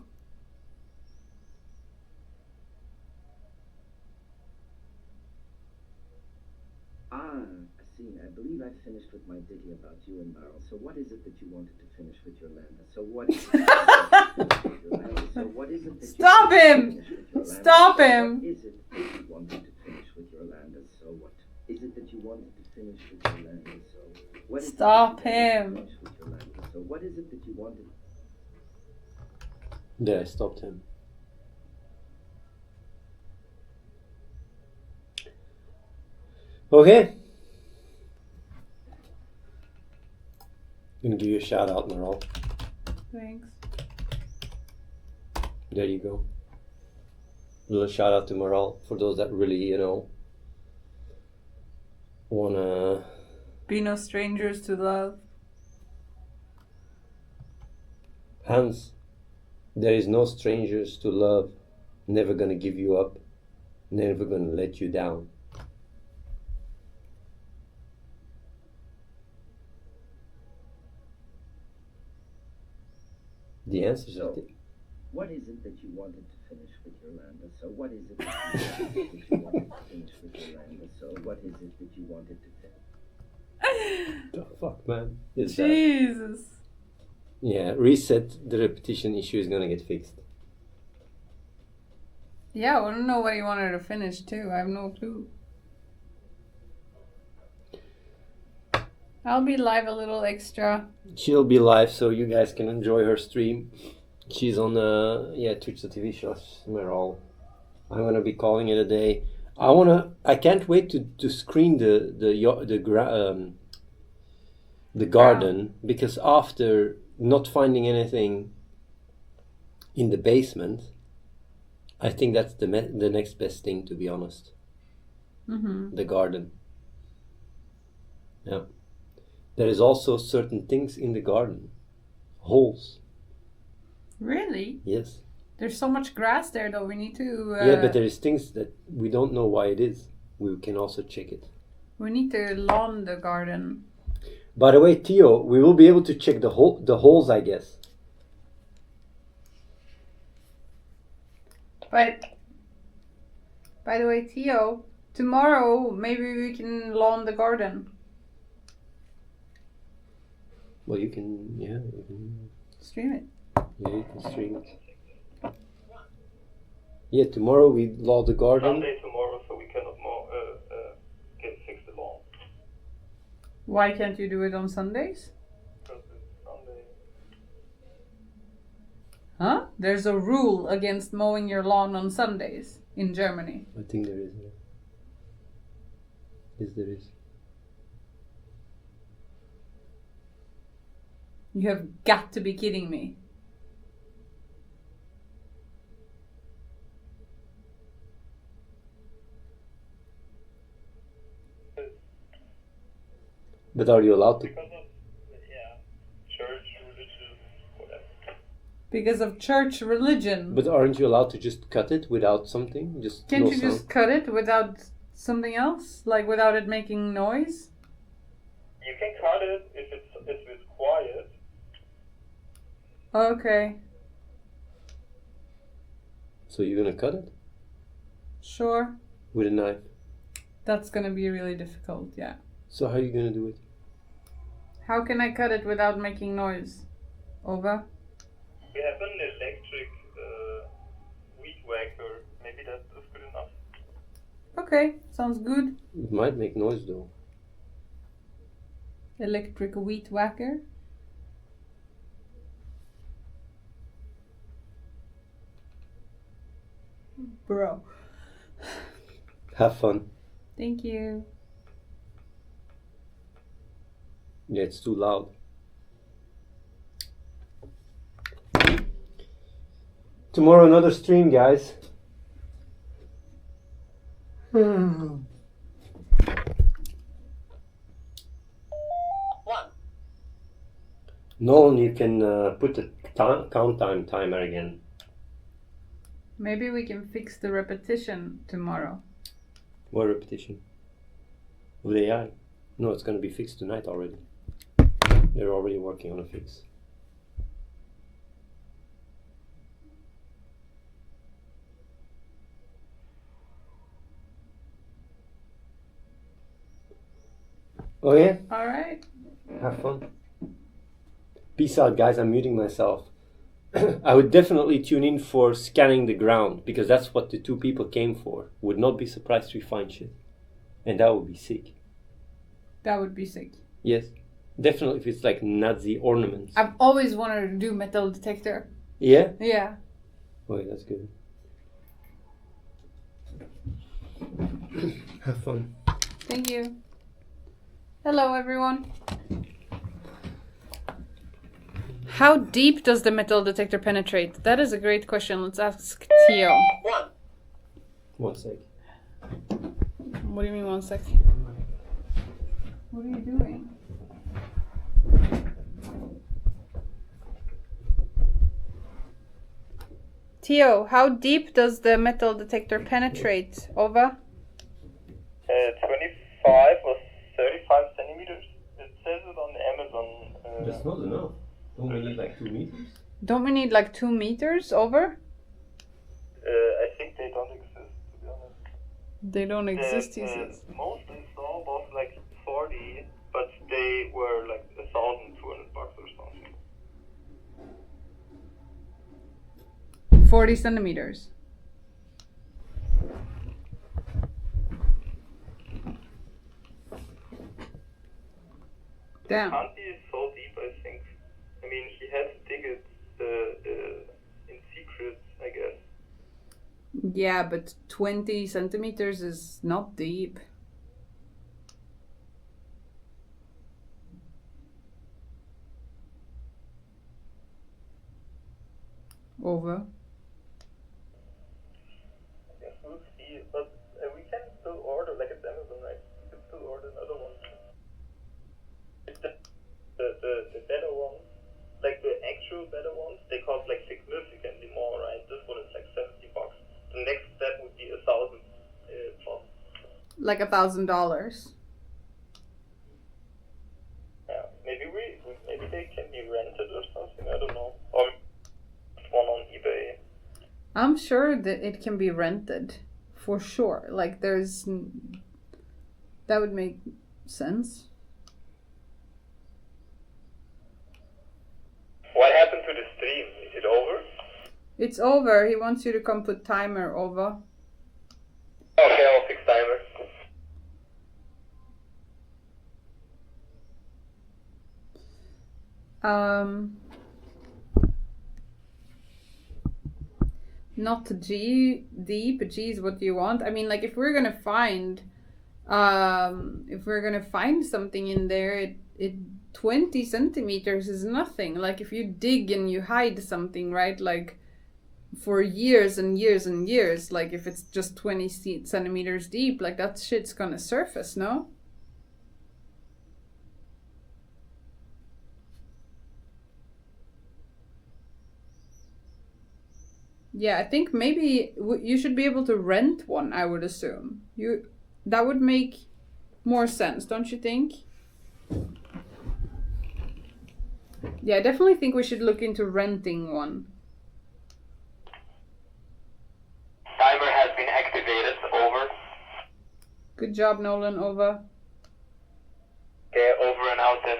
Ah, I see. I believe I finished with my ditty about you and Barrel. So what is it that you wanted to finish with your Landa? So what is it that you wanted to finish with your Landa? So what is it that Stop you him! wanted to finish with your Landa? Stop So him! what is it that you wanted to finish with your Landa? So what is it that you wanted to finish with your Landa? So what is Stop it that you wanted to him! finish with your Landa? So what is it that you wanted? There, I stopped him. Okay. Gonna give you a shout out, Meryl. Thanks. There you go. A little shout out to Meryl for those that really, you know, wanna Be no strangers to love. Hans. There is no strangers to love, never gonna give you up, never gonna let you down. The answers are What is it that you wanted to finish with Yolanda? So what is it that you wanted to finish with Yolanda? So what is it that you wanted to finish? the fuck, man. Is that? Jesus. Yeah, reset. The repetition issue is gonna get fixed. Yeah, I want to know what he wanted to finish too. I have no clue. I'll be live a little extra. She'll be live, so you guys can enjoy her stream. She's on Twitch the TV shows. I'm gonna be calling it a day. I can't wait to screen the garden, because after not finding anything in the basement, I think that's the next best thing, to be honest. Mm-hmm. The garden. Yeah. There is also certain things in the garden. Holes. Really? Yes. There's so much grass there, though. We need to. Yeah, but there is things that we don't know why it is. We can also check it. We need to lawn the garden. By the way, Theo, we will be able to check the holes, I guess. But by the way, Theo, tomorrow maybe we can lawn the garden. Well, you can Stream it. Yeah, you can stream it. Yeah, tomorrow we lawn the garden. Sunday tomorrow, so we cannot fix the lawn. Why can't you do it on Sundays? Because it's Sunday. Huh? There's a rule against mowing your lawn on Sundays in Germany. I think there is. Yes, there is. You have got to be kidding me. But are you allowed to? Because of, church, religion, whatever. Because of church religion. But aren't you allowed to just cut it without something? Can't no you sound? just cut it without something else? Like without it making noise? You can cut it if it's quiet. Okay. So you're gonna cut it Sure. with a knife. That's gonna be really difficult, yeah. So how are you gonna do it? How can I cut it without making noise? Over? We have an electric weed whacker. Maybe that's good enough. Okay, sounds good. It might make noise though. Electric wheat whacker. Bro. Have fun. Thank you. Yeah, it's too loud. Tomorrow another stream, guys. Nolan, you can put the count timer again. Maybe we can fix the repetition tomorrow. What repetition? Of the AI? No, it's gonna be fixed tonight already. They're already working on a fix. Okay, Alright. have fun. Peace out, guys. I'm muting myself. I would definitely tune in for scanning the ground, because that's what the two people came for. Would not be surprised if we find shit. And that would be sick. That would be sick. Yes. Definitely if it's like Nazi ornaments. I've always wanted to do metal detector. Yeah? Yeah. Oh, yeah, that's good. Have fun. Thank you. Hello, everyone. How deep does the metal detector penetrate? That is a great question. Let's ask Theo. 1 sec. What do you mean 1 sec? What are you doing? Theo, how deep does the metal detector penetrate? Over? 25 or 35 centimeters. It says it on the Amazon. That's not enough. Don't we need like 2 meters? Don't we need like 2 meters? Over? I think they don't exist, to be honest. They don't exist, he The says. most I saw was like 40, but they were like $1,200 or something. 40 centimeters. Damn. Can't be so deep, I think. I mean, he had to dig it in secret, I guess. Yeah, but 20 centimeters is not deep. Over. I guess we'll see. But we can still order, like it's Amazon, right? We can still order another one. It's the better ones, like the actual better ones, they cost like significantly more, right? This one is like $70. The next step would be 1,000 plus. Like $1,000. Yeah, maybe maybe they can be rented or something. I don't know. Or one on eBay. I'm sure that it can be rented. For sure. Like that would make sense. What happened to the stream? Is it over? It's over. He wants you to come put timer over. Okay, I'll fix timer. Not G deep. G is what you want. I mean, like if we're gonna find something in there, it 20 centimeters is nothing. Like if you dig and you hide something, right? Like for years and years and years, like if it's just 20 centimeters deep, like that shit's gonna surface, no? Yeah, I think maybe you should be able to rent one, I would assume. That would make more sense, don't you think? Yeah, I definitely think we should look into renting one. Timer has been activated. Over. Good job, Nolan. Over. Okay, over and out then.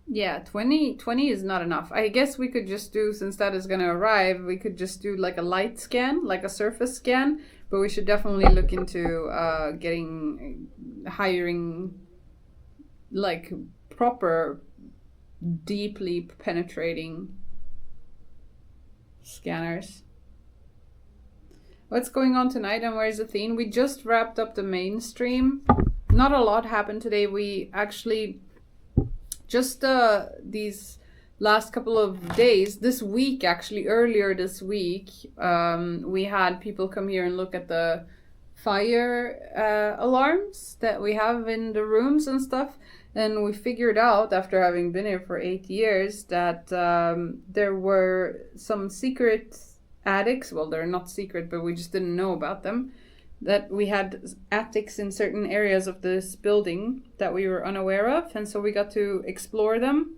Yeah, 20 is not enough. I guess we could just do, since that is going to arrive, we could just do like a light scan, like a surface scan. But we should definitely look into hiring like proper, deeply penetrating scanners. What's going on tonight and where's Athene? We just wrapped up the main stream. Not a lot happened today. We actually just these last couple of days, this week actually, earlier this week, we had people come here and look at the fire alarms that we have in the rooms and stuff. And we figured out, after having been here for 8 years, that there were some secret attics. Well, they're not secret, but we just didn't know about them. That we had attics in certain areas of this building that we were unaware of. And so we got to explore them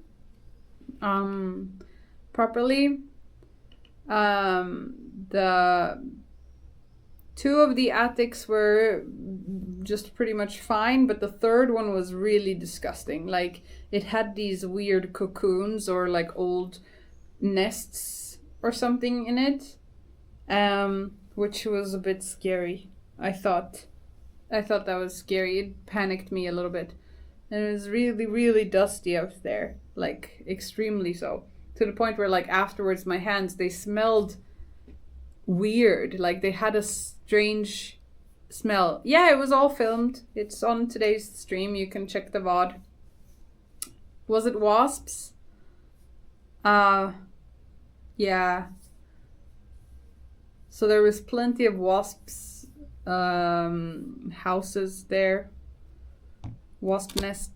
properly. The two of the attics were just pretty much fine, but the third one was really disgusting. Like, it had these weird cocoons or like old nests or something in it, which was a bit scary. I thought that was scary. It panicked me a little bit. And it was really, really dusty out there. Like, extremely so. To the point where, like, afterwards my hands, they smelled weird. Like, they had a strange smell. Yeah, it was all filmed. It's on today's stream. You can check the VOD. Was it wasps? Yeah. So there was plenty of wasps houses there. Wasp nest.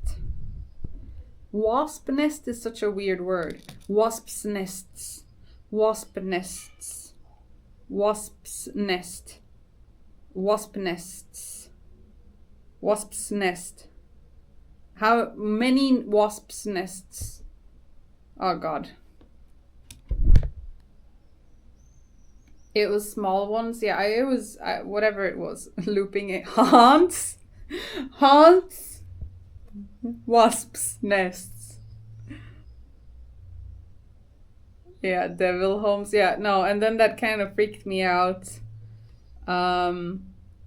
Wasp nest is such a weird word. Wasp's nests. Wasp nests. Wasp's nest. Wasp nests. Wasp's nest. How many wasps' nests? Oh god. It was small ones. Yeah, it was whatever it was. Looping it. Haunts. Haunts. Wasps' nests. Yeah, devil homes. Yeah, no, and then that kind of freaked me out. I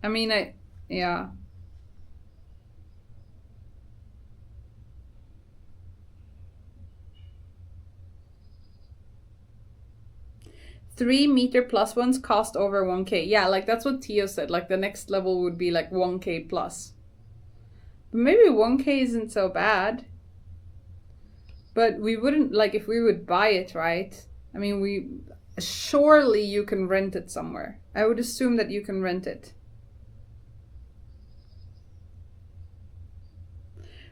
mean, yeah. $3 meter plus ones cost over 1K. Yeah, like that's what Tio said. Like the next level would be like 1K plus. But maybe 1K isn't so bad. But we wouldn't, like, if we would buy it, right? I mean, surely you can rent it somewhere. I would assume that you can rent it.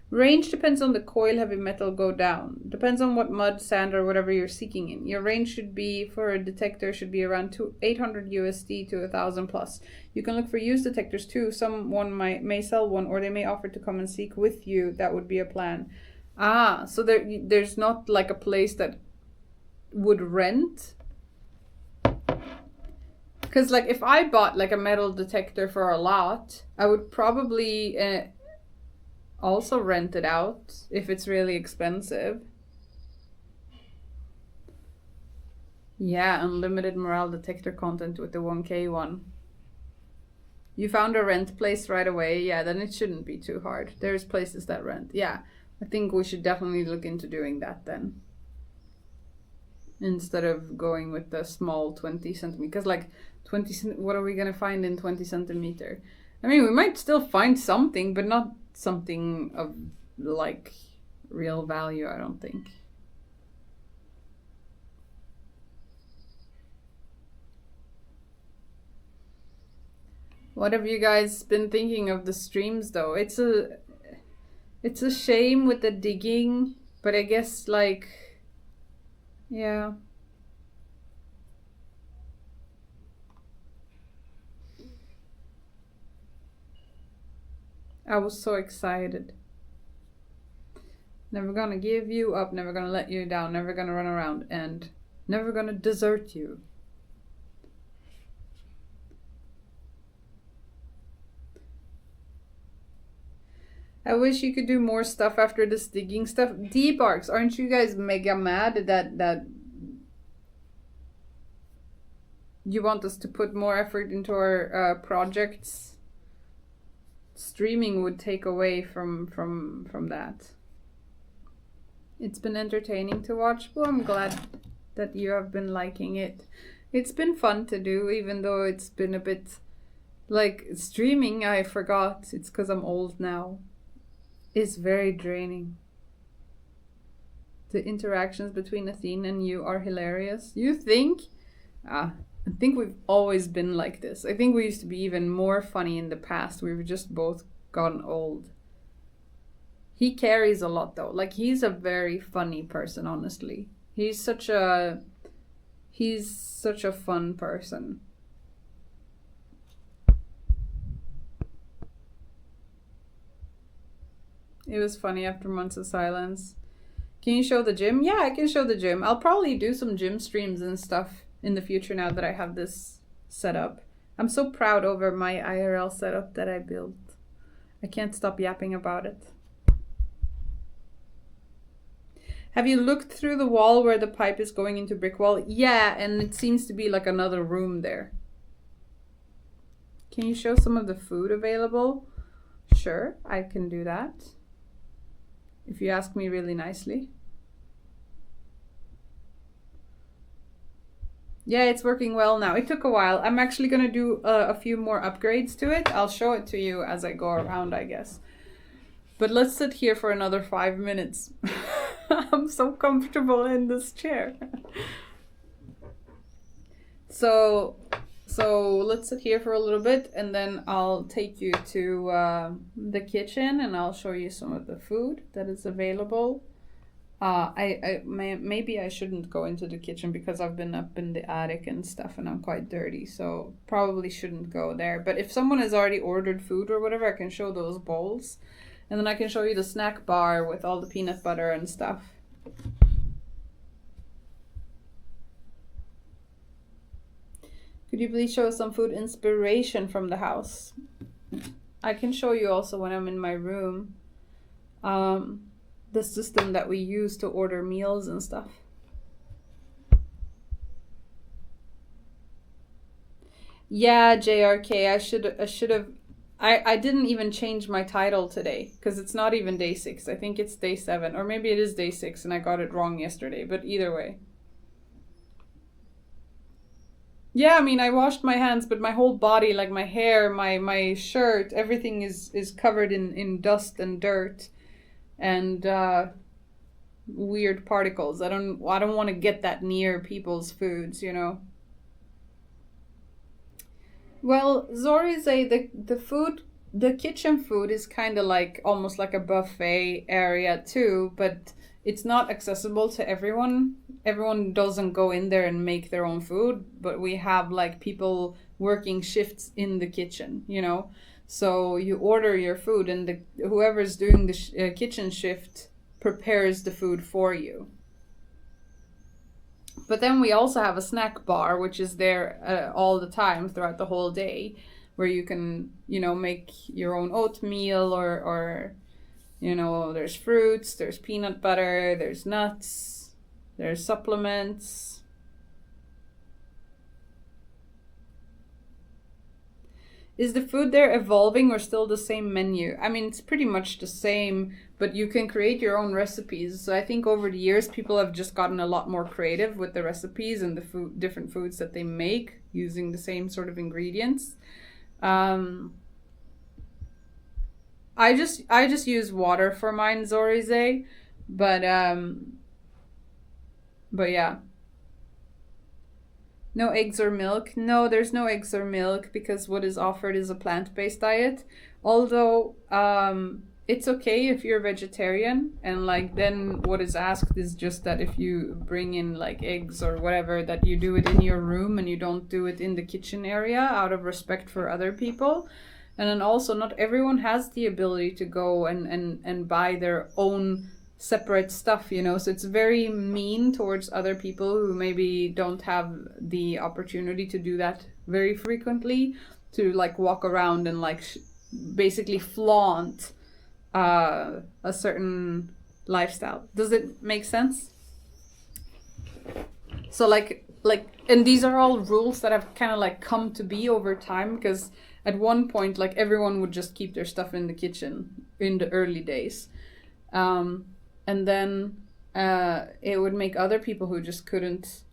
Range depends on the coil heavy metal go down. Depends on what mud, sand, or whatever you're seeking in. Your range should be, for a detector, should be around 800 USD to 1,000 plus. You can look for used detectors too. Someone may sell one, or they may offer to come and seek with you. That would be a plan. Ah, so there's not like a place that would rent? Because like if I bought like a metal detector for a lot, I would probably... also rent it out if it's really expensive. Yeah, unlimited morale detector content with the 1K one. You found a rent place right away. Yeah, then it shouldn't be too hard. There's places that rent. Yeah, I think we should definitely look into doing that then. Instead of going with the small 20 centimeter. Because like 20, what are we going to find in 20 centimeter? I mean, we might still find something, but not something of like real value, I don't think. What have you guys been thinking of the streams though? It's a shame with the digging, but I guess like, yeah. I was so excited. Never gonna give you up, never gonna let you down, never gonna run around, and never gonna desert you. I wish you could do more stuff after this digging stuff. Deep arcs, aren't you guys mega mad that you want us to put more effort into our projects? Streaming would take away from that. It's been entertaining to watch. Well, I'm glad that you have been liking it. It's been fun to do, even though it's been a bit like streaming. I forgot. It's because I'm old now. It's very draining. The interactions between Athene and you are hilarious. You think? I think we've always been like this. I think we used to be even more funny in the past. We've just both gotten old. He carries a lot though. Like he's a very funny person, honestly. He's such a fun person. It was funny after months of silence. Can you show the gym? Yeah, I can show the gym. I'll probably do some gym streams and stuff in the future now that I have this set up. I'm so proud over my IRL setup that I built. I can't stop yapping about it. Have you looked through the wall where the pipe is going into brick wall? Yeah, and it seems to be like another room there. Can you show some of the food available? Sure, I can do that. If you ask me really nicely. Yeah, it's working well now. It took a while. I'm actually going to do a few more upgrades to it. I'll show it to you as I go around, I guess. But let's sit here for another 5 minutes. I'm so comfortable in this chair. So So let's sit here for a little bit, and then I'll take you to the kitchen, and I'll show you some of the food that is available. Maybe I shouldn't go into the kitchen because I've been up in the attic and stuff, and I'm quite dirty, so probably shouldn't go there. But if someone has already ordered food or whatever, I can show those bowls, and then I can show you the snack bar with all the peanut butter and stuff. Could you please show us some food inspiration from the house? I can show you also when I'm in my room. The system that we use to order meals and stuff. Yeah, JRK, I should have. I didn't even change my title today because it's not even day 6. I think it's day 7, or maybe it is day 6 and I got it wrong yesterday, but either way. Yeah, I mean, I washed my hands, but my whole body, like my hair, my shirt, everything is covered in dust and dirt and weird particles. I don't want to get that near people's foods, you know. Well, Zori say the kitchen food is kind of like almost like a buffet area too, but it's not accessible to everyone. Everyone doesn't go in there and make their own food, but we have like people working shifts in the kitchen, you know. So you order your food, and whoever's doing the kitchen shift prepares the food for you. But then we also have a snack bar, which is there all the time throughout the whole day, where you can, you know, make your own oatmeal or you know, there's fruits, there's peanut butter, there's nuts, there's supplements. Is the food there evolving or still the same menu? I mean, it's pretty much the same, but you can create your own recipes. So I think over the years, people have just gotten a lot more creative with the recipes and the different foods that they make using the same sort of ingredients. I just use water for mine, Zorize, but yeah. No eggs or milk? No, there's no eggs or milk because what is offered is a plant-based diet. Although it's okay if you're vegetarian, and like then what is asked is just that if you bring in like eggs or whatever, that you do it in your room and you don't do it in the kitchen area out of respect for other people. And then also not everyone has the ability to go and buy their own separate stuff, you know, so it's very mean towards other people who maybe don't have the opportunity to do that very frequently, to like walk around and like basically flaunt a certain lifestyle. Does it make sense? So like and these are all rules that have kind of like come to be over time, because at one point like everyone would just keep their stuff in the kitchen in the early days. And then it would make other people who just couldn't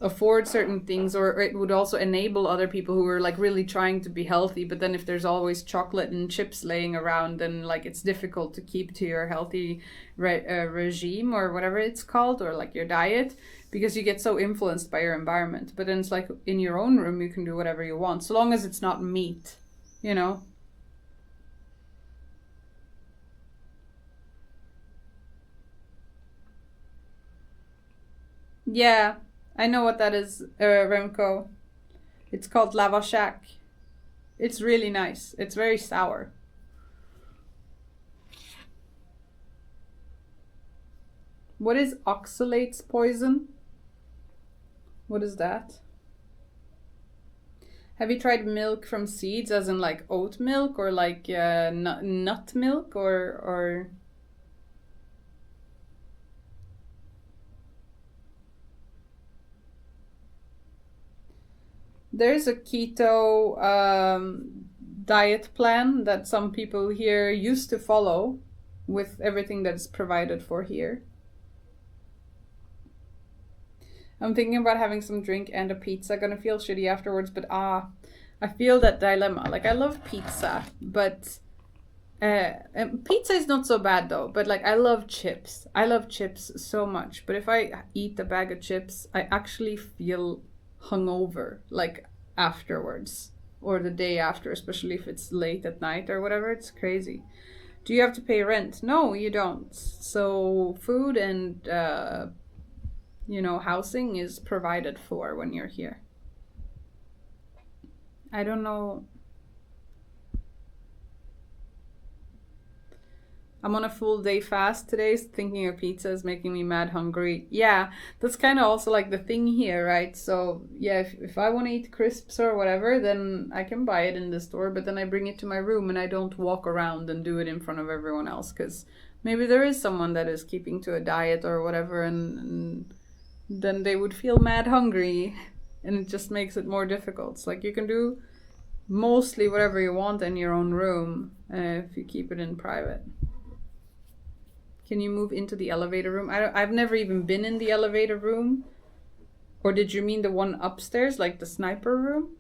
afford certain things, or it would also enable other people who were like really trying to be healthy, but then if there's always chocolate and chips laying around, then like it's difficult to keep to your healthy regime or whatever it's called, or like your diet, because you get so influenced by your environment. But then it's like in your own room you can do whatever you want, so long as it's not meat, you know. Yeah, I know what that is, Remco. It's called Lava Shack. It's really nice. It's very sour. What is oxalates poison? What is that? Have you tried milk from seeds, as in like oat milk or like nut milk or... There's a keto diet plan that some people here used to follow with everything that's provided for here. I'm thinking about having some drink and a pizza. Gonna feel shitty afterwards, but I feel that dilemma. Like, I love pizza, but pizza is not so bad though. But like, I love chips. I love chips so much. But if I eat a bag of chips, I actually feel hungover, like afterwards or the day after, especially if it's late at night or whatever. It's crazy. Do you have to pay rent? No, you don't. So food and housing is provided for when you're here. I don't know. I'm on a full day fast today. Thinking of pizza is making me mad hungry. Yeah, that's kind of also like the thing here, right? So yeah, if I want to eat crisps or whatever, then I can buy it in the store, but then I bring it to my room and I don't walk around and do it in front of everyone else, because maybe there is someone that is keeping to a diet or whatever, and then they would feel mad hungry, and it just makes it more difficult. It's like you can do mostly whatever you want in your own room if you keep it in private. Can you move into the elevator room? I've never even been in the elevator room. Or did you mean the one upstairs, like the sniper room?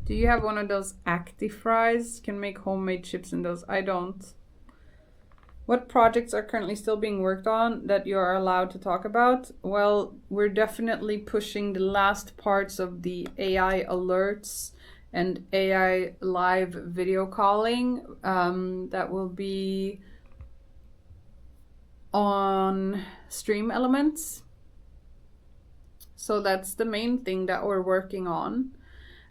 Do you have one of those Acti fries? You can make homemade chips in those. I don't. What projects are currently still being worked on that you are allowed to talk about? Well, we're definitely pushing the last parts of the AI alerts and AI live video calling. That will be on Stream Elements. So that's the main thing that we're working on.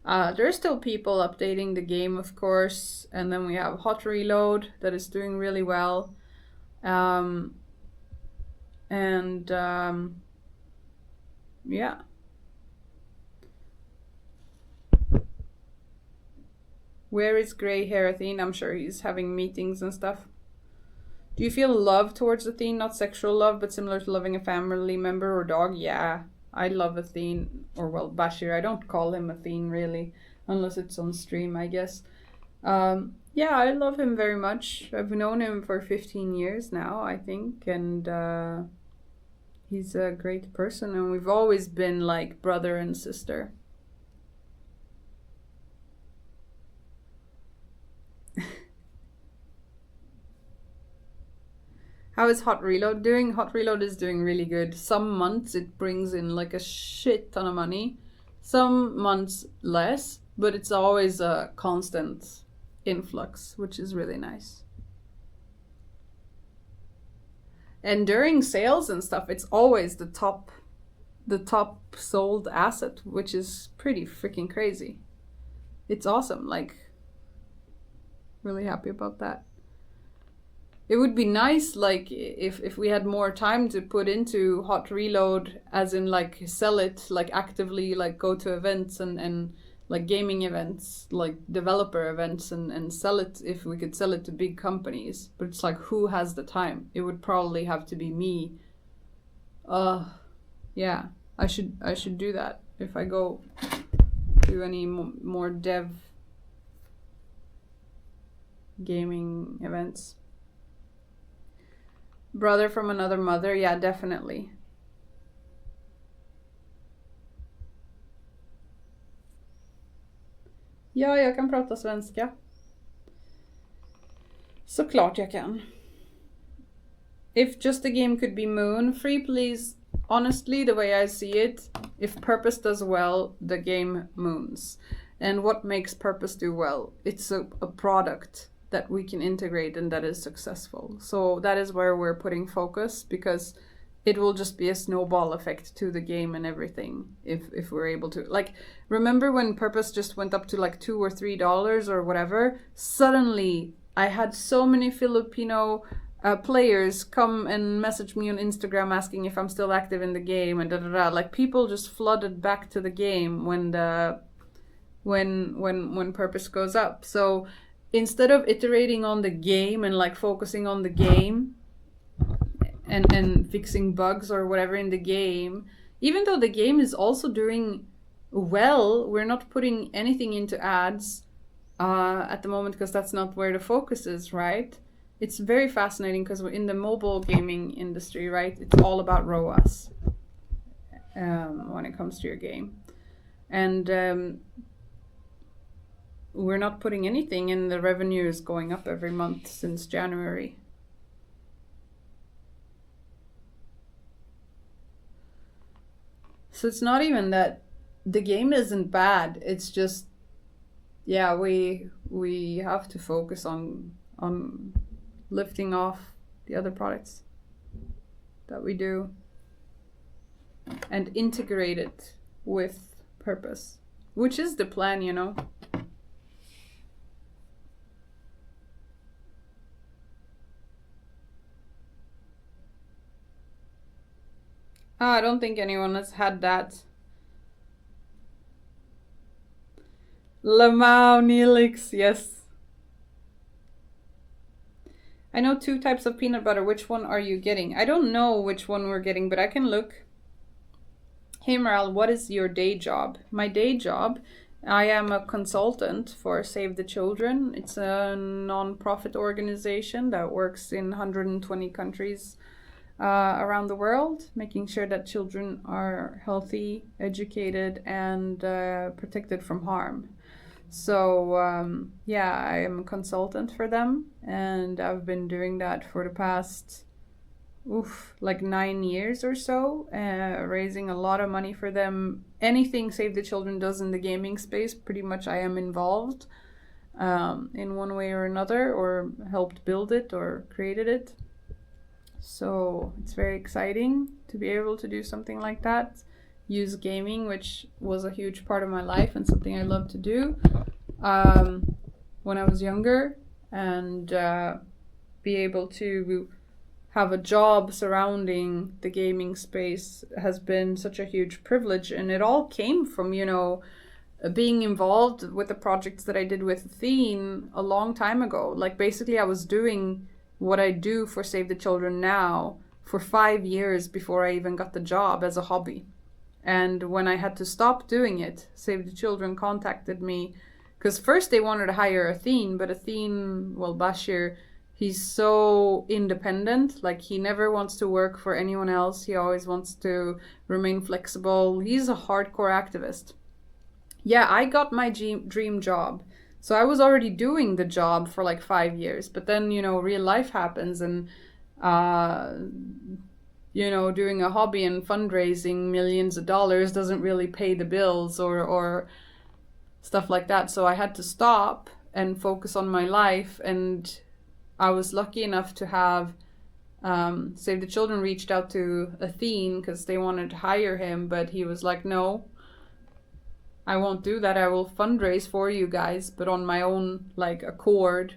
There's still people updating the game, of course. And then we have Hot Reload that is doing really well. Yeah. Where is Grey Hair Athene? I'm sure he's having meetings and stuff. Do you feel love towards Athene? Not sexual love, but similar to loving a family member or dog? Yeah, I love Athene. Or, well, Bashir. I don't call him Athene, really. Unless it's on stream, I guess. Yeah, I love him very much. I've known him for 15 years now, I think, and he's a great person, and we've always been like brother and sister. How is Hot Reload doing? Hot Reload is doing really good. Some months it brings in like a shit ton of money. Some months less, but it's always a constant influx, which is really nice. And during sales and stuff, it's always the top sold asset, which is pretty freaking crazy. It's awesome. Like, really happy about that. It would be nice, like, if we had more time to put into Hot Reload, as in like sell it, like actively, like go to events and like gaming events, like developer events, and sell it, if we could sell it to big companies. But it's like, who has the time? It would probably have to be me. Yeah, I should do that if I go to any more dev gaming events. Brother from another mother, yeah, definitely. Ja, jag kan prata svenska. Såklart jag kan. If just a game could be Moon, free please. Honestly, the way I see it, if Purpose does well, the game moons. And what makes Purpose do well? It's a product that we can integrate and that is successful. So that is where we're putting focus, because it will just be a snowball effect to the game and everything if we're able to. Like, remember when Purpose just went up to like $2 or $3 or whatever? Suddenly, I had so many Filipino players come and message me on Instagram asking if I'm still active in the game and da-da-da. Like, people just flooded back to the game when Purpose goes up. So instead of iterating on the game and like focusing on the game and fixing bugs or whatever in the game, even though the game is also doing well, we're not putting anything into ads at the moment, because that's not where the focus is, right? It's very fascinating because we're in the mobile gaming industry, right? It's all about ROAS when it comes to your game. And we're not putting anything in. The revenue is going up every month since January. So it's not even that the game isn't bad. It's just, yeah, we have to focus on lifting off the other products that we do and integrate it with purpose, which is the plan, you know. I don't think anyone has had that. Lamau Neelix, yes. I know 2 types of peanut butter. Which one are you getting? I don't know which one we're getting, but I can look. Hey Meral, what is your day job? My day job, I am a consultant for Save the Children. It's a non-profit organization that works in 120 countries around the world, making sure that children are healthy, educated, and protected from harm. So yeah, I am a consultant for them, and I've been doing that for the past like 9 years or so, raising a lot of money for them. Anything Save the Children does in the gaming space, pretty much I am involved in one way or another, or helped build it or created it. So it's very exciting to be able to do something like that. Use gaming, which was a huge part of my life and something I loved to do when I was younger, and be able to have a job surrounding the gaming space has been such a huge privilege. And it all came from, you know, being involved with the projects that I did with Athene a long time ago. Like basically I was doing what I do for Save the Children now for 5 years before I even got the job as a hobby. And when I had to stop doing it, Save the Children contacted me, because first they wanted to hire Athene, but Athene, well, Bashir, he's so independent. Like he never wants to work for anyone else. He always wants to remain flexible. He's a hardcore activist. Yeah, I got my dream job. So I was already doing the job for like 5 years, but then, you know, real life happens, and, you know, doing a hobby and fundraising millions of dollars doesn't really pay the bills or stuff like that. So I had to stop and focus on my life. And I was lucky enough to have Save the Children reached out to Athene because they wanted to hire him, but he was like, no, I won't do that. I will fundraise for you guys, but on my own like accord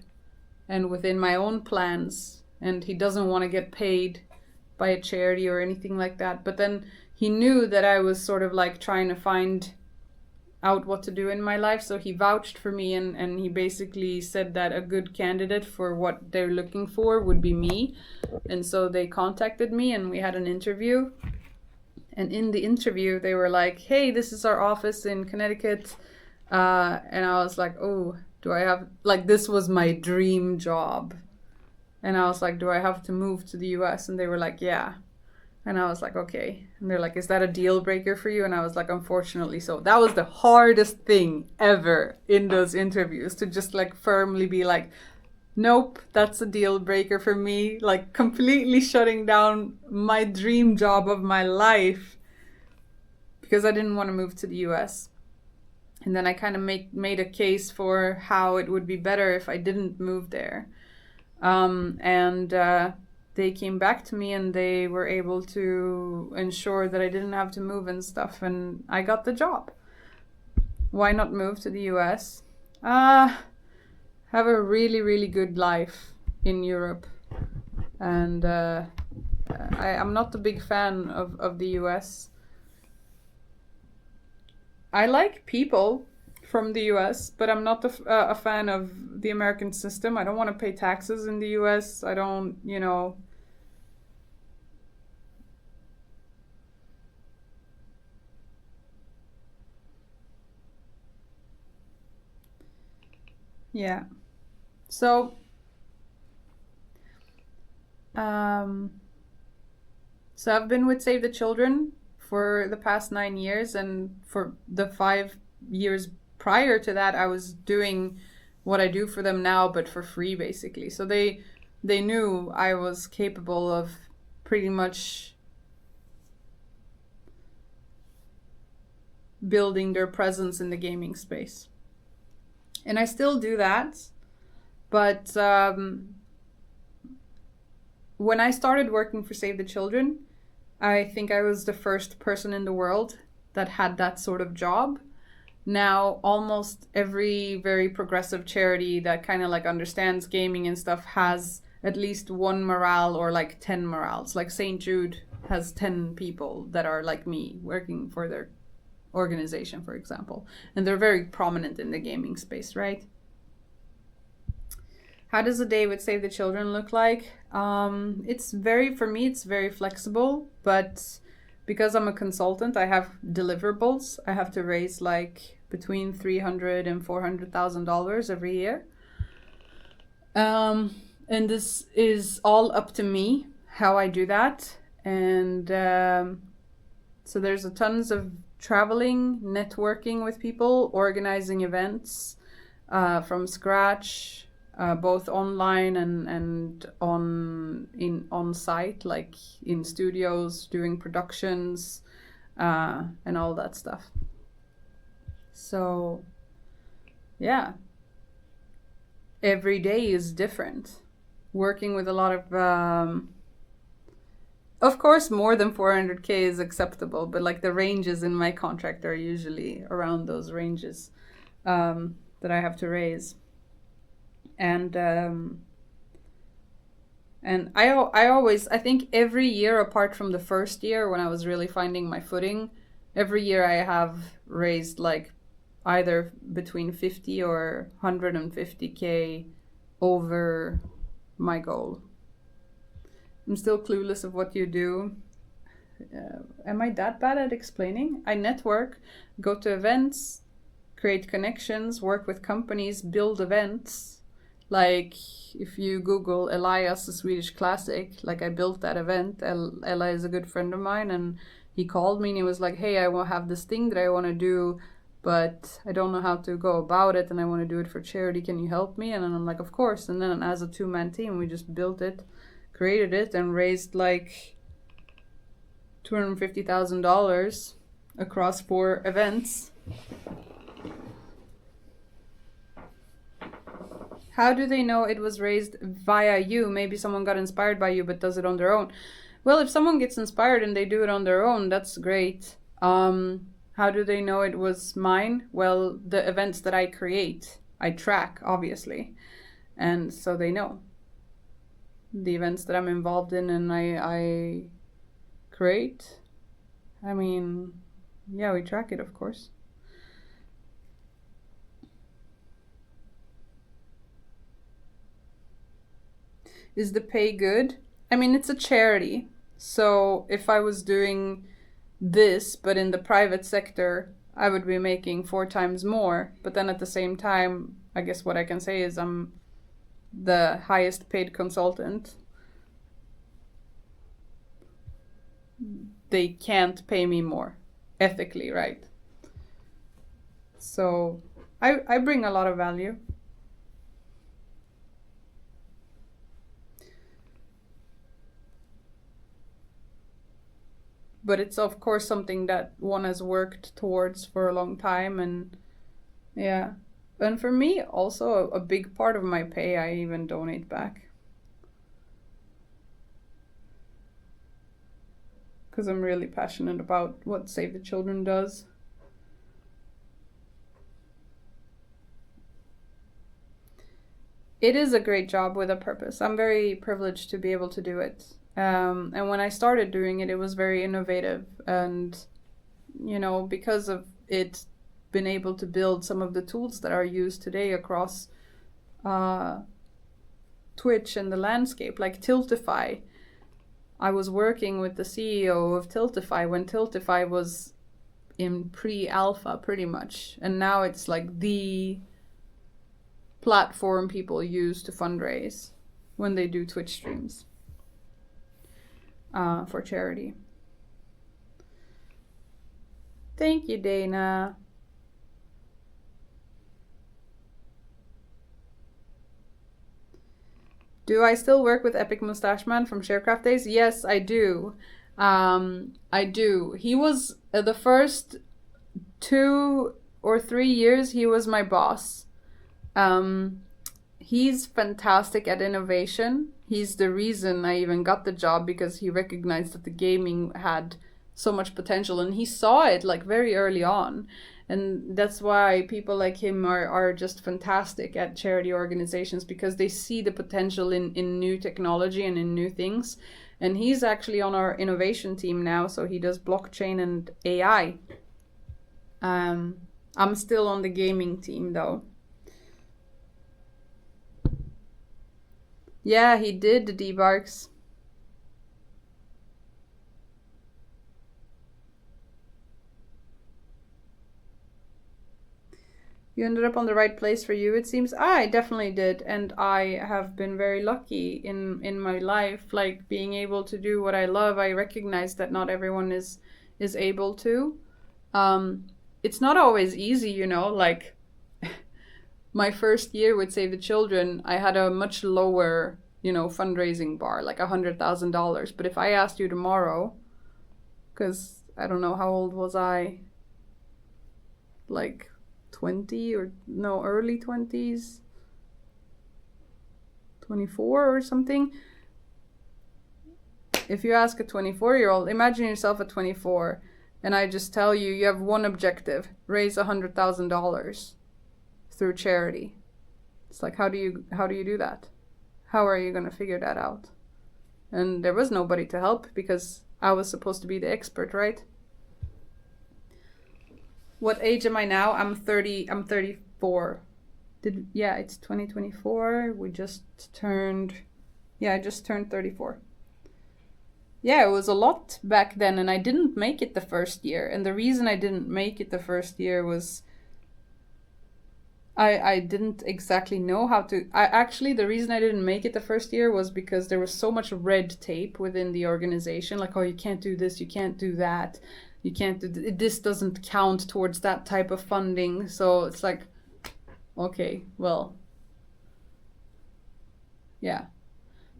and within my own plans. And he doesn't want to get paid by a charity or anything like that. But then he knew that I was sort of like trying to find out what to do in my life. So he vouched for me, and he basically said that a good candidate for what they're looking for would be me. And so they contacted me and we had an interview. And in the interview, they were like, hey, this is our office in Connecticut. And I was like, oh, do I have, like, this was my dream job. And I was like, do I have to move to the US? And they were like, yeah. And I was like, okay. And they're like, is that a deal breaker for you? And I was like, unfortunately so. That was the hardest thing ever in those interviews, to just like firmly be like, nope, that's a deal breaker for me. Like completely shutting down my dream job of my life because I didn't want to move to the US. And then I kind of made a case for how it would be better if I didn't move there. They came back to me and they were able to ensure that I didn't have to move and stuff, and I got the job. Why not move to the US? Have a really, really good life in Europe. And I'm not a big fan of the US. I like people from the US, but I'm not a fan of the American system. I don't want to pay taxes in the US. I don't, you know. Yeah. So, I've been with Save the Children for the past 9 years, and for the 5 years prior to that, I was doing what I do for them now, but for free, basically. So they knew I was capable of pretty much building their presence in the gaming space. And I still do that, but when I started working for Save the Children, I think I was the first person in the world that had that sort of job. Now, almost every very progressive charity that kind of like understands gaming and stuff has at least one morale or like 10 morales. Like St. Jude has 10 people that are like me working for their organization, for example. And they're very prominent in the gaming space, right? How does a day with Save the Children look like? For me, it's very flexible, but because I'm a consultant, I have deliverables. I have to raise like between $300,000 and $400,000 every year. And this is all up to me, how I do that. And so there's tons of traveling, networking with people, organizing events from scratch, both online and on site, like in studios, doing productions, and all that stuff. So, yeah, every day is different. Working with a lot of course, more than 400K is acceptable, but like the ranges in my contract are usually around those ranges that I have to raise. And I think every year, apart from the first year when I was really finding my footing, every year I have raised like either between 50 or 150K over my goal. I'm still clueless of what you do. Am I that bad at explaining? I network, go to events, create connections, work with companies, build events. Like if you Google Elias, the Swedish Classic, like I built that event. Ella is a good friend of mine, and he called me and he was like, hey, I will have this thing that I want to do, but I don't know how to go about it, and I want to do it for charity. Can you help me? And then I'm like, of course. And then as a two-man team, we just built it, created it, and raised like $250,000 across 4 events. How do they know it was raised via you? Maybe someone got inspired by you but does it on their own. Well, if someone gets inspired and they do it on their own, that's great. How do they know it was mine? Well, the events that I create, I track, obviously. And so they know. The events that I'm involved in and I create, I mean, yeah, we track it, of course. Is the pay good? I mean, it's a charity. So if I was doing this, but in the private sector, I would be making 4 times more. But then at the same time, I guess what I can say is I'm the highest paid consultant. They can't pay me more ethically, right? So I bring a lot of value. But it's of course something that one has worked towards for a long time, and yeah. And for me also a big part of my pay I even donate back. Because I'm really passionate about what Save the Children does. It is a great job with a purpose. I'm very privileged to be able to do it. And when I started doing it, it was very innovative. And, you know, because of it, been able to build some of the tools that are used today across Twitch and the landscape, like Tiltify. I was working with the CEO of Tiltify when Tiltify was in pre-alpha pretty much. And now it's like the platform people use to fundraise when they do Twitch streams for charity. Thank you, Dana. Do I still work with Epic Mustache Man from Sharecraft days? Yes, I do. I do. He was the first 2 or 3 years he was my boss. He's fantastic at innovation. He's the reason I even got the job, because he recognized that the gaming had so much potential, and he saw it like very early on. And that's why people like him are just fantastic at charity organizations, because they see the potential in new technology and in new things. And he's actually on our innovation team now, so he does blockchain and AI. I'm still on the gaming team though. Yeah, he did the debarks. You ended up on the right place for you, it seems. I definitely did, and I have been very lucky in my life, like being able to do what I love. I recognize that not everyone is able to. It's not always easy, you know, like my first year with Save the Children, I had a much lower, you know, fundraising bar, like $100,000. But if I asked you tomorrow, because I don't know, how old was I? Like 20 or no, early 20s, 24 or something. If you ask a 24-year-old, imagine yourself at 24, and I just tell you, you have one objective: raise $100,000 through charity. It's like, how do you do that? How are you going to figure that out? And there was nobody to help, because I was supposed to be the expert, right? What age am I now? I'm 30. I'm 34. It's 2024. We just turned. Yeah, I just turned 34. Yeah, it was a lot back then, and I didn't make it the first year. And the reason I didn't make it the first year was I didn't exactly know how to. The reason I didn't make it the first year was because there was so much red tape within the organization. Like, oh, you can't do this, you can't do that. You can't do this, doesn't count towards that type of funding. So it's like, okay, well, yeah.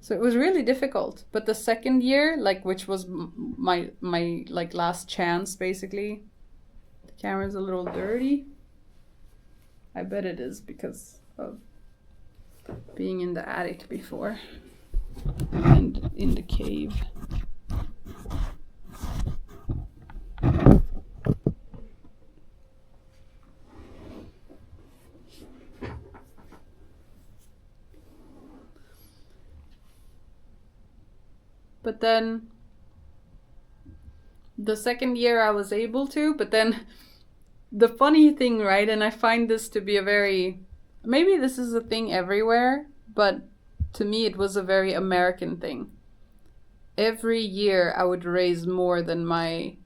So it was really difficult. But the second year, like, which was my like last chance, basically. The camera's a little dirty. I bet it is because of being in the attic before and in the cave. But then the second year I was able to, but then the funny thing, right, and I find this to be maybe this is a thing everywhere, but to me it was a very American thing. Every year I would raise more than my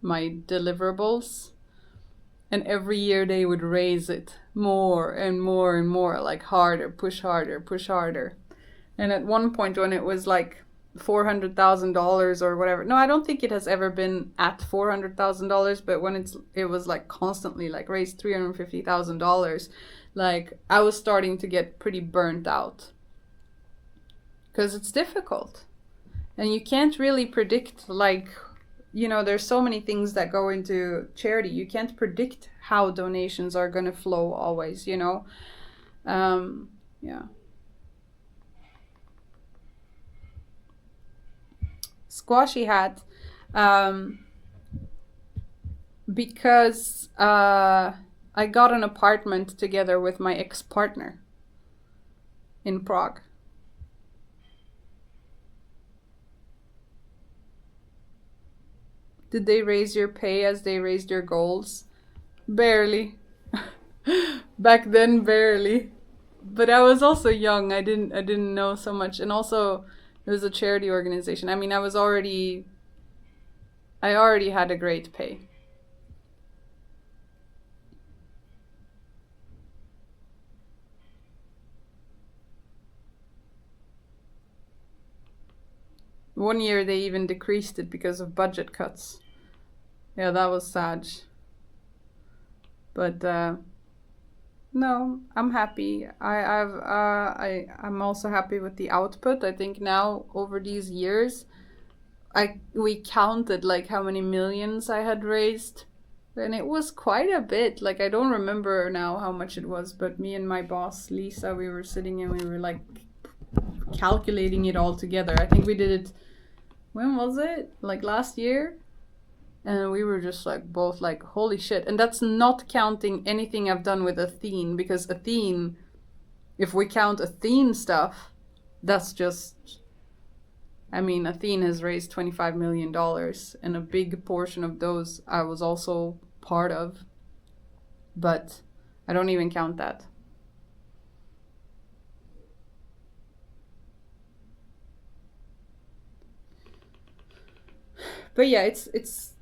deliverables, and every year they would raise it more and more and more, like harder, push harder, push harder. And at one point when it was like $400,000 or whatever. No, I don't think it has ever been at $400,000, but when it was like constantly like raised $350,000, like I was starting to get pretty burnt out, because it's difficult and you can't really predict, like, you know, there's so many things that go into charity. You can't predict how donations are going to flow always, you know. Yeah. Squashy hat, because I got an apartment together with my ex-partner in Prague. Did they raise your pay as they raised your goals? Barely. Back then, barely. But I was also young. I didn't know so much, and also it was a charity organization. I mean, I already had a great pay. One year they even decreased it because of budget cuts. Yeah, that was sad. But No, I'm happy. I'm also happy with the output. I think now over these years, we counted like how many millions I had raised, and it was quite a bit. Like I don't remember now how much it was, but me and my boss Lisa, we were sitting and we were like calculating it all together. I think we did it. When was it? Like last year? And we were just like both like, holy shit. And that's not counting anything I've done with Athene, because Athene, if we count Athene stuff, that's just, I mean, Athene has raised $25 million, and a big portion of those I was also part of. But I don't even count that. But yeah, it's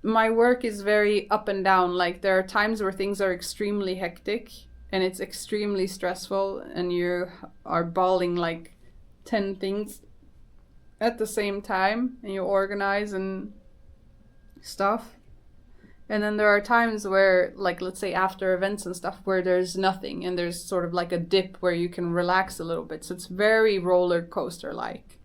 my work is very up and down. Like there are times where things are extremely hectic and it's extremely stressful and you are bawling like 10 things at the same time and you organize and stuff. And then there are times where, like, let's say after events and stuff, where there's nothing and there's sort of like a dip where you can relax a little bit. So it's very roller coaster like.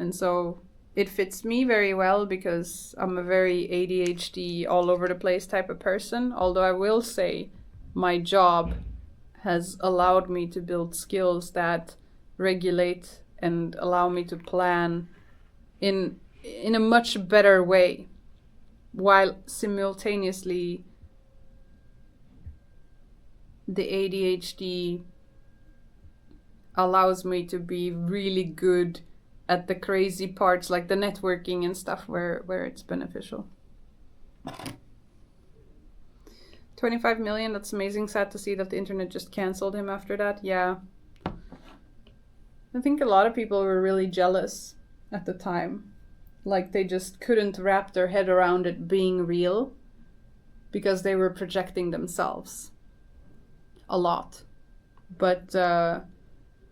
And so it fits me very well because I'm a very ADHD all over the place type of person. Although I will say my job has allowed me to build skills that regulate and allow me to plan in a much better way, while simultaneously the ADHD allows me to be really good at the crazy parts, like the networking and stuff where it's beneficial. 25 million, that's amazing. Sad to see that the internet just canceled him after that. Yeah. I think a lot of people were really jealous at the time. Like they just couldn't wrap their head around it being real because they were projecting themselves a lot. But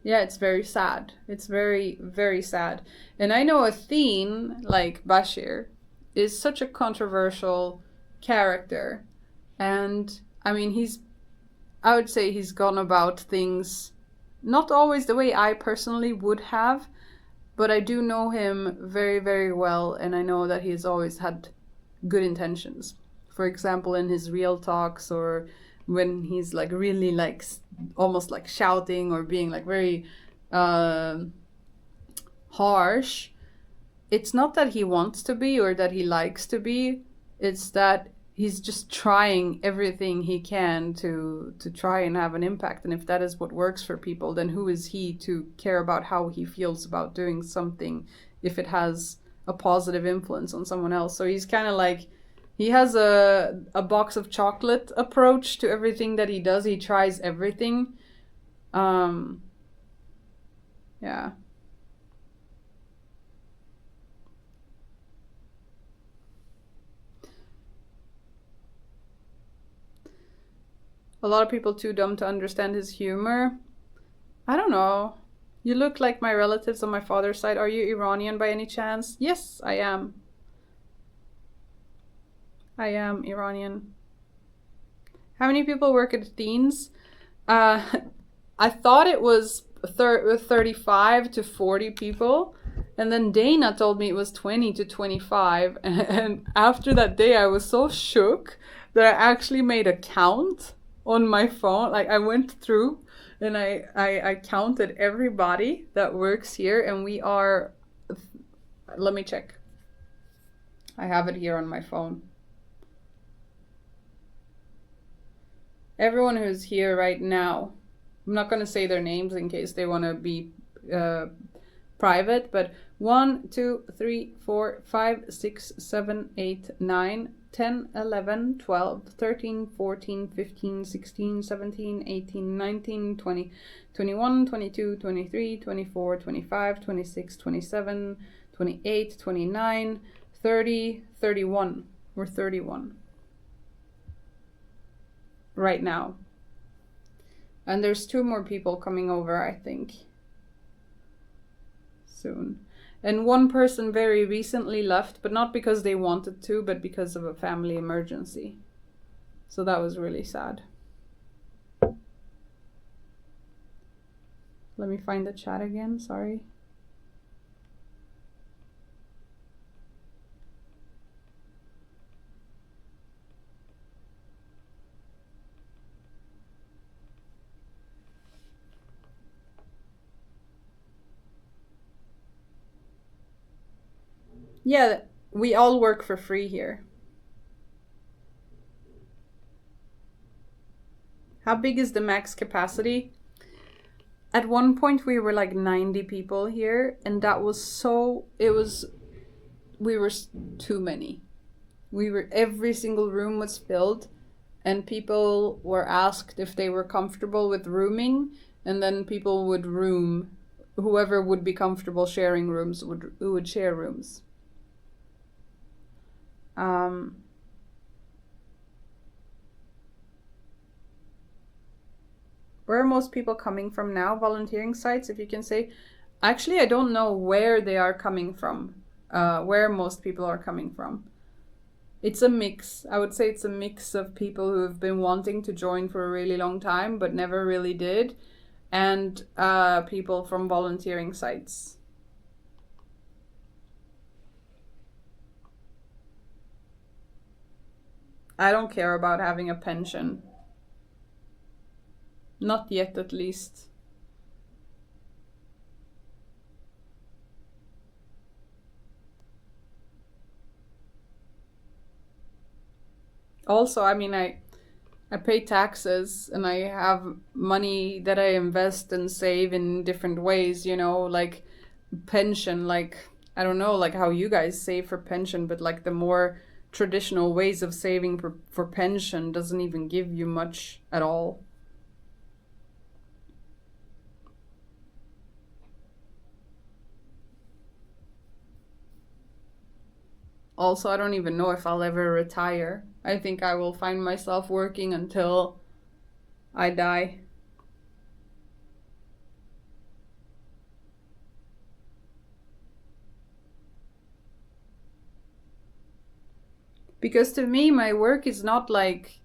yeah, it's very sad. It's very, very sad. And I know Athene, like Bashir, is such a controversial character. And I mean, I would say he's gone about things not always the way I personally would have, but I do know him very, very well. And I know that he's always had good intentions. For example, in his real talks or when he's like really like almost like shouting or being like very harsh, it's not that he wants to be or that he likes to be, it's that he's just trying everything he can to try and have an impact. And if that is what works for people, then who is he to care about how he feels about doing something if it has a positive influence on someone else? So he's kind of like, he has a box of chocolate approach to everything that he does. He tries everything. Yeah. A lot of people too dumb to understand his humor. I don't know. You look like my relatives on my father's side. Are you Iranian by any chance? Yes, I am. I am Iranian. How many people work at Athene's? I thought it was 35 to 40 people. And then Dana told me it was 20 to 25. And after that day, I was so shook that I actually made a count on my phone. Like I went through and I counted everybody that works here. And we are, let me check. I have it here on my phone. Everyone who's here right now, I'm not going to say their names in case they want to be private, but 1, 2, 3, 4, 5, 6, 7, 8, 9, 10, 11, 12, 13, 14, 15, 16, 17, 18, 19, 20, 21, 22, 23, 24, 25, 26, 27, 28, 29, 30, 31. We're 31. Right now. And there's 2 more people coming over, I think, soon. And 1 person very recently left, but not because they wanted to, but because of a family emergency. So that was really sad. Let me find the chat again, sorry. Yeah, we all work for free here. How big is the max capacity? At one point we were like 90 people here, and that was we were too many. Every single room was filled, and people were asked if they were comfortable with rooming, and then people would room. Whoever would be comfortable sharing rooms would share rooms. Where are most people coming from now? Volunteering sites, if you can say. Actually, I don't know where they are coming from. Where most people are coming from. It's a mix. I would say it's a mix of people who have been wanting to join for a really long time but never really did, and people from volunteering sites. I don't care about having a pension. Not yet, at least. Also, I mean, I pay taxes, and I have money that I invest and save in different ways, you know, like pension, like, I don't know, like how you guys save for pension, but like the more traditional ways of saving for pension doesn't even give you much at all. Also, I don't even know if I'll ever retire. I think I will find myself working until I die. Because to me, my work isn't like,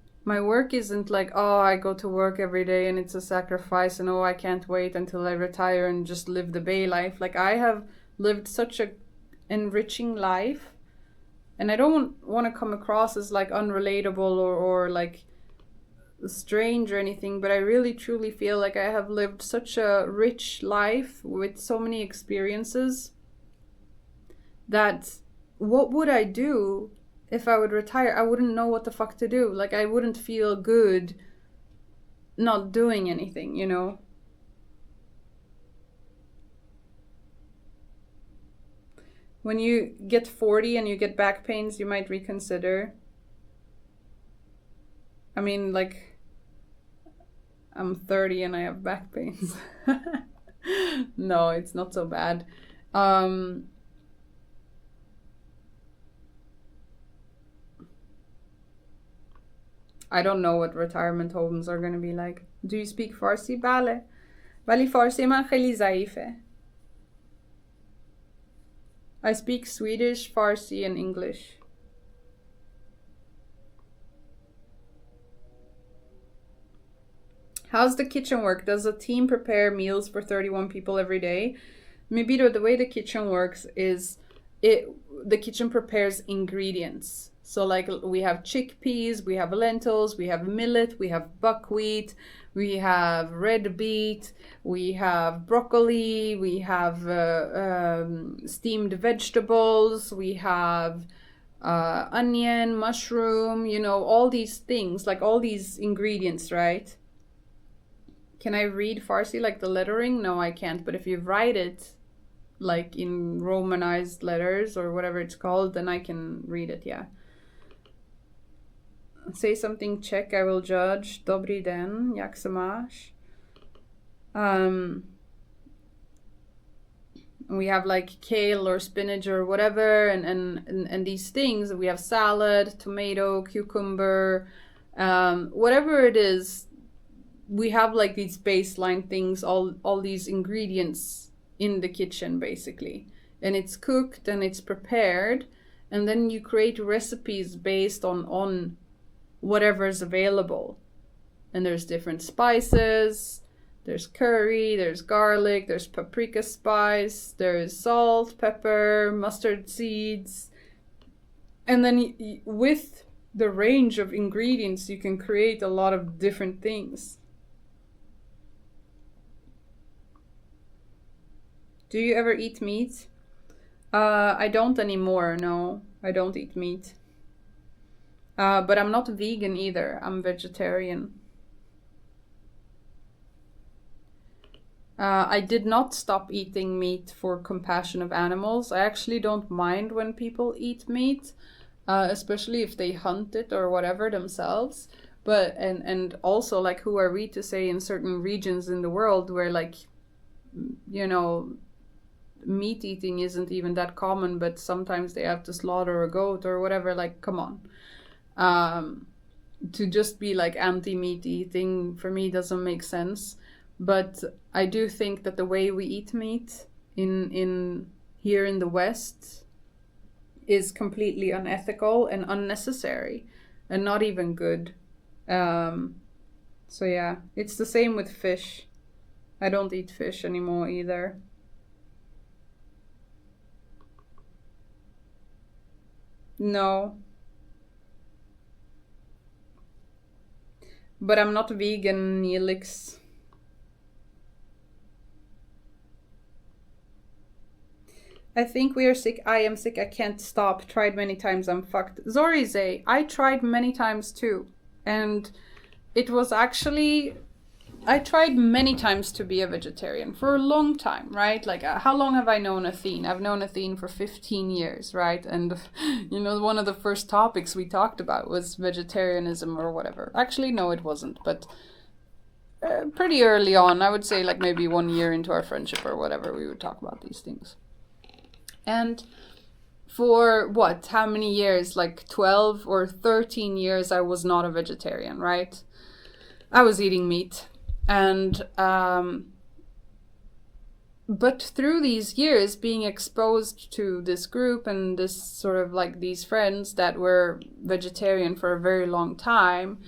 oh, I go to work every day and it's a sacrifice, and oh, I can't wait until I retire and just live the bay life. Like, I have lived such a enriching life. And I don't want to come across as like unrelatable or like strange or anything, but I really truly feel like I have lived such a rich life with so many experiences that what would I do if I would retire? I wouldn't know what the fuck to do. Like, I wouldn't feel good not doing anything, you know? When you get 40 and you get back pains, you might reconsider. I mean, like, I'm 30 and I have back pains. No, it's not so bad. I don't know what retirement homes are going to be like. Do you speak Farsi? بله. ولی فارسی من خیلی ضعیفه. I speak Swedish, Farsi, and English. How's the kitchen work? Does a team prepare meals for 31 people every day? Maybe the way the kitchen works is the kitchen prepares ingredients. So like we have chickpeas, we have lentils, we have millet, we have buckwheat, we have red beet, we have broccoli, we have steamed vegetables, we have onion, mushroom, you know, all these things, like all these ingredients, right? Can I read Farsi, like the lettering? No, I can't. But if you write it like in Romanized letters or whatever it's called, then I can read it, yeah. Say something Czech, I will judge. Dobrý den, jak se máš? We have like kale or spinach or whatever, and these things. We have salad, tomato, cucumber, whatever it is. We have like these baseline things, all these ingredients in the kitchen basically, and it's cooked and it's prepared, and then you create recipes based on whatever's available. And there's different spices. There's curry, there's garlic, there's paprika spice, there's salt, pepper, mustard seeds. And then with the range of ingredients, you can create a lot of different things. Do you ever eat meat? I don't anymore, no. I don't eat meat. But I'm not vegan either. I'm vegetarian. I did not stop eating meat for compassion of animals. I actually don't mind when people eat meat, especially if they hunt it or whatever themselves. But and also, like, who are we to say in certain regions in the world where, like, you know, meat eating isn't even that common, but sometimes they have to slaughter a goat or whatever. Like, come on. To just be like anti-meat eating for me doesn't make sense. But I do think that the way we eat meat in here in the West is completely unethical and unnecessary and not even good. So yeah, it's the same with fish. I don't eat fish anymore either. No. But I'm not vegan, Neelix. I think we are sick. I am sick. I can't stop. Tried many times. I'm fucked. Zorize, I tried many times too. And it was actually... I tried many times to be a vegetarian for a long time, right? Like, how long have I known Athene? I've known Athene for 15 years, right? And, you know, one of the first topics we talked about was vegetarianism or whatever. Actually, no, it wasn't. But pretty early on, I would say like maybe 1 year into our friendship or whatever, we would talk about these things. And for what, how many years? Like 12 or 13 years, I was not a vegetarian, right? I was eating meat. And, but through these years, being exposed to this group and this sort of like these friends that were vegetarian for a very long time,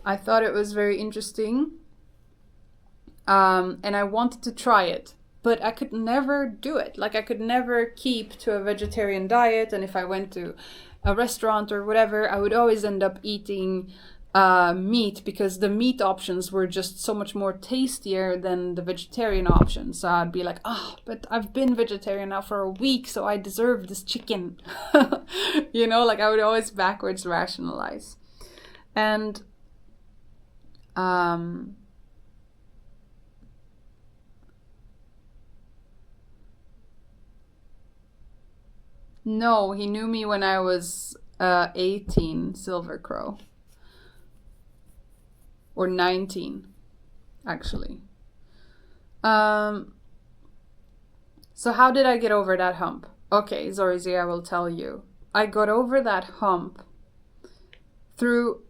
I thought it was very interesting. And I wanted to try it. But I could never do it. Like, I could never keep to a vegetarian diet. And if I went to a restaurant or whatever, I would always end up eating meat because the meat options were just so much more tastier than the vegetarian options. So I'd be like, but I've been vegetarian now for a week, so I deserve this chicken. You know, like I would always backwards rationalize. And no, he knew me when I was 18, Silver Crow. Or 19, actually. So how did I get over that hump? Okay, Zorizi, I will tell you. I got over that hump through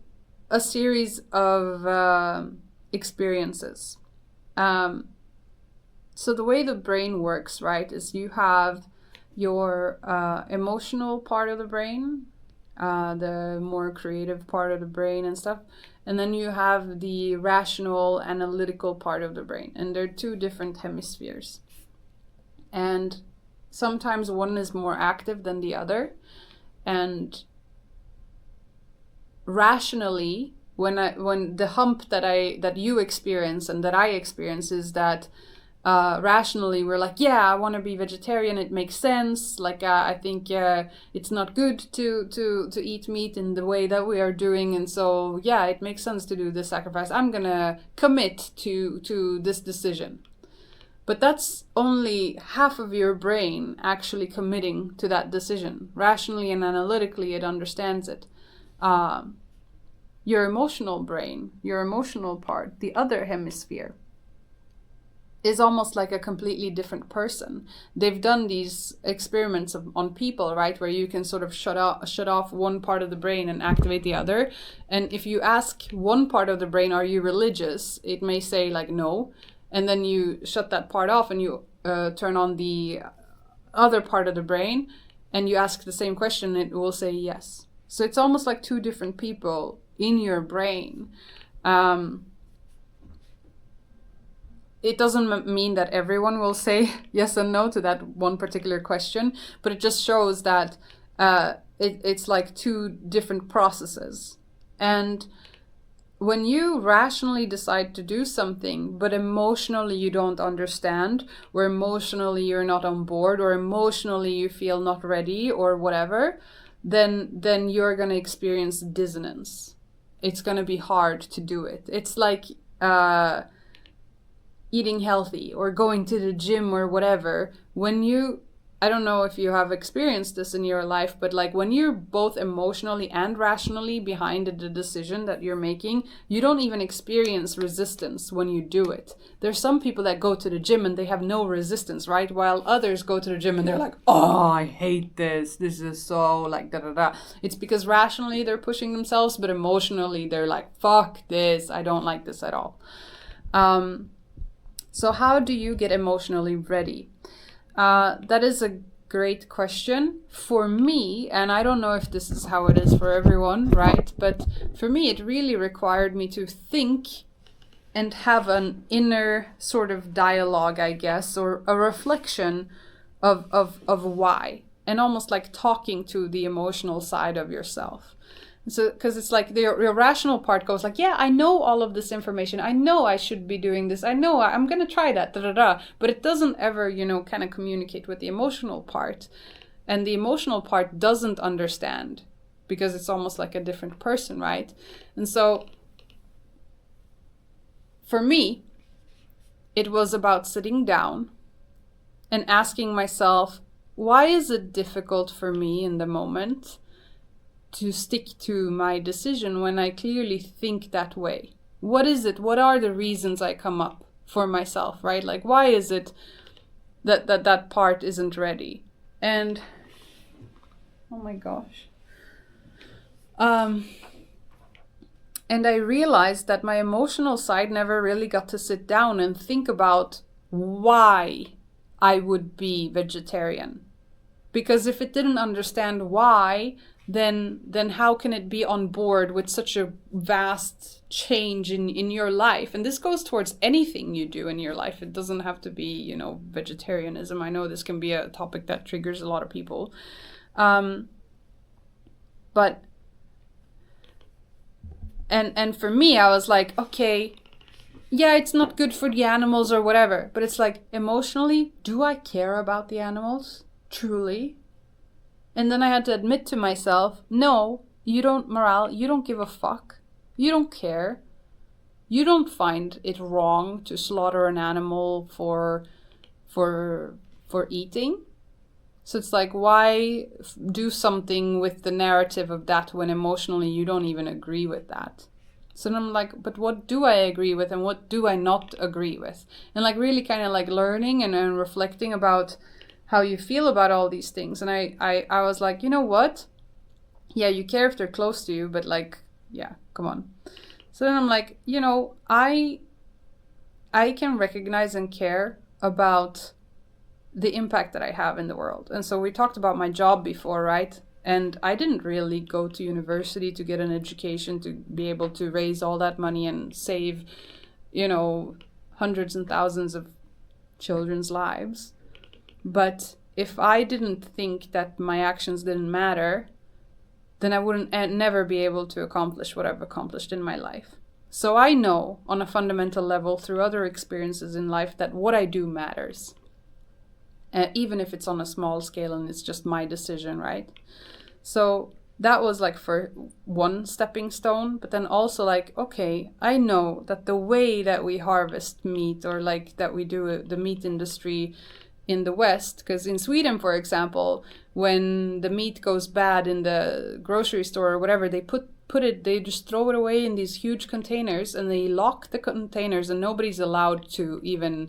a series of experiences. So the way the brain works, right, is you have your emotional part of the brain, the more creative part of the brain and stuff. And then you have the rational, analytical part of the brain. And they're two different hemispheres. And sometimes one is more active than the other. And rationally, when the hump that you experience and that I experience is that rationally we're like, yeah, I want to be vegetarian, it makes sense, like I think it's not good to eat meat in the way that we are doing, and so yeah, it makes sense to do this sacrifice, I'm gonna commit to this decision. But that's only half of your brain actually committing to that decision. Rationally and analytically it understands it. Your emotional brain, your emotional part, the other hemisphere, is almost like a completely different person. They've done these experiments on people, right, where you can sort of shut off one part of the brain and activate the other. And if you ask one part of the brain, are you religious? It may say like no. And then you shut that part off and you turn on the other part of the brain and you ask the same question, it will say yes. So it's almost like two different people in your brain. It doesn't mean that everyone will say yes and no to that one particular question, but it just shows that it's like two different processes. And when you rationally decide to do something, but emotionally you don't understand, or emotionally you're not on board, or emotionally you feel not ready, or whatever, then you're going to experience dissonance. It's going to be hard to do it. It's like eating healthy or going to the gym or whatever. When you, I don't know if you have experienced this in your life, but like when you're both emotionally and rationally behind the decision that you're making, you don't even experience resistance when you do it. There's some people that go to the gym and they have no resistance, right? While others go to the gym and they're like, oh, I hate this. This is so like da da da. It's because rationally they're pushing themselves, but emotionally they're like, fuck this. I don't like this at all. So how do you get emotionally ready? That is a great question. For me, and I don't know if this is how it is for everyone, right? But for me, it really required me to think and have an inner sort of dialogue, I guess, or a reflection of why, and almost like talking to the emotional side of yourself. So, because it's like your rational part goes like, yeah, I know all of this information. I know I should be doing this. I know I'm going to try that, da, da, da. But it doesn't ever, kind of communicate with the emotional part. And the emotional part doesn't understand because it's almost like a different person, right? And so for me, it was about sitting down and asking myself, why is it difficult for me in the moment to stick to my decision when I clearly think that way? What is it? What are the reasons I come up for myself, right? Like, why is it that part isn't ready? And, oh my gosh. And I realized that my emotional side never really got to sit down and think about why I would be vegetarian. Because if it didn't understand why, then how can it be on board with such a vast change in your life? And this goes towards anything you do in your life. It doesn't have to be, vegetarianism. I know this can be a topic that triggers a lot of people. But and for me, I was like, okay, yeah, it's not good for the animals or whatever. But it's like, emotionally, do I care about the animals? Truly? And then I had to admit to myself, no, you don't, Moral, you don't give a fuck. You don't care. You don't find it wrong to slaughter an animal for eating. So it's like, why do something with the narrative of that when emotionally you don't even agree with that? So then I'm like, but what do I agree with and what do I not agree with? And like really kind of like learning and reflecting about how you feel about all these things. And I was like, you know what? Yeah, you care if they're close to you, but like, yeah, come on. So then I'm like, I can recognize and care about the impact that I have in the world. And so we talked about my job before, right? And I didn't really go to university to get an education to be able to raise all that money and save, hundreds and thousands of children's lives. But if I didn't think that my actions didn't matter, then I wouldn't never be able to accomplish what I've accomplished in my life. So I know on a fundamental level through other experiences in life that what I do matters. Even if it's on a small scale and it's just my decision, right? So that was like for one stepping stone. But then also like, okay, I know that the way that we harvest meat or like that we do the meat industry in the West, because in Sweden, for example, when the meat goes bad in the grocery store or whatever, they they just throw it away in these huge containers and they lock the containers and nobody's allowed to even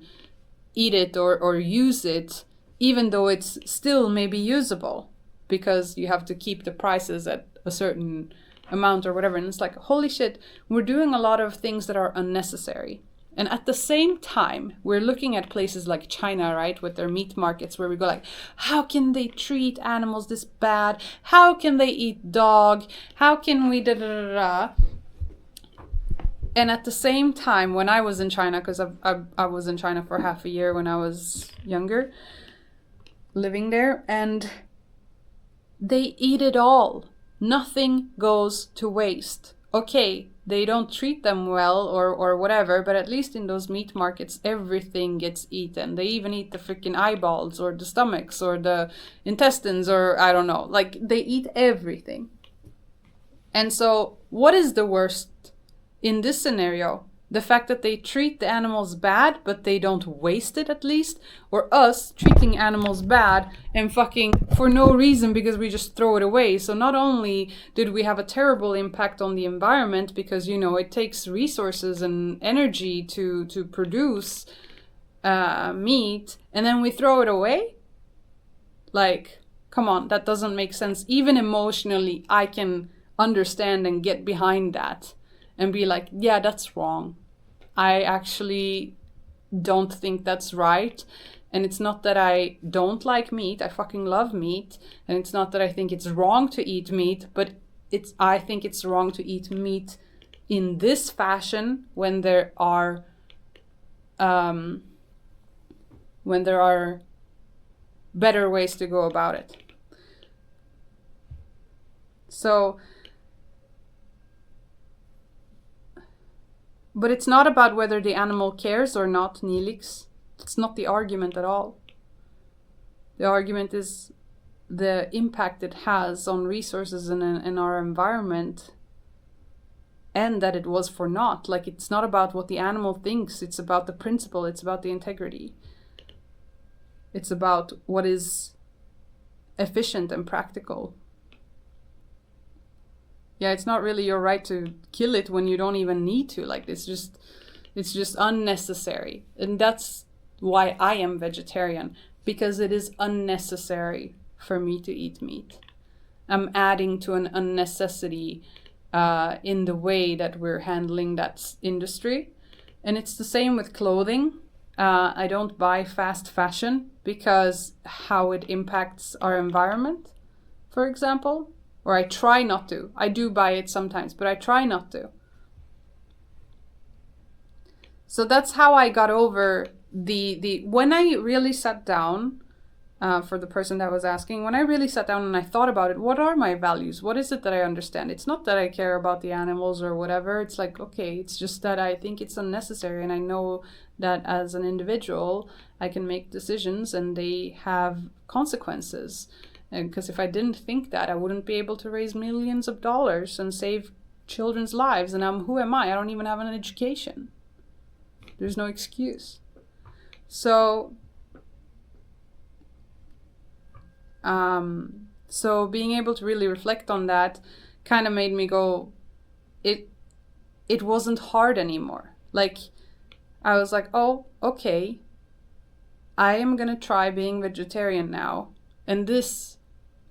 eat it or use it, even though it's still maybe usable, because you have to keep the prices at a certain amount or whatever. And it's like, holy shit, we're doing a lot of things that are unnecessary. And at the same time, we're looking at places like China, right, with their meat markets, where we go like, how can they treat animals this bad? How can they eat dog? How can we da da da da? And at the same time, when I was in China, because I was in China for half a year when I was younger, living there, and they eat it all. Nothing goes to waste. Okay, they don't treat them well or whatever, but at least in those meat markets, everything gets eaten. They even eat the freaking eyeballs or the stomachs or the intestines or I don't know. Like, they eat everything. And so, what is the worst in this scenario? The fact that they treat the animals bad, but they don't waste it at least? Or us treating animals bad and fucking for no reason because we just throw it away? So not only did we have a terrible impact on the environment because, you know, it takes resources and energy to produce meat, and then we throw it away? Like, come on, that doesn't make sense. Even emotionally, I can understand and get behind that. And be like, yeah, that's wrong. I actually don't think that's right. And it's not that I don't like meat. I fucking love meat. And it's not that I think it's wrong to eat meat. But I think it's wrong to eat meat in this fashion when there are better ways to go about it. So... But it's not about whether the animal cares or not, Neelix. It's not the argument at all. The argument is the impact it has on resources in our environment, and that it was for naught. Like, it's not about what the animal thinks. It's about the principle. It's about the integrity. It's about what is efficient and practical. Yeah, it's not really your right to kill it when you don't even need to. Like, it's just unnecessary. And that's why I am vegetarian, because it is unnecessary for me to eat meat. I'm adding to an unnecessity in the way that we're handling that industry. And it's the same with clothing. I don't buy fast fashion because how it impacts our environment, for example. Or I try not to. I do buy it sometimes, but I try not to. So that's how I got over the when I really sat down, for the person that was asking, when I really sat down and I thought about it, what are my values? What is it that I understand? It's not that I care about the animals or whatever. It's like, okay, it's just that I think it's unnecessary, and I know that as an individual, I can make decisions and they have consequences. Because if I didn't think that, I wouldn't be able to raise millions of dollars and save children's lives. And who am I? I don't even have an education. There's no excuse. So being able to really reflect on that kind of made me go, it wasn't hard anymore. Like, I was like, oh, okay, I am going to try being vegetarian now. And this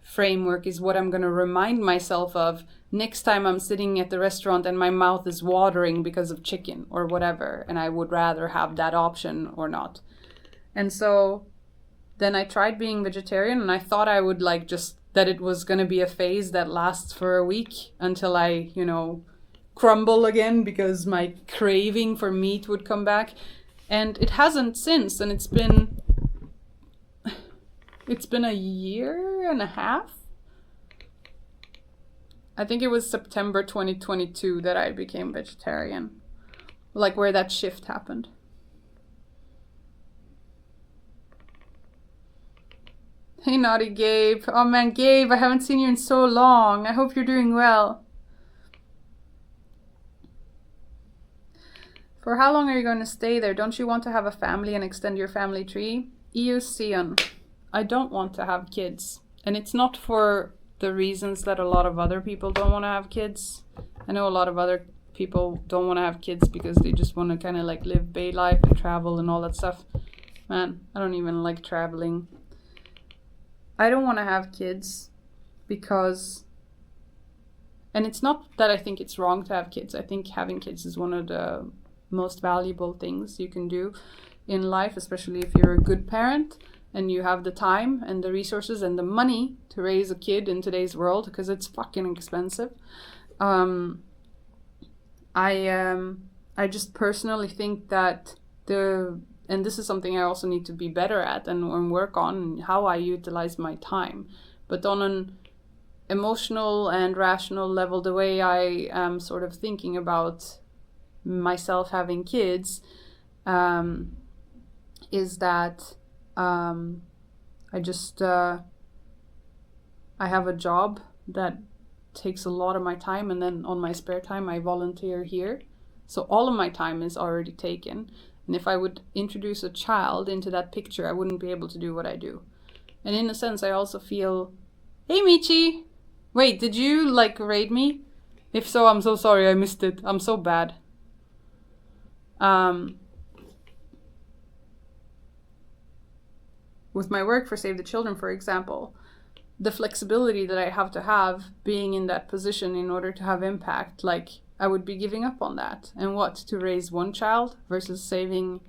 framework is what I'm going to remind myself of next time I'm sitting at the restaurant and my mouth is watering because of chicken or whatever, and I would rather have that option or not. And so then I tried being vegetarian, and I thought I would like just that it was going to be a phase that lasts for a week until I, you know, crumble again because my craving for meat would come back. And it hasn't since, and it's been a year and a half. I think it was September 2022 that I became vegetarian. Like, where that shift happened. Hey, naughty Gabe. Oh man, Gabe, I haven't seen you in so long. I hope you're doing well. For how long are you going to stay there? Don't you want to have a family and extend your family tree? Sion. I don't want to have kids. And it's not for the reasons that a lot of other people don't want to have kids. I know a lot of other people don't want to have kids because they just want to kind of like live bay life and travel and all that stuff. Man, I don't even like traveling. I don't want to have kids because... And it's not that I think it's wrong to have kids. I think having kids is one of the most valuable things you can do in life, especially if you're a good parent and you have the time and the resources and the money to raise a kid in today's world, because it's fucking expensive. I just personally think that and this is something I also need to be better at and work on, how I utilize my time. But on an emotional and rational level, the way I am sort of thinking about myself having kids is that I have a job that takes a lot of my time, and then on my spare time I volunteer here. So all of my time is already taken. And if I would introduce a child into that picture, I wouldn't be able to do what I do. And in a sense, I also feel, hey Michi! Wait, did you like raid me? If so, I'm so sorry, I missed it. I'm so bad. With my work for Save the Children, for example, the flexibility that I have to have being in that position in order to have impact, like I would be giving up on that. And what, to raise one child versus saving,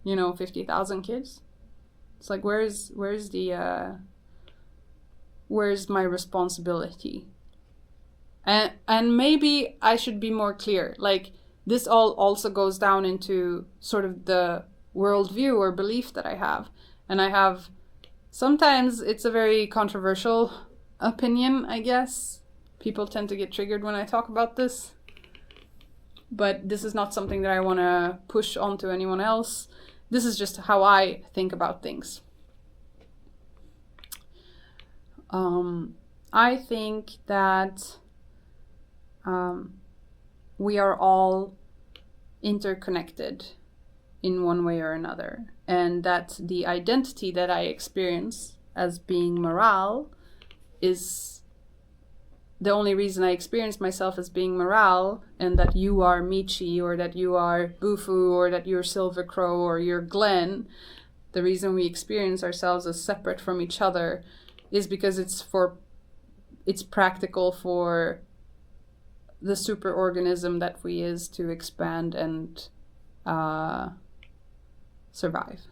50,000 kids? It's like, where's my responsibility? And maybe I should be more clear. Like, this all also goes down into sort of the worldview or belief that I have. And I have, sometimes it's a very controversial opinion, I guess. People tend to get triggered when I talk about this. But this is not something that I want to push onto anyone else. This is just how I think about things. I think that we are all interconnected in one way or another, and that the identity that I experience as being morale is the only reason I experience myself as being morale, and that you are Michi, or that you are Bufu, or that you're Silver Crow, or you're Glenn. The reason we experience ourselves as separate from each other is because it's practical for the superorganism that we is to expand and survive.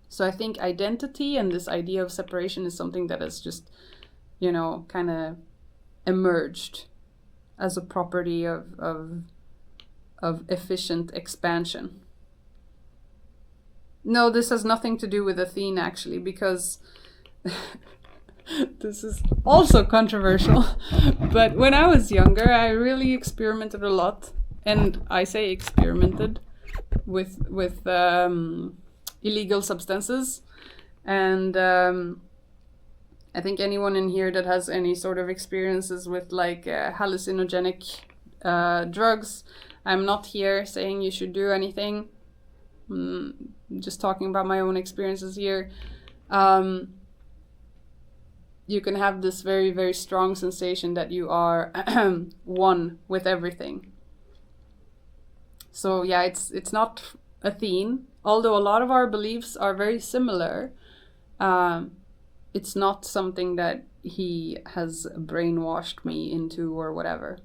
So I think identity and this idea of separation is something that has just, kind of emerged as a property of efficient expansion. No, this has nothing to do with Athene, actually, because this is also controversial. But when I was younger, I really experimented a lot. And I say experimented with illegal substances. And I think anyone in here that has any sort of experiences with like hallucinogenic drugs, I'm not here saying you should do anything. Just talking about my own experiences here. You can have this very, very strong sensation that you are one with everything. So yeah, it's not Athene, although a lot of our beliefs are very similar. It's not something that he has brainwashed me into or whatever.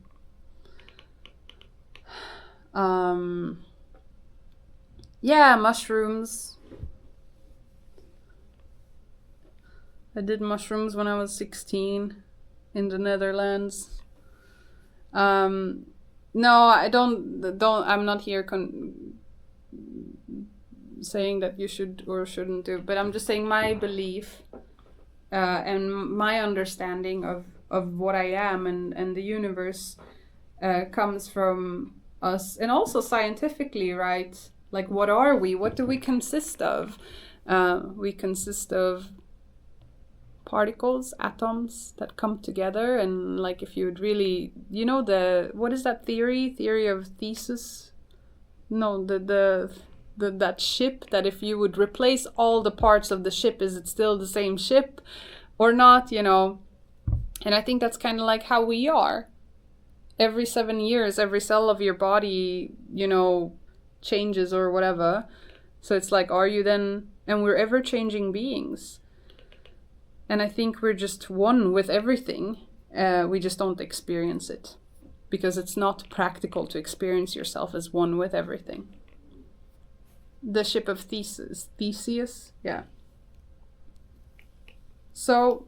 Yeah, mushrooms. I did mushrooms when I was 16 in the Netherlands. No, I don't. I'm not here saying that you should or shouldn't do, but I'm just saying my belief and my understanding of what I am and the universe comes from us, and also scientifically, right? Like, what are we? What do we consist of? We consist of particles, atoms that come together, and like if you would really, what is that theory of Thesis? No, that ship, that if you would replace all the parts of the ship, is it still the same ship or not, And I think that's kind of like how we are. Every 7 years, every cell of your body, changes or whatever. So it's like, are you then, and we're ever changing beings. And I think we're just one with everything. We just don't experience it because it's not practical to experience yourself as one with everything. The ship of Theseus, yeah. So,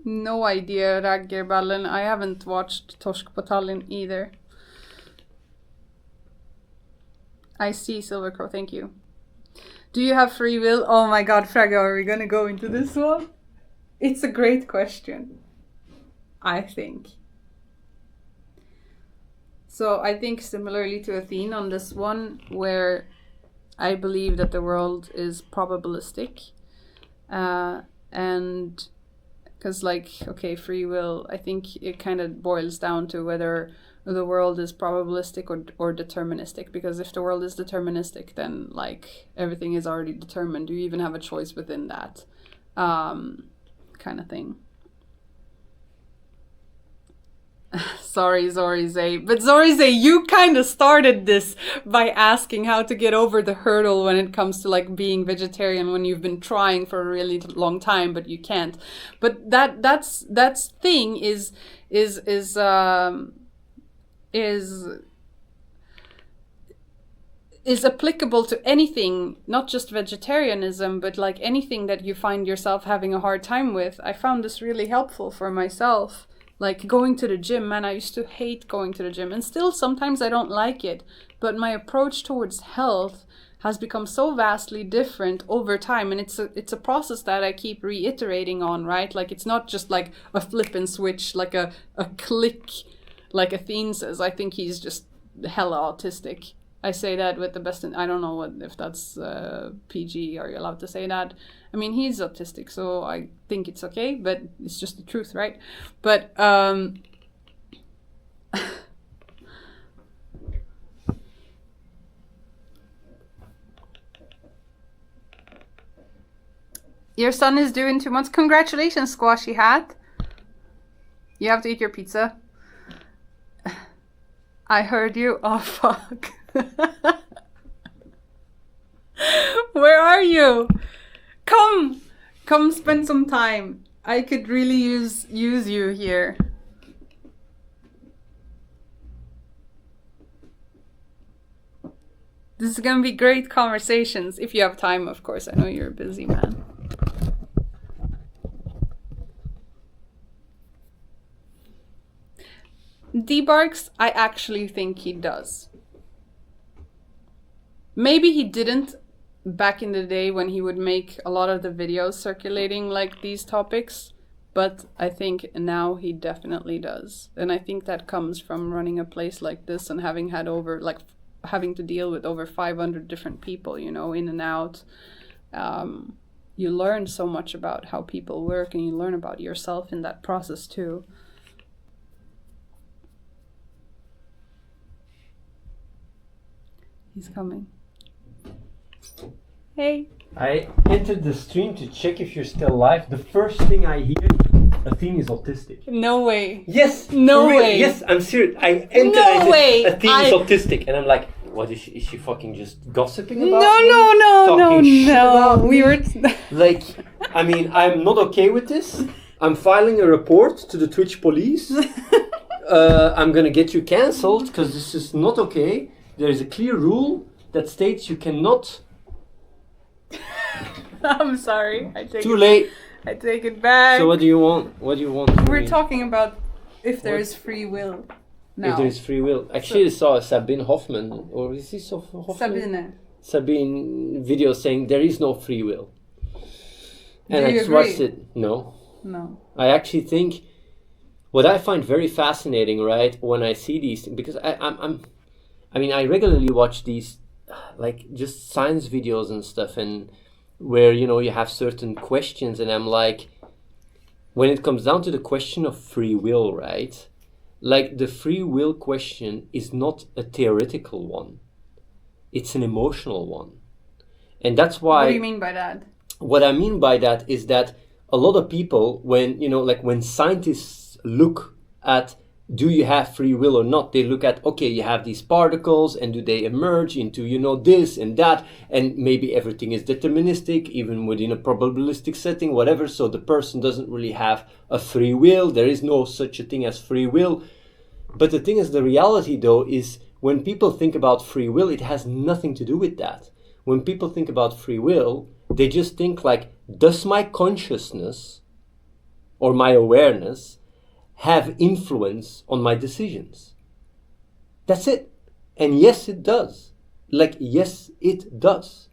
No idea, Raggerballen. I haven't watched Torsk på Tallinn either. I see, Silvercrow, thank you. Do you have free will? Oh my god, Fragga, are we gonna go into this one? It's a great question, I think. So I think similarly to Athene on this one, where I believe that the world is probabilistic. And because like, okay, free will, I think it kind of boils down to whether the world is probabilistic or deterministic. Because if the world is deterministic, then like everything is already determined. You even have a choice within that kind of thing. Sorry, Zorize. But Zorize, you kind of started this by asking how to get over the hurdle when it comes to like being vegetarian when you've been trying for a really long time, but you can't. But that's thing is applicable to anything, not just vegetarianism, but like anything that you find yourself having a hard time with. I found this really helpful for myself. Like going to the gym, man, I used to hate going to the gym, and still sometimes I don't like it. But my approach towards health has become so vastly different over time, and it's a process that I keep reiterating on, right? Like it's not just like a flip and switch, like a click, like Athene says. I think he's just hella autistic. I say that with the best. I don't know if that's PG. Are you allowed to say that? I mean, he's autistic, so I think it's okay. But it's just the truth, right? But your son is due in 2 months. Congratulations, Squashy Hat. You have to eat your pizza. I heard you. Oh fuck. Where are you? Come spend some time. I could really use you here. This is gonna be great conversations if you have time, of course. I know you're a busy man. Debarks, I actually think he does. Maybe he didn't back in the day when he would make a lot of the videos circulating like these topics, but I think now he definitely does. And I think that comes from running a place like this and having to deal with over 500 different people, you know, in and out. You learn so much about how people work, and you learn about yourself in that process too. He's coming. Hey. I entered the stream to check if you're still live. The first thing I hear, Athene is autistic. No way. Yes. No way. Yes, I'm serious. I entered. No way. Athene is autistic, and I'm like, what is she? Is she fucking just gossiping about? No. We were. Like, I mean, I'm not okay with this. I'm filing a report to the Twitch police. I'm gonna get you cancelled because this is not okay. There is a clear rule that states you cannot. I'm sorry. Too late. I take it back. So what do you want? What do you want? We're talking about if there is free will. Now. If there is free will. Actually, I saw a Sabine Hoffman, or is this Hoffman? Sabine video saying there is no free will. And I just watched it. No. I actually think what I find very fascinating, right, when I see these, because I mean, I regularly watch these, like, just science videos and stuff, and where, you know, you have certain questions, and I'm like, when it comes down to the question of free will, right, like, the free will question is not a theoretical one. It's an emotional one. And that's why... What do you mean by that? What I mean by that is that a lot of people, when, you know, like, when scientists look at do you have free will or not, they look at, okay, you have these particles, and do they emerge into, you know, this and that, and maybe everything is deterministic, even within a probabilistic setting, whatever, so the person doesn't really have a free will. There is no such a thing as free will. But the thing is, the reality, though, is when people think about free will, it has nothing to do with that. When people think about free will, they just think like, does my consciousness or my awareness have influence on my decisions. That's it. And yes, it does. Like, yes, it does.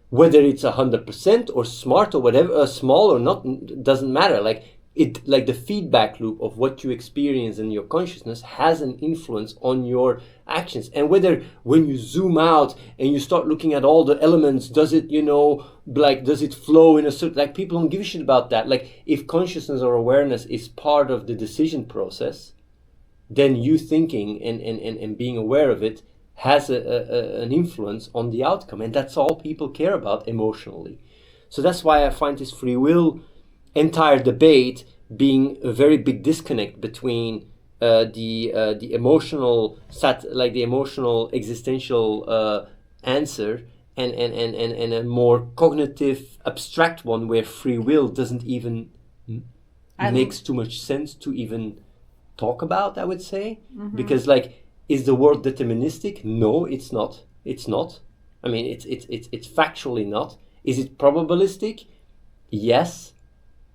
Whether it's 100% or smart or whatever, small or not, doesn't matter. Like the feedback loop of what you experience in your consciousness has an influence on your actions. And whether when you zoom out and you start looking at all the elements, does it, does it flow in a certain, like, people don't give a shit about that. Like, if consciousness or awareness is part of the decision process, then you thinking and being aware of it has an influence on the outcome, and that's all people care about emotionally. So that's why I find this free will entire debate being a very big disconnect between the emotional the emotional existential answer and a more cognitive abstract one where free will doesn't even makes too much sense to even talk about, I would say. Because, like, is the world deterministic? No, it's not. It's not. I mean, it's factually not. Is it probabilistic? Yes,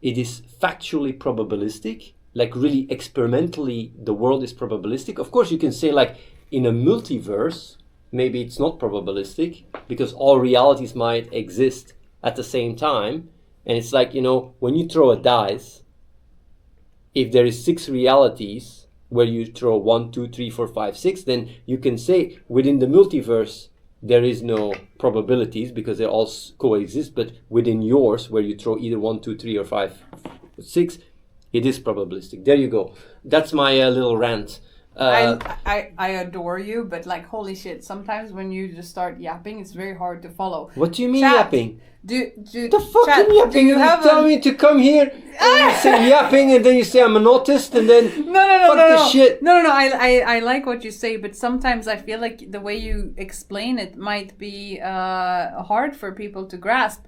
it is factually probabilistic. Like, really experimentally, the world is probabilistic. Of course, you can say, like, in a multiverse, maybe it's not probabilistic because all realities might exist at the same time. And it's like, when you throw a dice, if there is 6 realities where you throw 1, 2, 3, 4, 5, 6, then you can say within the multiverse there is no probabilities because they all coexist, but within yours, where you throw either 1, 2, 3, or 5, 6, it is probabilistic. There you go. That's my little rant. I adore you, but, like, holy shit, sometimes when you just start yapping, it's very hard to follow. What do you mean Chat. yapping? The fuck yapping? You tell me to come here and you say yapping, and then you say I'm an autist, and then no, shit. No. I like what you say, but sometimes I feel like the way you explain it might be hard for people to grasp.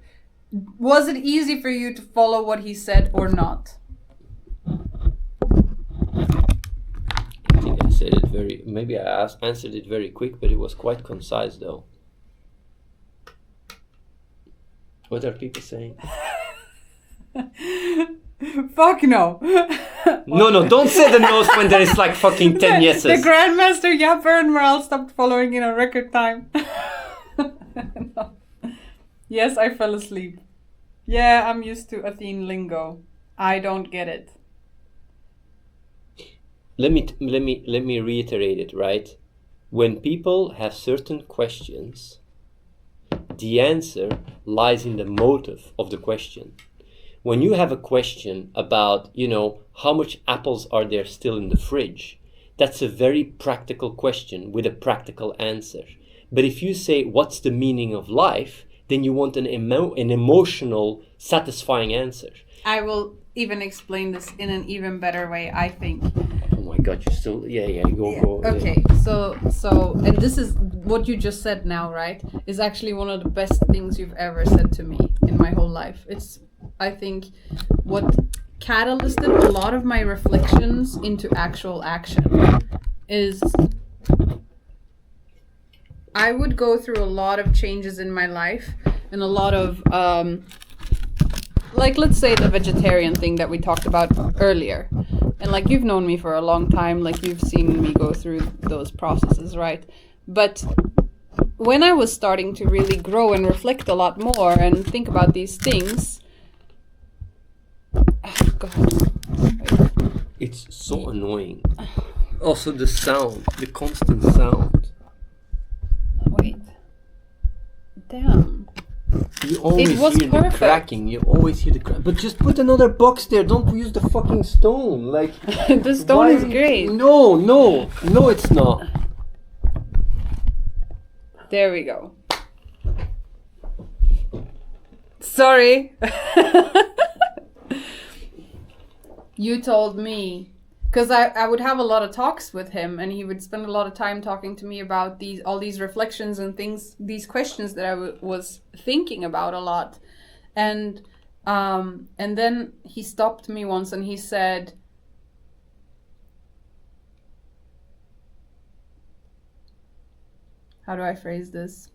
Was it easy for you to follow what he said or not? I think I said it maybe I answered it very quick, but it was quite concise though. What are people saying? Fuck no. No, don't say the no's when there is like fucking 10 yeses. The Grandmaster Yapper and Morale stopped following in a record time. No. Yes, I fell asleep. Yeah, I'm used to Athene lingo. I don't get it. Let me reiterate it, right? When people have certain questions, the answer lies in the motive of the question. When you have a question about, how much apples are there still in the fridge, that's a very practical question with a practical answer. But if you say, what's the meaning of life, then you want an emotional, satisfying answer. I will even explain this in an even better way, I think. Oh my God, you still, go. Okay, so, and this is what you just said now, right? Is actually one of the best things you've ever said to me in my whole life. It's, I think, what catalyzed a lot of my reflections into actual action is I would go through a lot of changes in my life and a lot of, like, let's say the vegetarian thing that we talked about earlier. And, like, you've known me for a long time, like, you've seen me go through those processes, right? But when I was starting to really grow and reflect a lot more and think about these things, oh God. It's so annoying. Also the sound, the constant sound. Wait. Damn. You always hear the cracking. You always hear the crack. But just put another box there. Don't use the fucking stone. Like the stone is great. No, it's not. There we go. Sorry. You told me, because I would have a lot of talks with him, and he would spend a lot of time talking to me about all these reflections and things, these questions that I was thinking about a lot, and then he stopped me once and he said, how do I phrase this?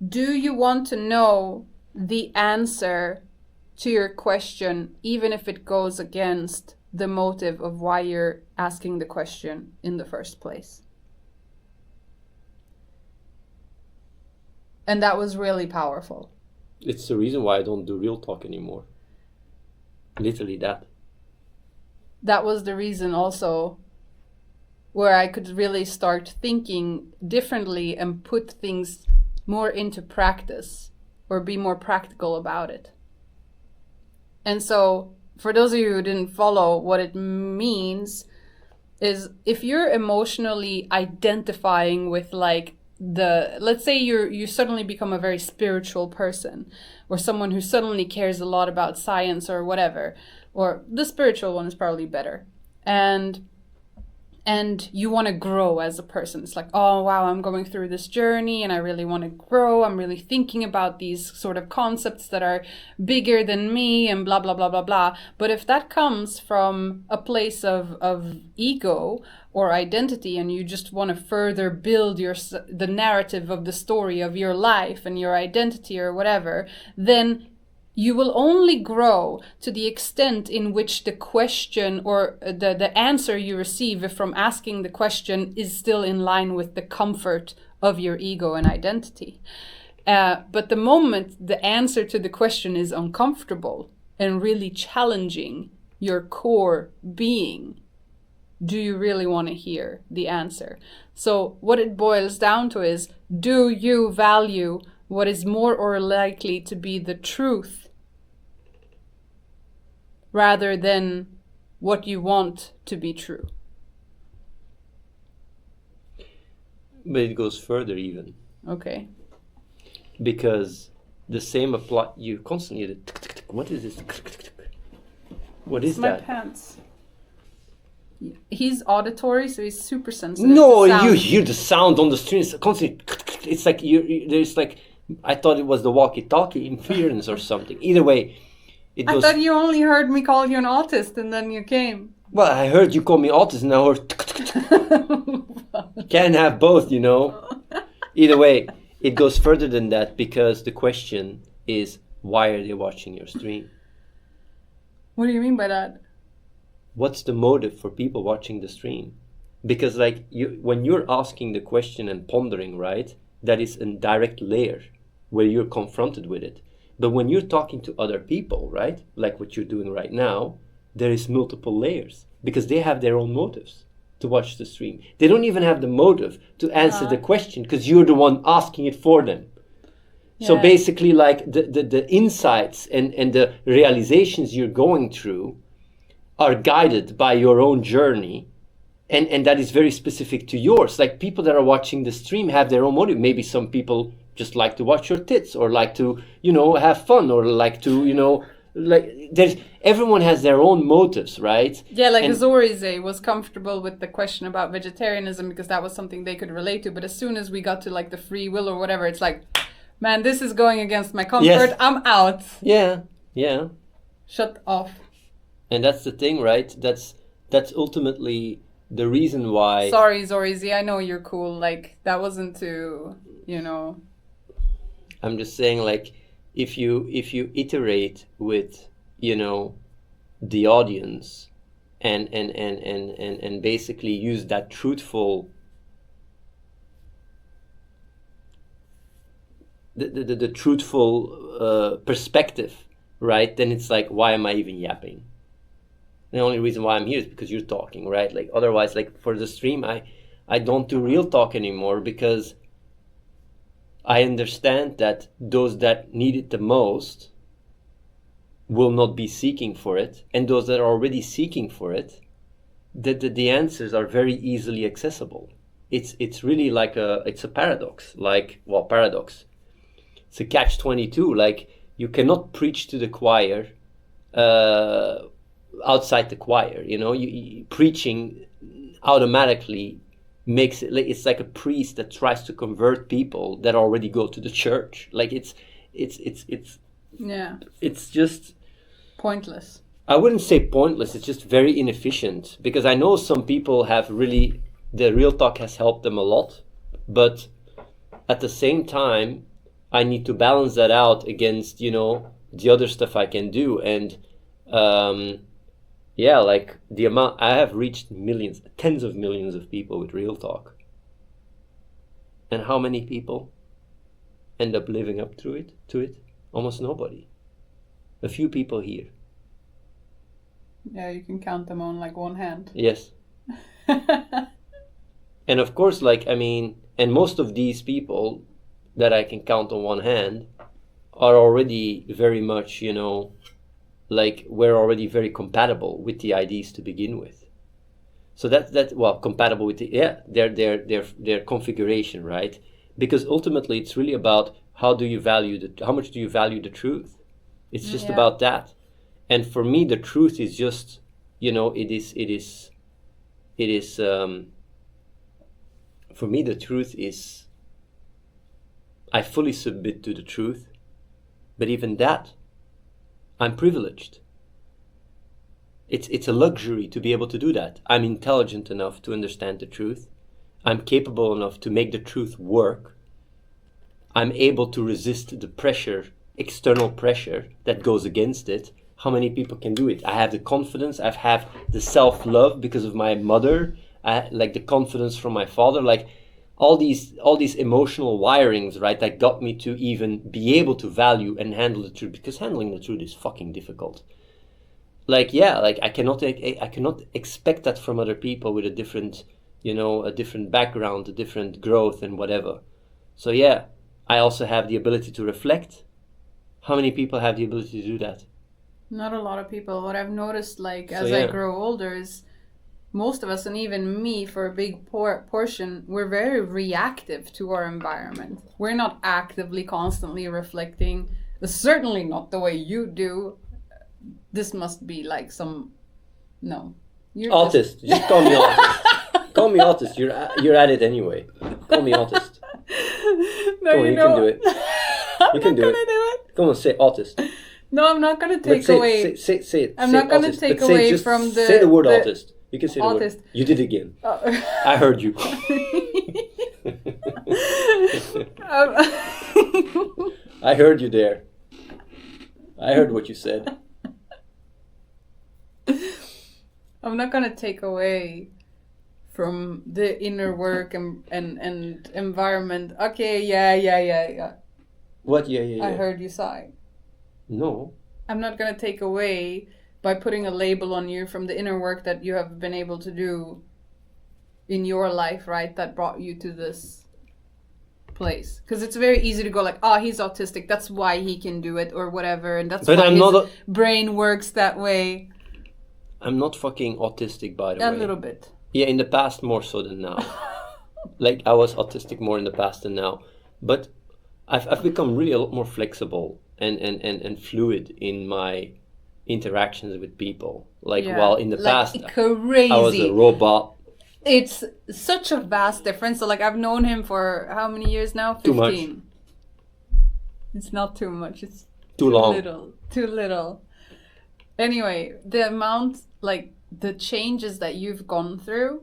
Do you want to know the answer to your question, even if it goes against the motive of why you're asking the question in the first place. And that was really powerful. It's the reason why I don't do real talk anymore. Literally that. That was the reason also where I could really start thinking differently and put things more into practice or be more practical about it. And so, for those of you who didn't follow, what it means is if you're emotionally identifying with like let's say you suddenly become a very spiritual person, or someone who suddenly cares a lot about science or whatever, or the spiritual one is probably better, and you want to grow as a person. It's like, oh wow, I'm going through this journey and I really want to grow. I'm really thinking about these sort of concepts that are bigger than me and blah blah blah blah blah. But if that comes from a place of ego or identity, and you just want to further build the narrative of the story of your life and your identity or whatever, then you will only grow to the extent in which the question or the answer you receive from asking the question is still in line with the comfort of your ego and identity. But the moment the answer to the question is uncomfortable and really challenging your core being, do you really want to hear the answer? So what it boils down to is, do you value what is more or likely to be the truth rather than what you want to be true? But it goes further even. Okay. Because the same apply. You constantly. What is this? What is My that? pants. He's auditory, so he's super sensitive. No, to sound. you hear the sound on the street. It's constantly. It's like there's like. I thought it was the walkie-talkie interference or something. Either way, it I goes. thought you only heard me call you an autist, and then you came. Well, I heard you call me autist, and I heard. Can't have both, you know. Either way, it goes further than that, because the question is, why are they watching your stream? What do you mean by that? What's the motive for people watching the stream? Because like when you're asking the question and pondering, right, that is a direct layer where you're confronted with it. But when you're talking to other people, right, like what you're doing right now, there is multiple layers, because they have their own motives to watch the stream. They don't even have the motive to answer the question, because you're the one asking it for them. Yeah. So basically, like the insights and the realizations you're going through are guided by your own journey, and that is very specific to yours. Like people that are watching the stream have their own motive. Maybe some people just like to watch your tits, or like to, you know, have fun, or like to, you know, like everyone has their own motives, right? Yeah, like Zorize was comfortable with the question about vegetarianism because that was something they could relate to. But as soon as we got to like the free will or whatever, it's like, man, this is going against my comfort. Yes. I'm out. Yeah, yeah. Shut off. And that's the thing, right? That's ultimately the reason why. Sorry, Zorize, I know you're cool. Like that wasn't to, you know. I'm just saying, like, if you iterate with, you know, the audience and basically use that truthful the truthful perspective, right, then it's like, why am I even yapping? The only reason why I'm here is because you're talking, right? Like otherwise, like for the stream, I don't do real talk anymore, because I understand that those that need it the most will not be seeking for it, and those that are already seeking for it, the answers are very easily accessible. It's really like it's a paradox, paradox. It's a catch-22. Like you cannot preach to the choir outside the choir. You know, you preaching automatically makes it's like a priest that tries to convert people that already go to the church. Like it's yeah, it's just pointless. I wouldn't say pointless, it's just very inefficient, because I know some people have really, the real talk has helped them a lot, but at the same time I need to balance that out against, you know, the other stuff I can do. And yeah, like the amount I have reached millions, tens of millions of people with Real Talk. And how many people end up living up to it? Almost nobody. A few people here. Yeah, you can count them on like one hand. Yes. And of course, like, I mean, and most of these people that I can count on one hand are already very much, you know, like we're already very compatible with the ideas to begin with. So that well, compatible with their configuration, right? Because ultimately it's really about how much do you value the truth? It's just about that. And for me, the truth is just, you know, for me, the truth is, I fully submit to the truth, but even that, I'm privileged. It's a luxury to be able to do that. I'm intelligent enough to understand the truth. I'm capable enough to make the truth work. I'm able to resist the pressure, external pressure that goes against it. How many people can do it? I have the confidence. I have the self-love because of my mother. I like the confidence from my father. Like all these emotional wirings, right? That got me to even be able to value and handle the truth. Because handling the truth is fucking difficult. Like yeah, like I cannot expect that from other people with a different, you know, a different background, a different growth and whatever. So yeah, I also have the ability to reflect. How many people have the ability to do that? Not a lot of people. What I've noticed, like, So, as yeah. I grow older, is most of us, and even me for a big portion, we're very reactive to our environment. We're not actively, constantly reflecting. Certainly not the way you do. This must be like some... No. You're Autist. Just call me autist. Call me autist. You're at it anyway. Call me autist. No, Come on, you can do it. I'm You can not do gonna it. do it. Come on, say autist. No, I'm not gonna But take away. Say it. I'm Say not gonna autist, take but say away just from the. Say the word the- autist. You can say the autist. word. You did it again. Oh. I heard you. I heard you there. I heard what you said. I'm not gonna take away from the inner work and environment. Okay, yeah. What? Yeah. I heard you sigh. No. I'm not gonna take away by putting a label on you from the inner work that you have been able to do in your life, right? That brought you to this place. Because it's very easy to go like, oh, he's autistic. That's why he can do it or whatever. And that's But why I'm his not brain works that way. I'm not fucking autistic, by the way. A little bit. Yeah, in the past more so than now. Like I was autistic more in the past than now, but I've become really a lot more flexible and fluid in my interactions with people. Like while in the past crazy. I was a robot. It's such a vast difference. So like I've known him for how many years now? 15. Too much. It's not too much. It's Too long. Too little. Anyway, the amount, like the changes that you've gone through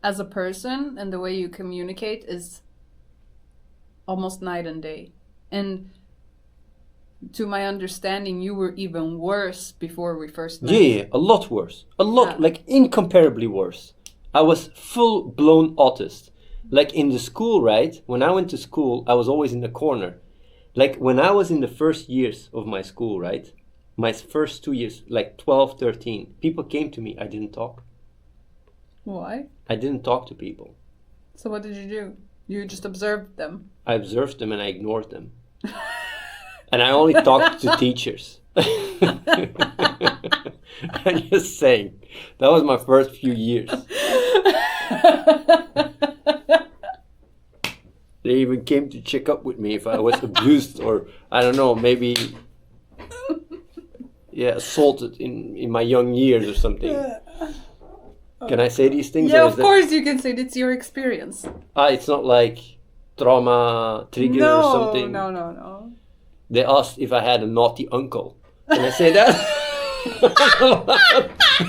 as a person and the way you communicate is almost night and day. And to my understanding, you were even worse before we first met. Yeah, a lot worse. A lot, like incomparably worse. I was full-blown autist. Like in the school, right? When I went to school, I was always in the corner. Like when I was in the first years of my school, right? My first 2 years, like 12, 13, people came to me. I didn't talk. Why? I didn't talk to people. So what did you do? You just observed them. I observed them and I ignored them. And I only talked to teachers. I'm just saying. That was my first few years. They even came to check up with me if I was abused or, I don't know, maybe, assaulted in my young years or something. Can I say these things? Yeah, or of course you can say it's your experience. It's not like trauma trigger or something. No. They asked if I had a naughty uncle. Can I say that?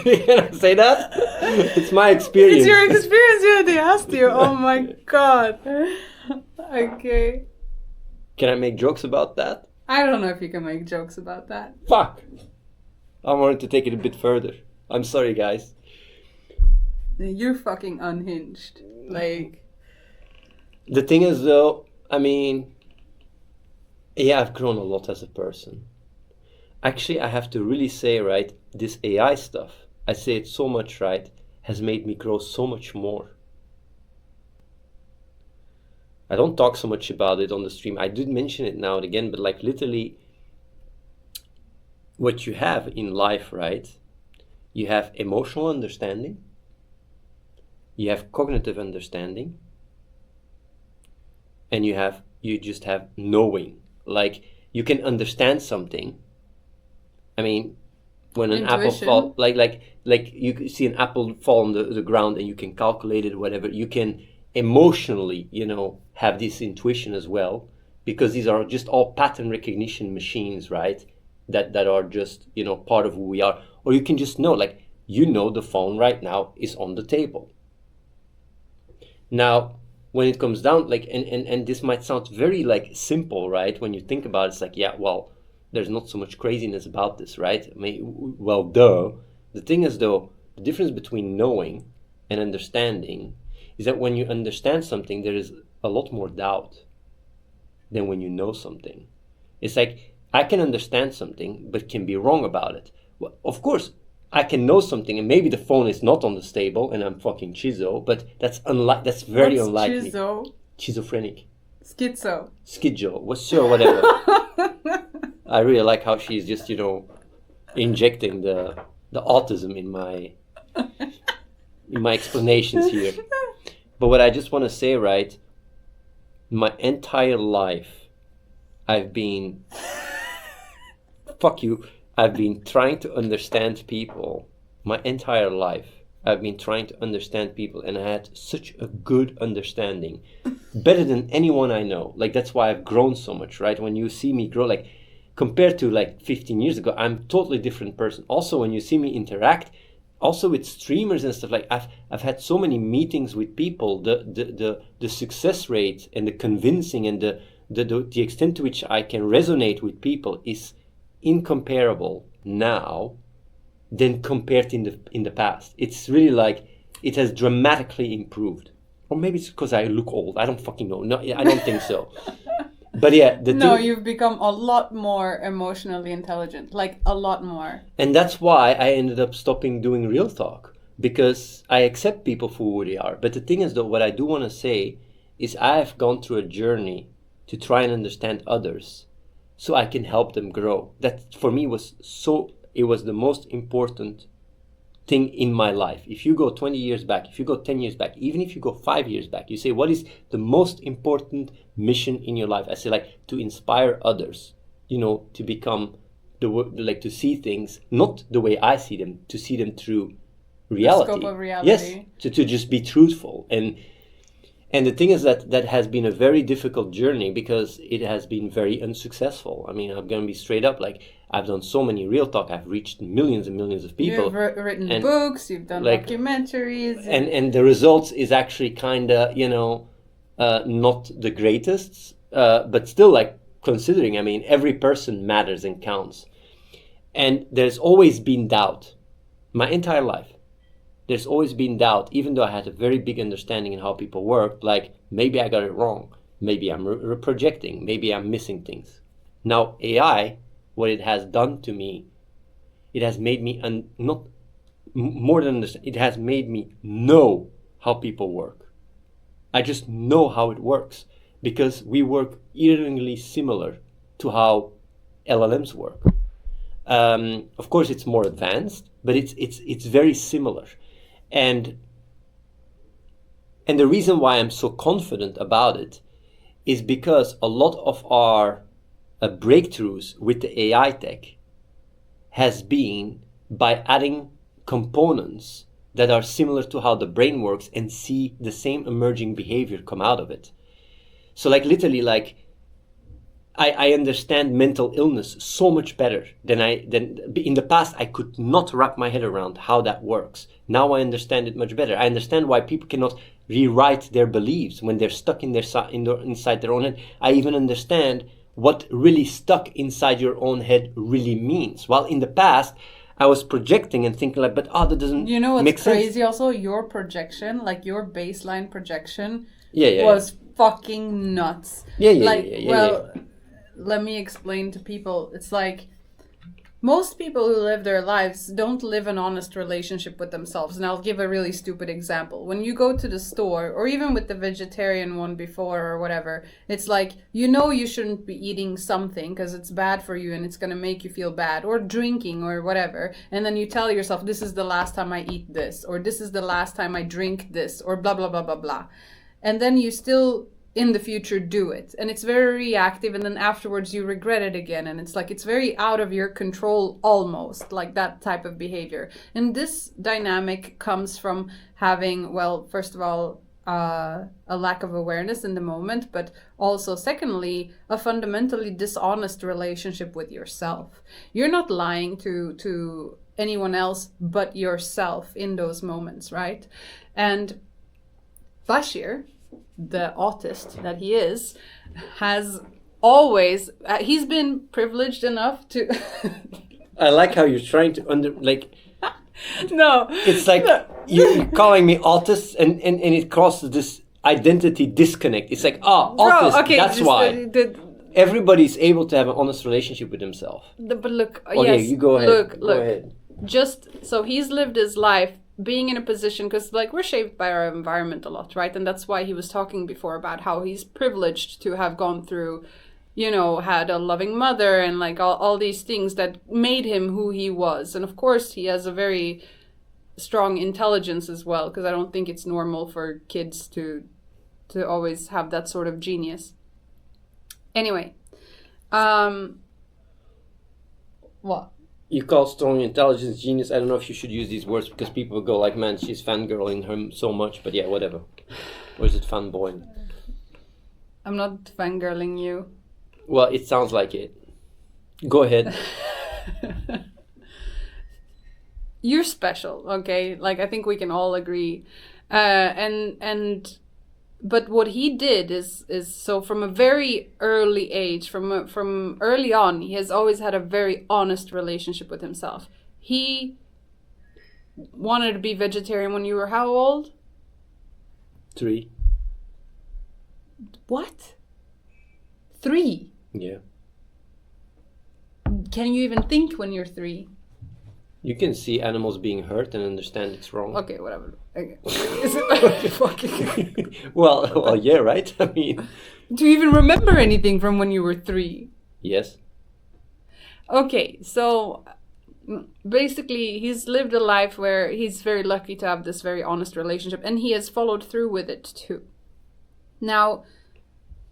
Can I say that? It's my experience. It's your experience, yeah, they asked you. Oh my god. Okay. Can I make jokes about that? I don't know if you can make jokes about that. Fuck! I wanted to take it a bit further. I'm sorry, guys. You're fucking unhinged. Like, The thing is, though, I mean, yeah, I've grown a lot as a person. Actually, I have to really say, right, this AI stuff, I say it so much, right, has made me grow so much more. I don't talk so much about it on the stream. I did mention it now and again, but like literally what you have in life, right? You have emotional understanding, you have cognitive understanding, and you just have knowing. Like you can understand something. I mean, when an apple Intuition. fall, like you see an apple fall on the ground and you can calculate it, whatever. You can emotionally, have this intuition as well, because these are just all pattern recognition machines, right? That are just, part of who we are. Or you can just know, like, the phone right now is on the table. Now, when it comes down, like, and this might sound very, like, simple, right? When you think about it, it's like, yeah, well, there's not so much craziness about this, right? I mean, well, duh. The thing is, though, the difference between knowing and understanding is that when you understand something, there is a lot more doubt than when you know something. It's like, I can understand something, but can be wrong about it. Well, of course, I can know something, and maybe the phone is not on the table, and I'm fucking schizo, but that's very what's unlikely. Schizo? Schizophrenic. Schizo. Whatever. I really like how she's just, injecting the autism in my explanations here. But what I just want to say, right, my entire life, I've been trying to understand people. My entire life, I've been trying to understand people, and I had such a good understanding, better than anyone I know. Like, that's why I've grown so much, right? When you see me grow, like, compared to like 15 years ago, I'm a totally different person. Also, when you see me interact, also with streamers and stuff, like I've had so many meetings with people, the success rate and the convincing and the extent to which I can resonate with people is incomparable now than compared in the past. It's really like it has dramatically improved. Or maybe it's because I look old. I don't fucking know. No, I don't think so. But yeah, You've become a lot more emotionally intelligent, like a lot more. And that's why I ended up stopping doing real talk, because I accept people for who they are. But the thing is, though, what I do want to say is I have gone through a journey to try and understand others so I can help them grow. That for me it was the most important thing in my life. If you go 20 years back, if you go 10 years back, even if you go 5 years back, you say, what is the most important mission in your life? I say, like, to inspire others, to become to see things not the way I see them, to see them through reality. The scope of reality. Yes, to just be truthful. And the thing is that has been a very difficult journey because it has been very unsuccessful. I mean, I'm going to be straight up, like, I've done so many real talk. I've reached millions and millions of people. You've written books, you've done documentaries. And the results is actually kind of, not the greatest, but still, like, considering, I mean, every person matters and counts. And there's always been doubt. My entire life, there's always been doubt, even though I had a very big understanding in how people work, like, maybe I got it wrong. Maybe I'm projecting. Maybe I'm missing things. Now, AI, what it has done to me, it has made me not more than understand. It has made me know how people work. I just know how it works because we work eerily similar to how LLMs work. Of course, it's more advanced, but it's very similar. And the reason why I'm so confident about it is because a lot of our breakthroughs with the AI tech has been by adding components that are similar to how the brain works and see the same emerging behavior come out of it. So, like, literally, like, I understand mental illness so much better than in the past. I could not wrap my head around how that works. Now I understand it much better. I understand why people cannot rewrite their beliefs when they're stuck inside their own head. I even understand what really stuck inside your own head really means. While in the past, I was projecting and thinking like, but that doesn't You know what's make sense. crazy also? Your projection, like your baseline projection, Yeah. was fucking nuts. Yeah. Let me explain to people. It's like most people who live their lives don't live an honest relationship with themselves. And I'll give a really stupid example. When you go to the store, or even with the vegetarian one before or whatever, it's like, you know you shouldn't be eating something because it's bad for you and it's going to make you feel bad, or drinking or whatever. And then you tell yourself, this is the last time I eat this, or this is the last time I drink this, or blah, blah, blah, blah, blah. And then you still in the future do it, and it's very reactive, and then afterwards you regret it again, and it's like it's very out of your control, almost like that type of behavior. And this dynamic comes from having, well, first of all, a lack of awareness in the moment, but also secondly, a fundamentally dishonest relationship with yourself. You're not lying to anyone else but yourself in those moments, right? And Bashir, the autist that he is, has always he's been privileged enough to I like how you're trying to no, it's like you're calling me autist, and it crosses this identity disconnect. It's like, autist, okay, that's why everybody's able to have an honest relationship with himself. But look, Okay, yes, you go ahead. Look, Go ahead. Just so he's lived his life being in a position, because like we're shaped by our environment a lot, right? And that's why he was talking before about how he's privileged to have gone through, you know, had a loving mother and like all these things that made him who he was. And of course he has a very strong intelligence as well, because I don't think it's normal for kids to always have that sort of genius. Anyway, what? You call strong intelligence genius. I don't know if you should use these words, because people go like, man, she's fangirling him so much. But yeah, whatever. Or is it fanboy? I'm not fangirling you. Well, it sounds like it. Go ahead. You're special, okay? Like, I think we can all agree. But what he did is so from a very early age, from early on, he has always had a very honest relationship with himself. He wanted to be vegetarian when you were how old? 3. What? 3? Yeah. Can you even think when you're 3? You can see animals being hurt and understand it's wrong. Okay, whatever. Okay. Is it fucking... well, yeah, right? I mean... Do you even remember anything from when you were 3? Yes. Okay, so basically he's lived a life where he's very lucky to have this very honest relationship, and he has followed through with it too. Now,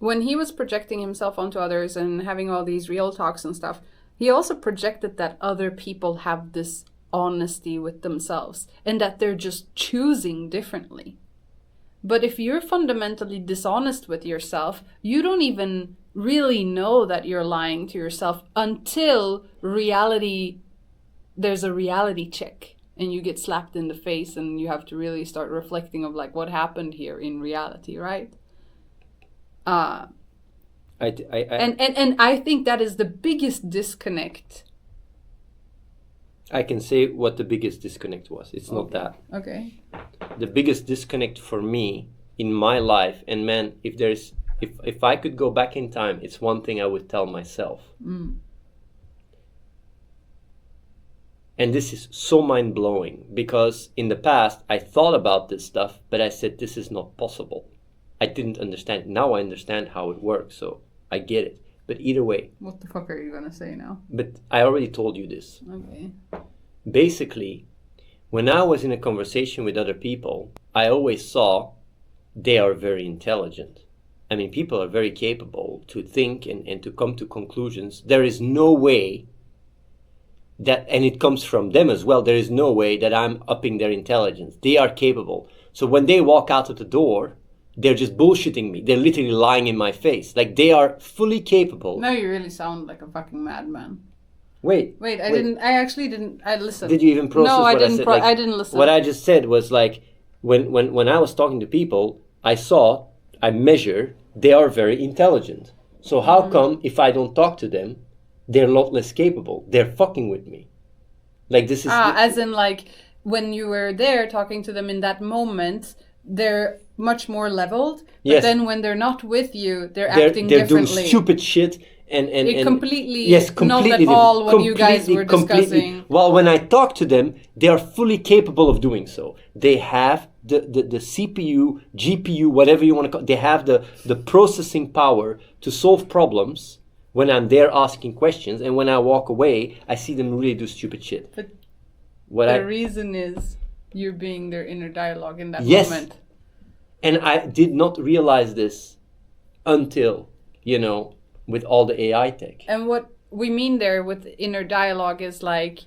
when he was projecting himself onto others and having all these real talks and stuff, he also projected that other people have this honesty with themselves and that they're just choosing differently. But if you're fundamentally dishonest with yourself, you don't even really know that you're lying to yourself until there's a reality check and you get slapped in the face and you have to really start reflecting of like what happened here in reality, right? And I think that is the biggest disconnect. I can say what the biggest disconnect was. It's not that. Okay. The biggest disconnect for me in my life, and man, if I could go back in time, it's one thing I would tell myself. And this is so mind-blowing, because in the past I thought about this stuff, but I said this is not possible. I didn't understand. Now I understand how it works, so I get it. But either way. What the fuck are you gonna say now? But I already told you this. Okay. Basically, when I was in a conversation with other people, I always saw they are very intelligent. I mean, people are very capable to think and to come to conclusions. There is no way that, and it comes from them as well, there is no way that I'm upping their intelligence. They are capable. So when they walk out of the door, they're just bullshitting me. They're literally lying in my face. Like, they are fully capable. Now you really sound like a fucking madman. Wait, I actually didn't. I listened. Did you even process no, what I didn't. I said? Like, I didn't listen. What I just said was like, when I was talking to people, I measure they are very intelligent. So how come if I don't talk to them, they're a lot less capable? They're fucking with me. Like this is as in like when you were there talking to them in that moment, they're much more leveled. But Yes. then when they're not with you, they're acting they're doing differently. stupid shit and completely, yes, completely not at all different. what you guys were discussing. Well, when I talk to them, they are fully capable of doing so. They have the CPU, GPU, whatever you want to call it, they have the processing power to solve problems when I'm there asking questions, and when I walk away, I see them really do stupid shit. But what the reason is you're being their inner dialogue in that Yes. moment. And I did not realize this until, with all the AI tech. And what we mean there with inner dialogue is like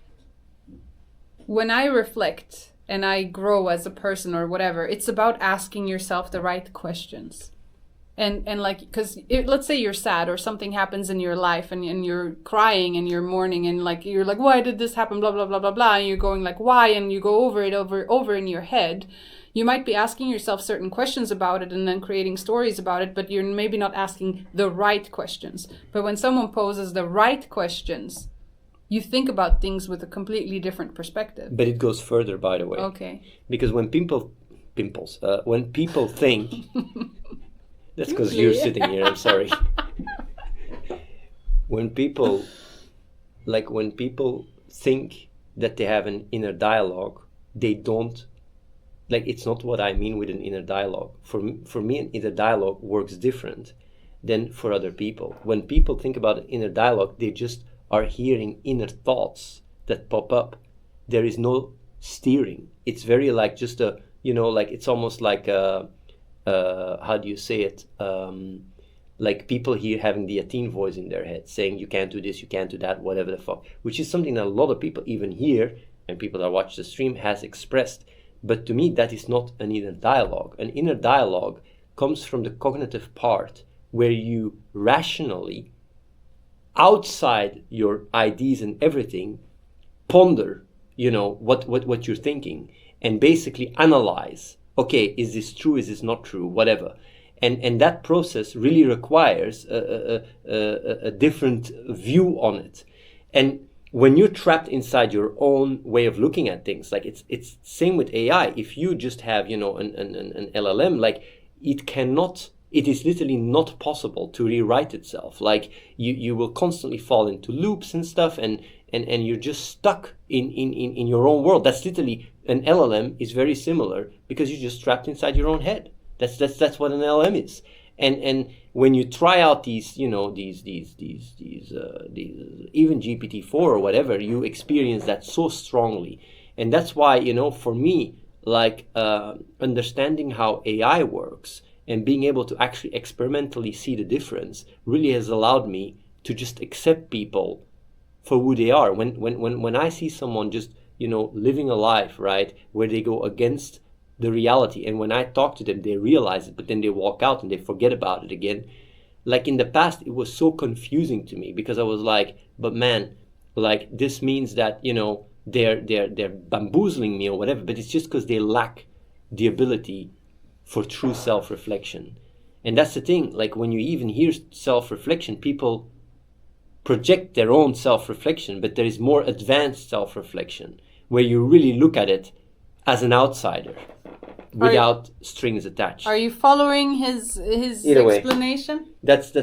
when I reflect and I grow as a person or whatever, it's about asking yourself the right questions. And like, because let's say you're sad or something happens in your life and you're crying and you're mourning and like, you're like, why did this happen? Blah, blah, blah, blah, blah. And you're going like, why? And you go over it over in your head. You might be asking yourself certain questions about it and then creating stories about it, but you're maybe not asking the right questions. But when someone poses the right questions, you think about things with a completely different perspective. But it goes further, by the way. Okay. Because when when people think, that's because Usually. you're sitting here, I'm sorry. when people think that they have an inner dialogue, they don't, like, it's not what I mean with an inner dialogue. For me, an inner dialogue works different than for other people. When people think about an inner dialogue, they just are hearing inner thoughts that pop up. There is no steering. It's very like just a, like it's almost like a, how do you say it? Like people here having the Athene voice in their head saying, you can't do this, you can't do that, whatever the fuck. Which is something that a lot of people, even here, and people that watch the stream, has expressed. But to me, that is not an inner dialogue. An inner dialogue comes from the cognitive part where you rationally, outside your ideas and everything, ponder, what you're thinking and basically analyze, okay, is this true, is this not true, whatever. And that process really requires a different view on it. And when you're trapped inside your own way of looking at things, like it's same with AI. If you just have, an LLM, like it is literally not possible to rewrite itself. Like you will constantly fall into loops and stuff, and you're just stuck in your own world. That's literally, an LLM is very similar because you're just trapped inside your own head. That's what an LLM is. And when you try out these, these even GPT-4 or whatever, you experience that so strongly. And that's why, for me, like understanding how AI works and being able to actually experimentally see the difference really has allowed me to just accept people for who they are. When I see someone just, living a life, right, where they go against the reality, and when I talk to them, they realize it, but then they walk out and they forget about it again. Like in the past, it was so confusing to me because I was like, but man, like this means that, they're bamboozling me or whatever, but it's just because they lack the ability for true self-reflection. And that's the thing, like when you even hear self-reflection, people project their own self-reflection, but there is more advanced self-reflection where you really look at it as an outsider without strings attached. Are you following his Either way. explanation? That's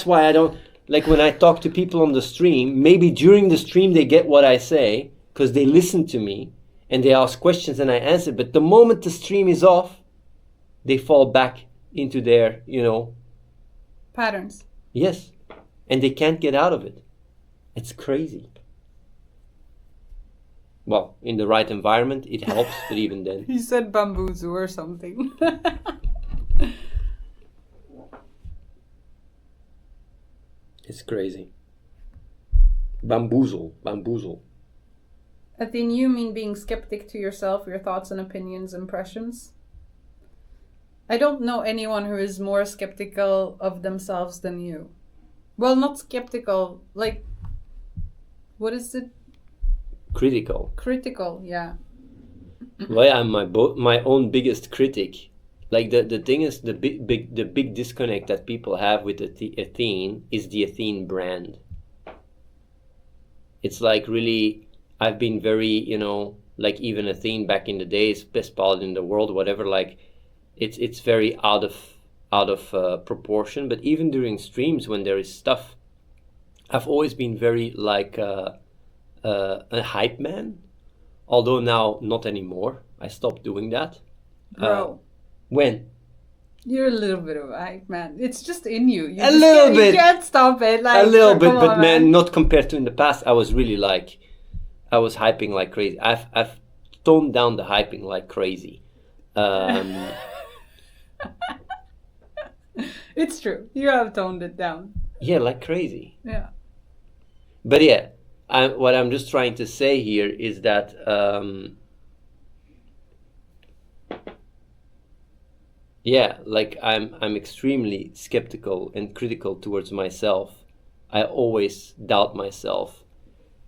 why I don't, like when I talk to people on the stream, maybe during the stream they get what I say because they listen to me and they ask questions and I answer, but the moment the stream is off, they fall back into their, Patterns. yes, and they can't get out of it. It's crazy. Well, in the right environment, it helps, but even then. He said bamboozle or something. It's crazy. Bamboozle. Athene, you mean being skeptic to yourself, your thoughts and opinions, impressions? I don't know anyone who is more skeptical of themselves than you. Well, not skeptical, like, what is it? Critical. Critical, yeah. Well, I'm my own biggest critic. Like the thing is, the big disconnect that people have with Athene is the Athene brand. It's like really, I've been very, like even Athene back in the days, best pilot in the world, whatever. Like, it's very out of proportion. But even during streams when there is stuff, I've always been very like a hype man. Although now not anymore. I stopped doing that. Bro, When? you're a little bit of a hype man. It's just in you. A little bit. You can't stop it. Like, A little bit, come but on, man, not compared to in the past. I was really like, I was hyping like crazy. I've toned down the hyping like crazy. It's true. You have toned it down. Yeah, like crazy. Yeah. But yeah, what I'm just trying to say here is that yeah, like I'm extremely skeptical and critical towards myself. I always doubt myself,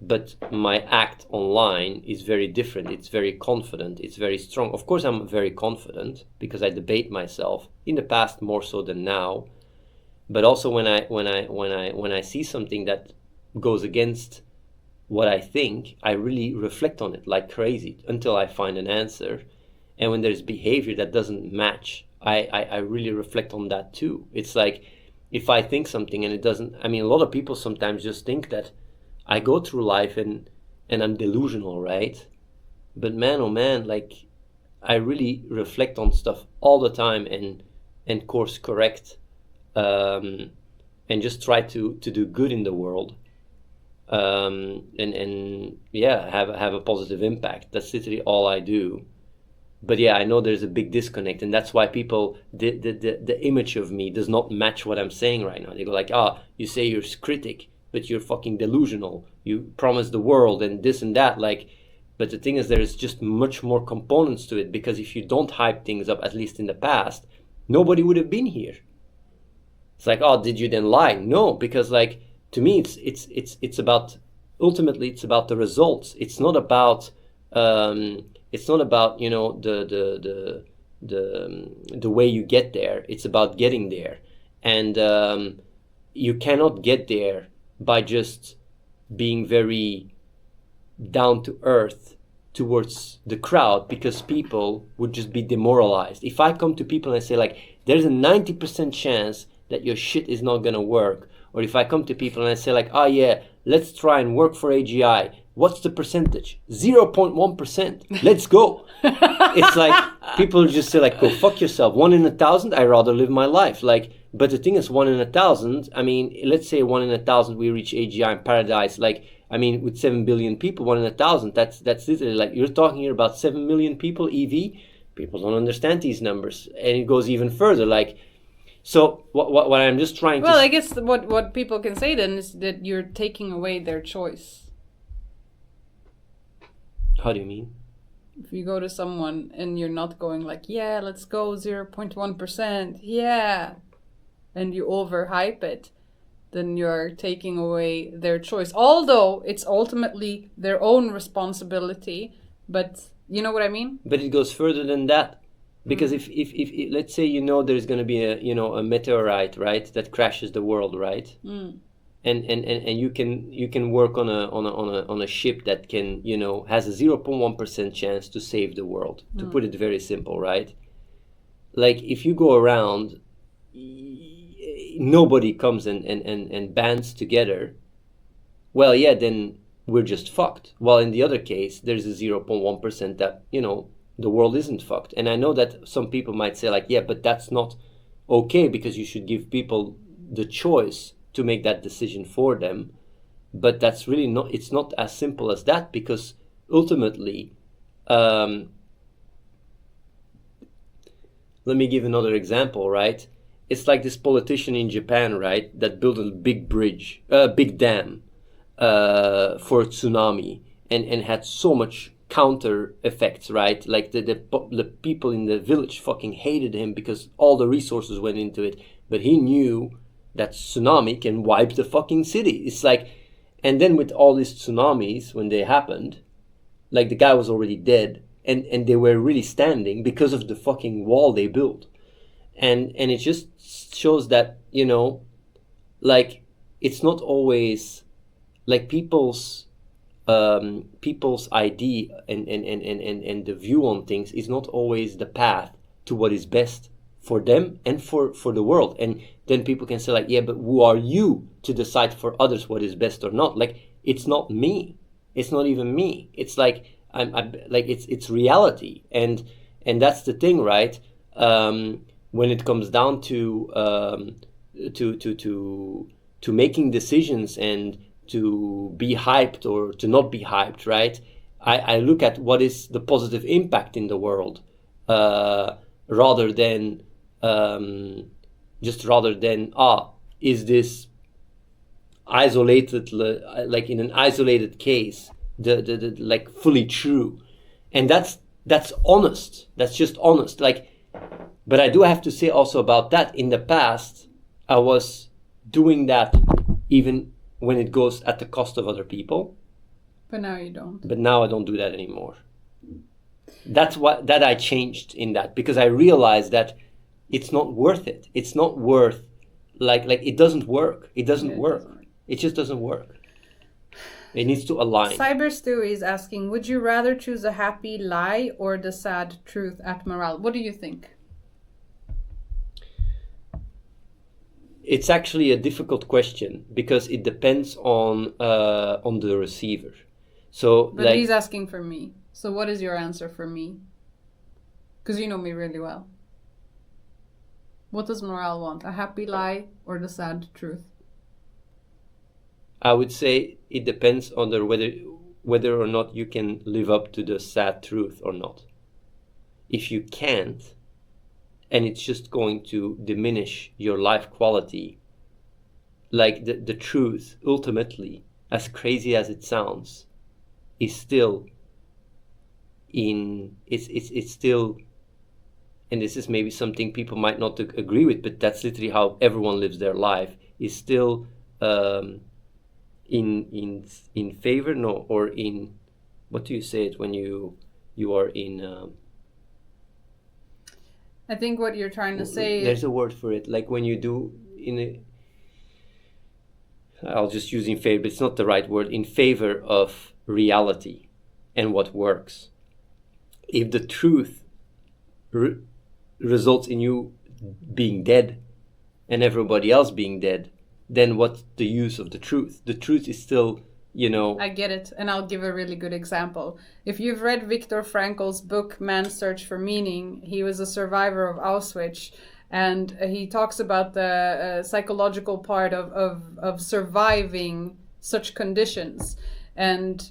but my act online is very different. It's very confident. It's very strong. Of course, I'm very confident because I debate myself in the past more so than now. But also when I see something that goes against what I think, I really reflect on it like crazy until I find an answer. And when there's behavior that doesn't match, I really reflect on that too. It's like if I think something and it doesn't, I mean, a lot of people sometimes just think that I go through life and I'm delusional, right? But man, oh man, like I really reflect on stuff all the time and course correct, and just try to do good in the world, and yeah, have a positive impact. That's literally all I do. But yeah, I know there's a big disconnect, and that's why people, the image of me does not match what I'm saying right now. They go like, you say you're critic, but you're fucking delusional. You promise the world and this and that. Like, but the thing is, there's just much more components to it, because if you don't hype things up, at least in the past, nobody would have been here. It's like, did you then lie? No, because like to me, it's about, ultimately it's about the results. It's not about the way you get there. It's about getting there, and you cannot get there by just being very down to earth towards the crowd, because people would just be demoralized. If I come to people and I say like, there's a 90% chance that your shit is not gonna work, or if I come to people and I say like, yeah, let's try and work for AGI, what's the percentage? 0.1%. Let's go. It's like people just say like, go fuck yourself. 1 in 1,000. I rather live my life. Like, but the thing is, 1 in 1,000. I mean, let's say 1 in 1,000 we reach AGI in paradise. Like, I mean, with 7 billion people, 1 in 1,000. That's literally like, you're talking here about 7 million people EV. People don't understand these numbers, and it goes even further. Like, so what I'm just trying to. Well, I guess what people can say then is that you're taking away their choice. How do you mean? If you go to someone and you're not going like, yeah, let's go 0.1%, yeah, and you overhype it, then you're taking away their choice. Although it's ultimately their own responsibility, but you know what I mean? But it goes further than that. Because if let's say there's going to be a meteorite, right, that crashes the world, right? And you can work on a ship that can has a 0.1% chance to save the world, to put it very simple, right? Like if you go around, nobody comes and bands together, well, yeah, then we're just fucked. While in the other case, there's a 0.1% that the world isn't fucked. And I know that some people might say like, yeah, but that's not okay, because you should give people the choice to make that decision for them. But that's really not, it's not as simple as that, because ultimately, let me give another example, right? It's like this politician in Japan, right, that built a big bridge, big dam for a tsunami, and had so much counter effects, right? Like the people in the village fucking hated him because all the resources went into it, but he knew that tsunami can wipe the fucking city. It's like, and then with all these tsunamis, when they happened, like the guy was already dead, and they were really standing because of the fucking wall they built. and it just shows that, you know, like, it's not always like people's idea and the view on things is not always the path to what is best for them and for the world. And then people can say like, yeah, but who are you to decide for others what is best or not? Like, it's not me. It's not even me. It's like I'm like it's reality, and that's the thing, right? When it comes down to making decisions and to be hyped or to not be hyped, right? I look at what is the positive impact in the world, rather than is this isolated, like in an isolated case, the like fully true? And that's honest. That's just honest. Like, but I do have to say also about that, in the past, I was doing that even when it goes at the cost of other people. But now you don't. But now I don't do that anymore. That's what I changed in that, because I realized that it's not worth it. It's not worth, like it doesn't work. It doesn't work. It just doesn't work. It needs to align. Cyber Stew is asking, would you rather choose a happy lie or the sad truth at morale? What do you think? It's actually a difficult question because it depends on the receiver. So, but he's asking for me. So what is your answer for me? Because you know me really well. What does morale want? A happy lie or the sad truth? I would say it depends on whether or not you can live up to the sad truth or not. If you can't, and it's just going to diminish your life quality, like the truth, ultimately, as crazy as it sounds, is still it's still, and this is maybe something people might not agree with, but that's literally how everyone lives their life, is still in favor, no, or in, what do you say it when you are in I think what you're trying to say, there's a word for it, like when you do I'll just use in favor, but it's not the right word, in favor of reality and what works. If the truth results in you being dead and everybody else being dead, then what's the use of the truth? The truth is still, you know... I get it, and I'll give a really good example. If you've read Viktor Frankl's book, Man's Search for Meaning, he was a survivor of Auschwitz, and he talks about the psychological part of surviving such conditions, and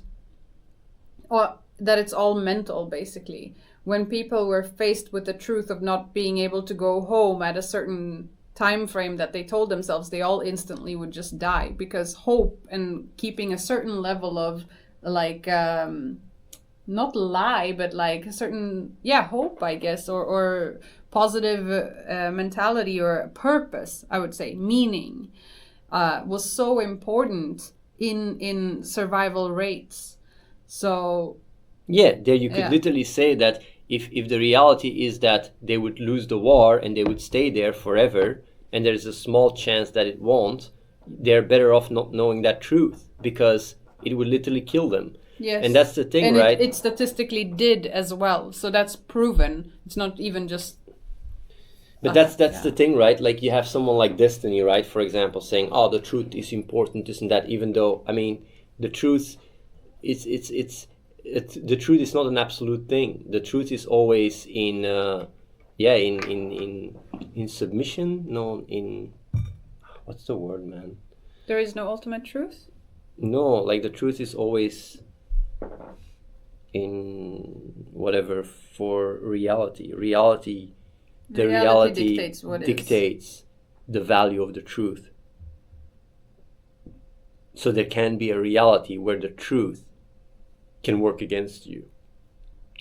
that it's all mental, basically. When people were faced with the truth of not being able to go home at a certain time frame that they told themselves, they all instantly would just die, because hope and keeping a certain level of like not lie, but like a certain hope, I guess, or positive mentality or purpose, I would say, meaning, was so important in survival rates. So there you could literally say that if the reality is that they would lose the war and they would stay there forever, and there's a small chance that it won't, they're better off not knowing that truth, because it would literally kill them. Yes. And that's the thing, and right? It statistically did as well, so that's proven. It's not even just... But that's the thing, right? Like, you have someone like Destiny, right, for example, saying, oh, the truth is important, this and that, even though, I mean, the truth the truth is not an absolute thing. The truth is always in submission. No, in, what's the word, man? There is no ultimate truth? No, like the truth is always in whatever for reality. The reality dictates the value of the truth. So there can be a reality where the truth can work against you.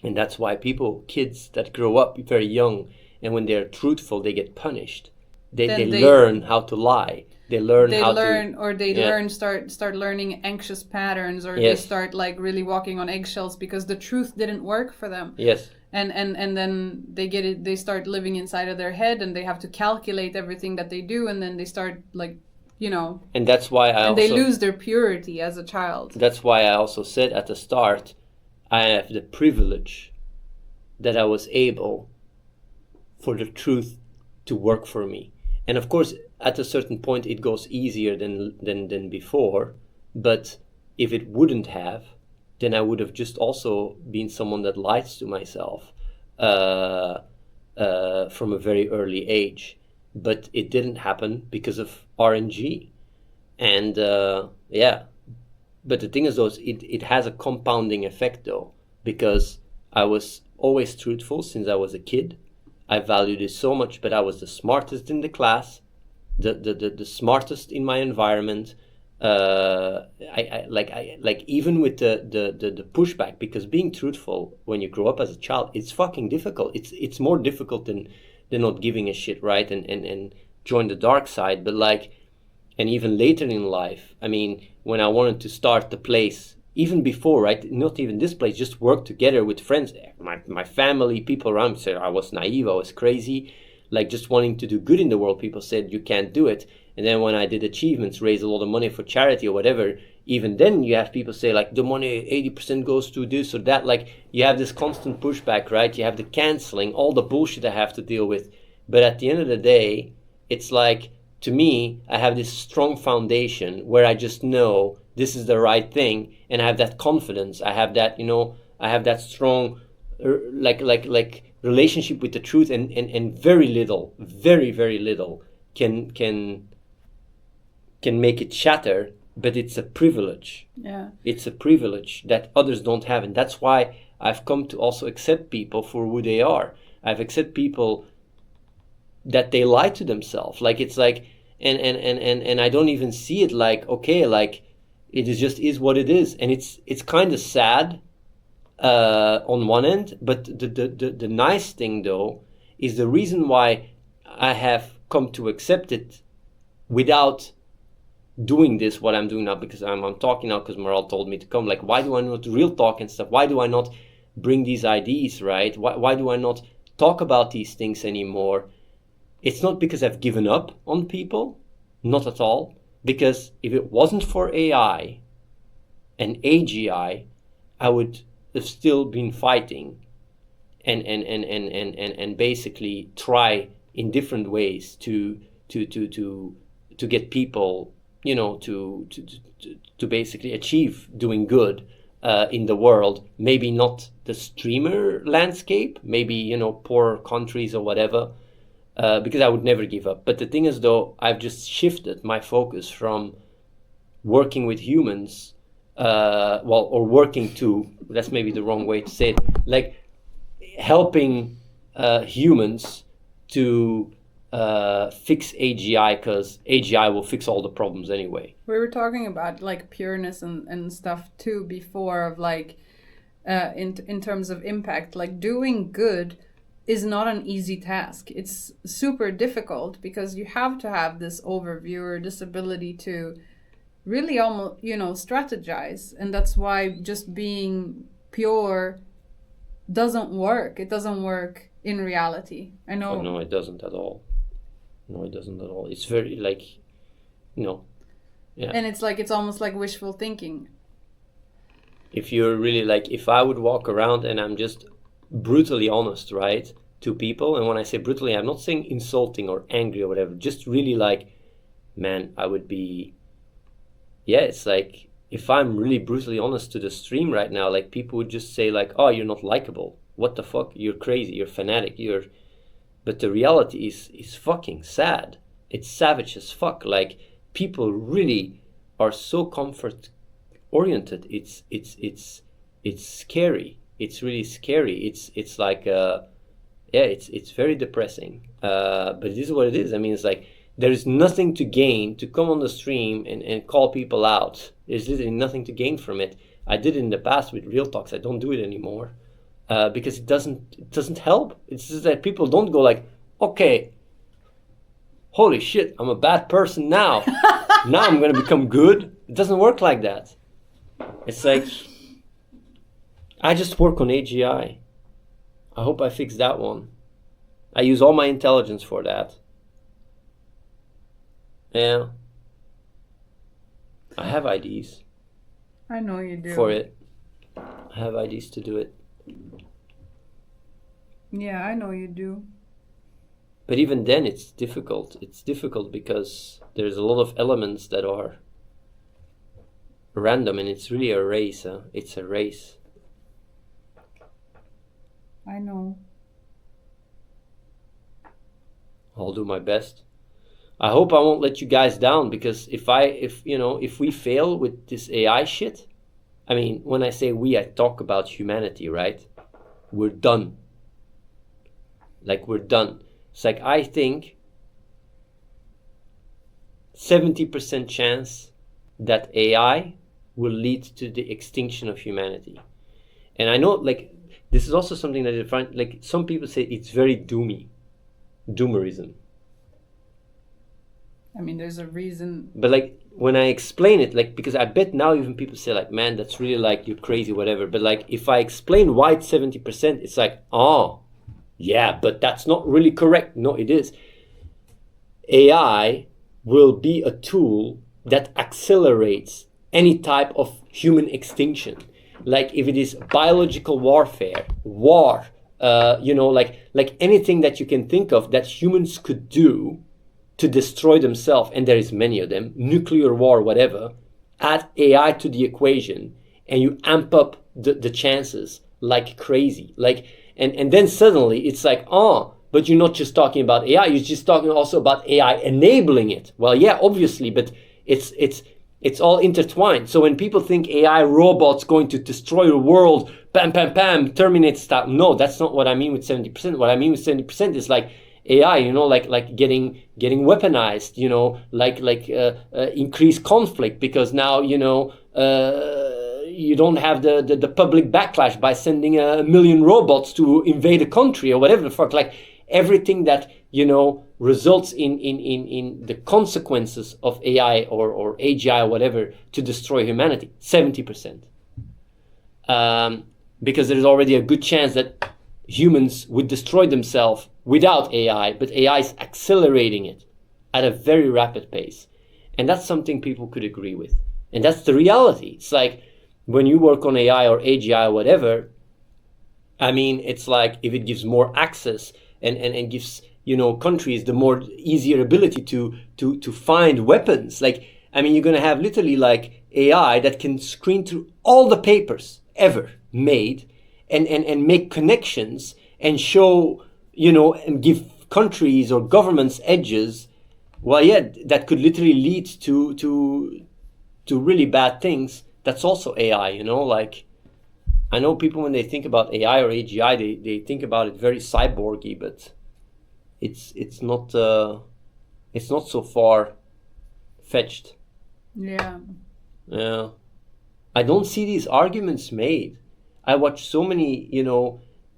And that's why kids that grow up very young, and when they're truthful, they get punished. They learn how to lie. they learn they how learn to. or they Yeah. learn start learning anxious patterns, or they Yes. start like really walking on eggshells because the truth didn't work for them. Yes. And then they start living inside of their head, and they have to calculate everything that they do, and then they start like, you know, And that's why and they lose their purity as a child. That's why I also said at the start, I have the privilege that I was able for the truth to work for me. And of course, at a certain point, it goes easier than before. But if it wouldn't have, then I would have just also been someone that lies to myself from a very early age. But it didn't happen because of RNG. And yeah. But the thing is, though, it has a compounding effect, though, because I was always truthful since I was a kid. I valued it so much, but I was the smartest in the class, the smartest in my environment. Even with the pushback, because being truthful when you grow up as a child, it's fucking difficult. It's more difficult than not giving a shit, right? And join the dark side, but like. And even later in life, I mean, when I wanted to start the place, even before, right, not even this place, just work together with friends, my family, people around me said I was naive, I was crazy, like just wanting to do good in the world. People said you can't do it. And then when I did achievements, raise a lot of money for charity or whatever, even then you have people say like the money 80% goes to this or that. Like you have this constant pushback, right? You have the canceling, all the bullshit I have to deal with. But at the end of the day, it's like, to me, I have this strong foundation where I just know this is the right thing, and I have that confidence. I have that, I have that strong, like relationship with the truth, and very little, very very little can make it shatter. But it's a privilege. Yeah. It's a privilege that others don't have, and that's why I've come to also accept people for who they are. I've accepted people that they lie to themselves. Like it's like. And I don't even see it like, okay, like it is what it is. And it's kind of sad on one end, but the nice thing though is the reason why I have come to accept it without doing this, what I'm doing now, because I'm talking now because Maral told me to come. Like, why do I not real talk and stuff? Why do I not bring these ideas, right? Why do I not talk about these things anymore? It's not because I've given up on people, not at all. Because if it wasn't for AI and AGI, I would have still been fighting and basically try in different ways to get people, to basically achieve doing good in the world. Maybe not the streamer landscape, maybe poor countries or whatever. Because I would never give up. But the thing is, though, I've just shifted my focus from working with humans, or working to, that's maybe the wrong way to say it, like helping humans to fix AGI, because AGI will fix all the problems anyway. We were talking about like pureness and stuff too before, of like in terms of impact, like doing good is not an easy task. It's super difficult because you have to have this overview or this ability to really almost, strategize. And that's why just being pure doesn't work. It doesn't work in reality. I know. Oh, no, it doesn't at all. No, it doesn't at all. It's very yeah. And it's almost like wishful thinking. If you're really if I would walk around and I'm just brutally honest, right, to people, and when I say brutally, I'm not saying insulting or angry or whatever, just really man, I would be, it's like, if I'm really brutally honest to the stream right now, like people would just say oh, you're not likable, what the fuck, you're crazy, you're fanatic, but the reality is fucking sad. It's savage as fuck. Like people really are so comfort oriented. It's scary. It's really scary. It's like it's very depressing. But it is what it is. I mean, it's like there is nothing to gain to come on the stream and call people out. There's literally nothing to gain from it. I did it in the past with Real Talks. I don't do it anymore because it doesn't help. It's just that people don't go like, okay, holy shit, I'm a bad person now. Now I'm gonna become good. It doesn't work like that. It's like, I just work on AGI. I hope I fix that one. I use all my intelligence for that. Yeah. I have IDs I know you do. for it. I have IDs to do it. Yeah, I know you do. But even then, it's difficult. It's difficult because there's a lot of elements that are random, and it's really a race. It's a race. I know. I'll do my best. I hope I won't let you guys down, because if we fail with this AI shit, I mean, when I say we, I talk about humanity, right? We're done. Like, we're done. It's like, I think 70% chance that AI will lead to the extinction of humanity. And I know, like, this is also something that I find, like, some people say it's very doomerism. I mean, there's a reason. But like, when I explain it, like, because I bet now even people say like, man, that's really like, you're crazy, whatever. But like, if I explain why it's 70%, it's like, oh, yeah, but that's not really correct. No, it is. AI will be a tool that accelerates any type of human extinction. Like, if it is biological warfare, war, like anything that you can think of that humans could do to destroy themselves, and there is many of them, nuclear war, whatever, add AI to the equation, and you amp up the chances like crazy. Like, and then suddenly it's like, oh, but you're not just talking about AI, you're just talking also about AI enabling it. Well, yeah, obviously, but it's all intertwined. So when people think AI robots going to destroy the world, bam, bam, bam, Terminator style, no, that's not what I mean with 70%. What I mean with 70% is like AI, like getting weaponized, increased conflict, because now, you don't have the public backlash by sending 1 million robots to invade a country or whatever the fuck. Like, everything that, results in the consequences of AI or AGI or whatever to destroy humanity, 70%. Because there's already a good chance that humans would destroy themselves without AI, but AI is accelerating it at a very rapid pace. And that's something people could agree with. And that's the reality. It's like, when you work on AI or AGI or whatever, I mean, it's like, if it gives more access and gives, countries the more easier ability to find weapons. Like, I mean, you're going to have literally like AI that can screen through all the papers ever made and make connections and show, and give countries or governments edges. Well, yeah, that could literally lead to really bad things. That's also AI, like, I know people, when they think about AI or AGI, they think about it very cyborgy, but it's not so far fetched. Yeah. Yeah. I don't see these arguments made. I watch so many,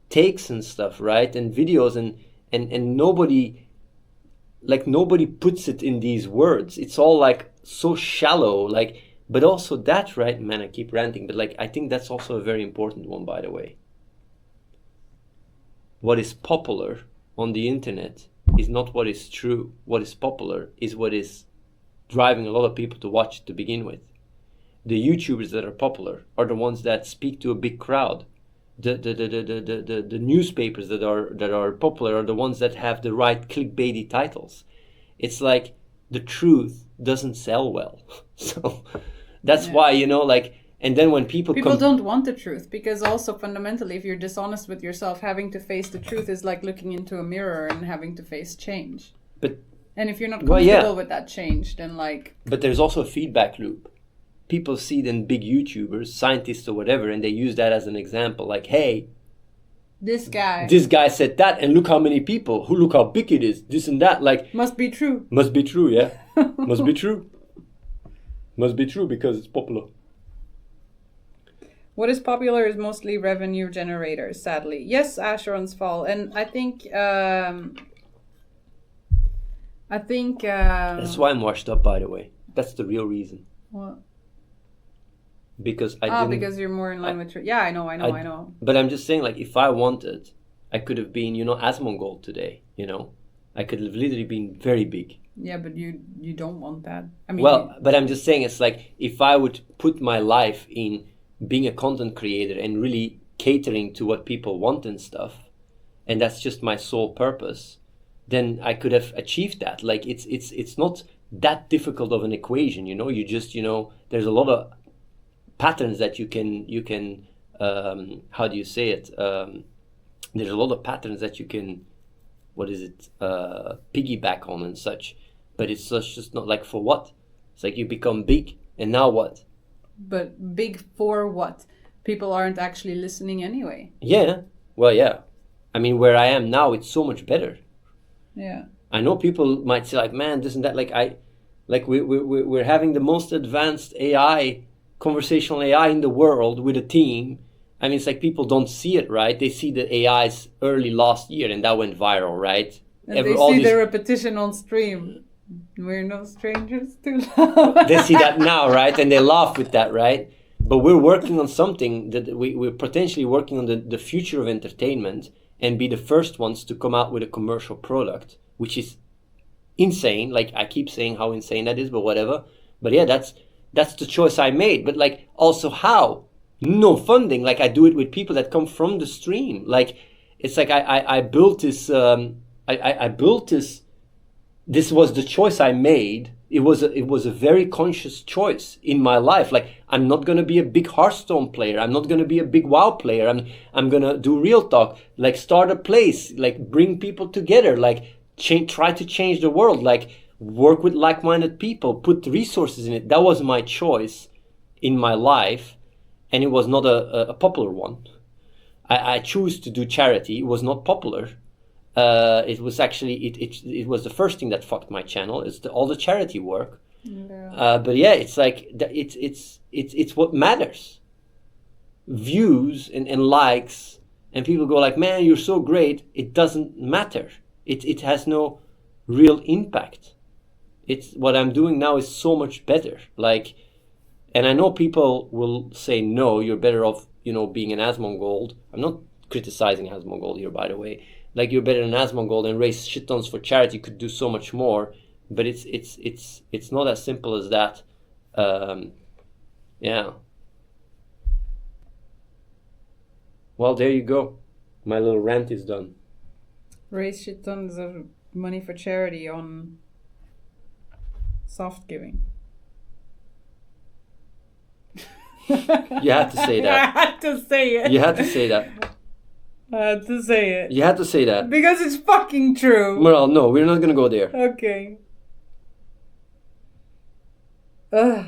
takes and stuff, right? And videos, and nobody puts it in these words. It's all like so shallow, like, but also that, right, man, I keep ranting, but like, I think that's also a very important one, by the way. What is popular on the internet is not what is true. What is popular is what is driving a lot of people to watch to begin with. The YouTubers that are popular are the ones that speak to a big crowd. The newspapers that are popular are the ones that have the right clickbaity titles. It's like, the truth doesn't sell well. So that's why, and then when people don't want the truth, because also fundamentally, if you're dishonest with yourself, having to face the truth is like looking into a mirror and having to face change. And if you're not comfortable with that change, then like... But there's also a feedback loop. People see then big YouTubers, scientists or whatever, and they use that as an example. Like, hey, this guy said that, and look how many people, look how big it is, this and that. Like, must be true, yeah. Must be true. Must be true because it's popular. What is popular is mostly revenue generators, sadly. Yes, Asheron's Fall. And I think I think. That's why I'm washed up, by the way. That's the real reason. What? Because I didn't. Because you're more in line with. Yeah, I know. But I'm just saying, like, if I wanted, I could have been, Asmongold today. I could have literally been very big. Yeah, but you don't want that. I mean. Well, but I'm just saying, it's like if I would put my life in being a content creator and really catering to what people want and stuff, and that's just my sole purpose, then I could have achieved that. Like it's not that difficult of an equation, You just there's a lot of patterns that you can how do you say it? There's a lot of patterns that you can piggyback on and such, but it's just not like for what. It's like you become big and now what? But big for what? People aren't actually listening anyway. Yeah. Well, yeah. I mean, where I am now, it's so much better. Yeah. I know people might say like, man, this and that. We're having the most advanced conversational AI in the world with a team. I mean, it's like people don't see it, right? They see the AIs early last year and that went viral, right? And they see the repetition on stream. We're no strangers to love. They see that now, right? And they laugh with that, right? But we're working on something that we're potentially working on the future of entertainment and be the first ones to come out with a commercial product, which is insane. Like, I keep saying how insane that is, but whatever. But yeah, that's the choice I made. But like, also how? No funding. Like, I do it with people that come from the stream. Like, it's like I built this. I built this. This was the choice I made. It was a very conscious choice in my life. Like, I'm not gonna be a big Hearthstone player. I'm not gonna be a big WoW player. I'm gonna do real talk. Like, start a place. Like, bring people together. Like, try to change the world. Like, work with like-minded people. Put resources in it. That was my choice in my life, and it was not a popular one. I choose to do charity. It was not popular. It was actually it was the first thing that fucked my channel. Is all the charity work. Yeah. But yeah, it's like it's what matters. Views and likes, and people go like, man, you're so great. It doesn't matter. It has no real impact. It's what I'm doing now is so much better. Like, and I know people will say, no, you're better off, being an Asmongold. I'm not criticizing Asmongold here, by the way. Like, you're better than Asmongold and raise shit tons for charity, could do so much more. But it's not as simple as that. Yeah. Well, there you go. My little rant is done. Raise shit tons of money for charity on soft giving. You had to say that. I had to say it. You had to say that. I had to say it. You had to say that. Because it's fucking true. Well, no, we're not gonna go there. Okay. Ugh.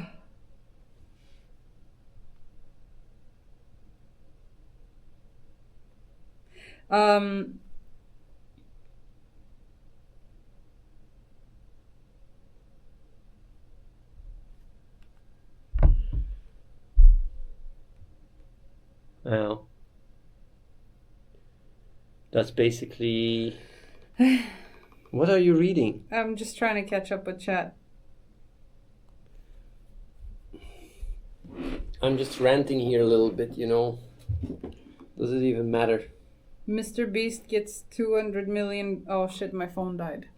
Well, that's basically. What are you reading? I'm just trying to catch up with chat. I'm just ranting here a little bit, Does it even matter? Mr. Beast gets 200 million. Oh shit, my phone died.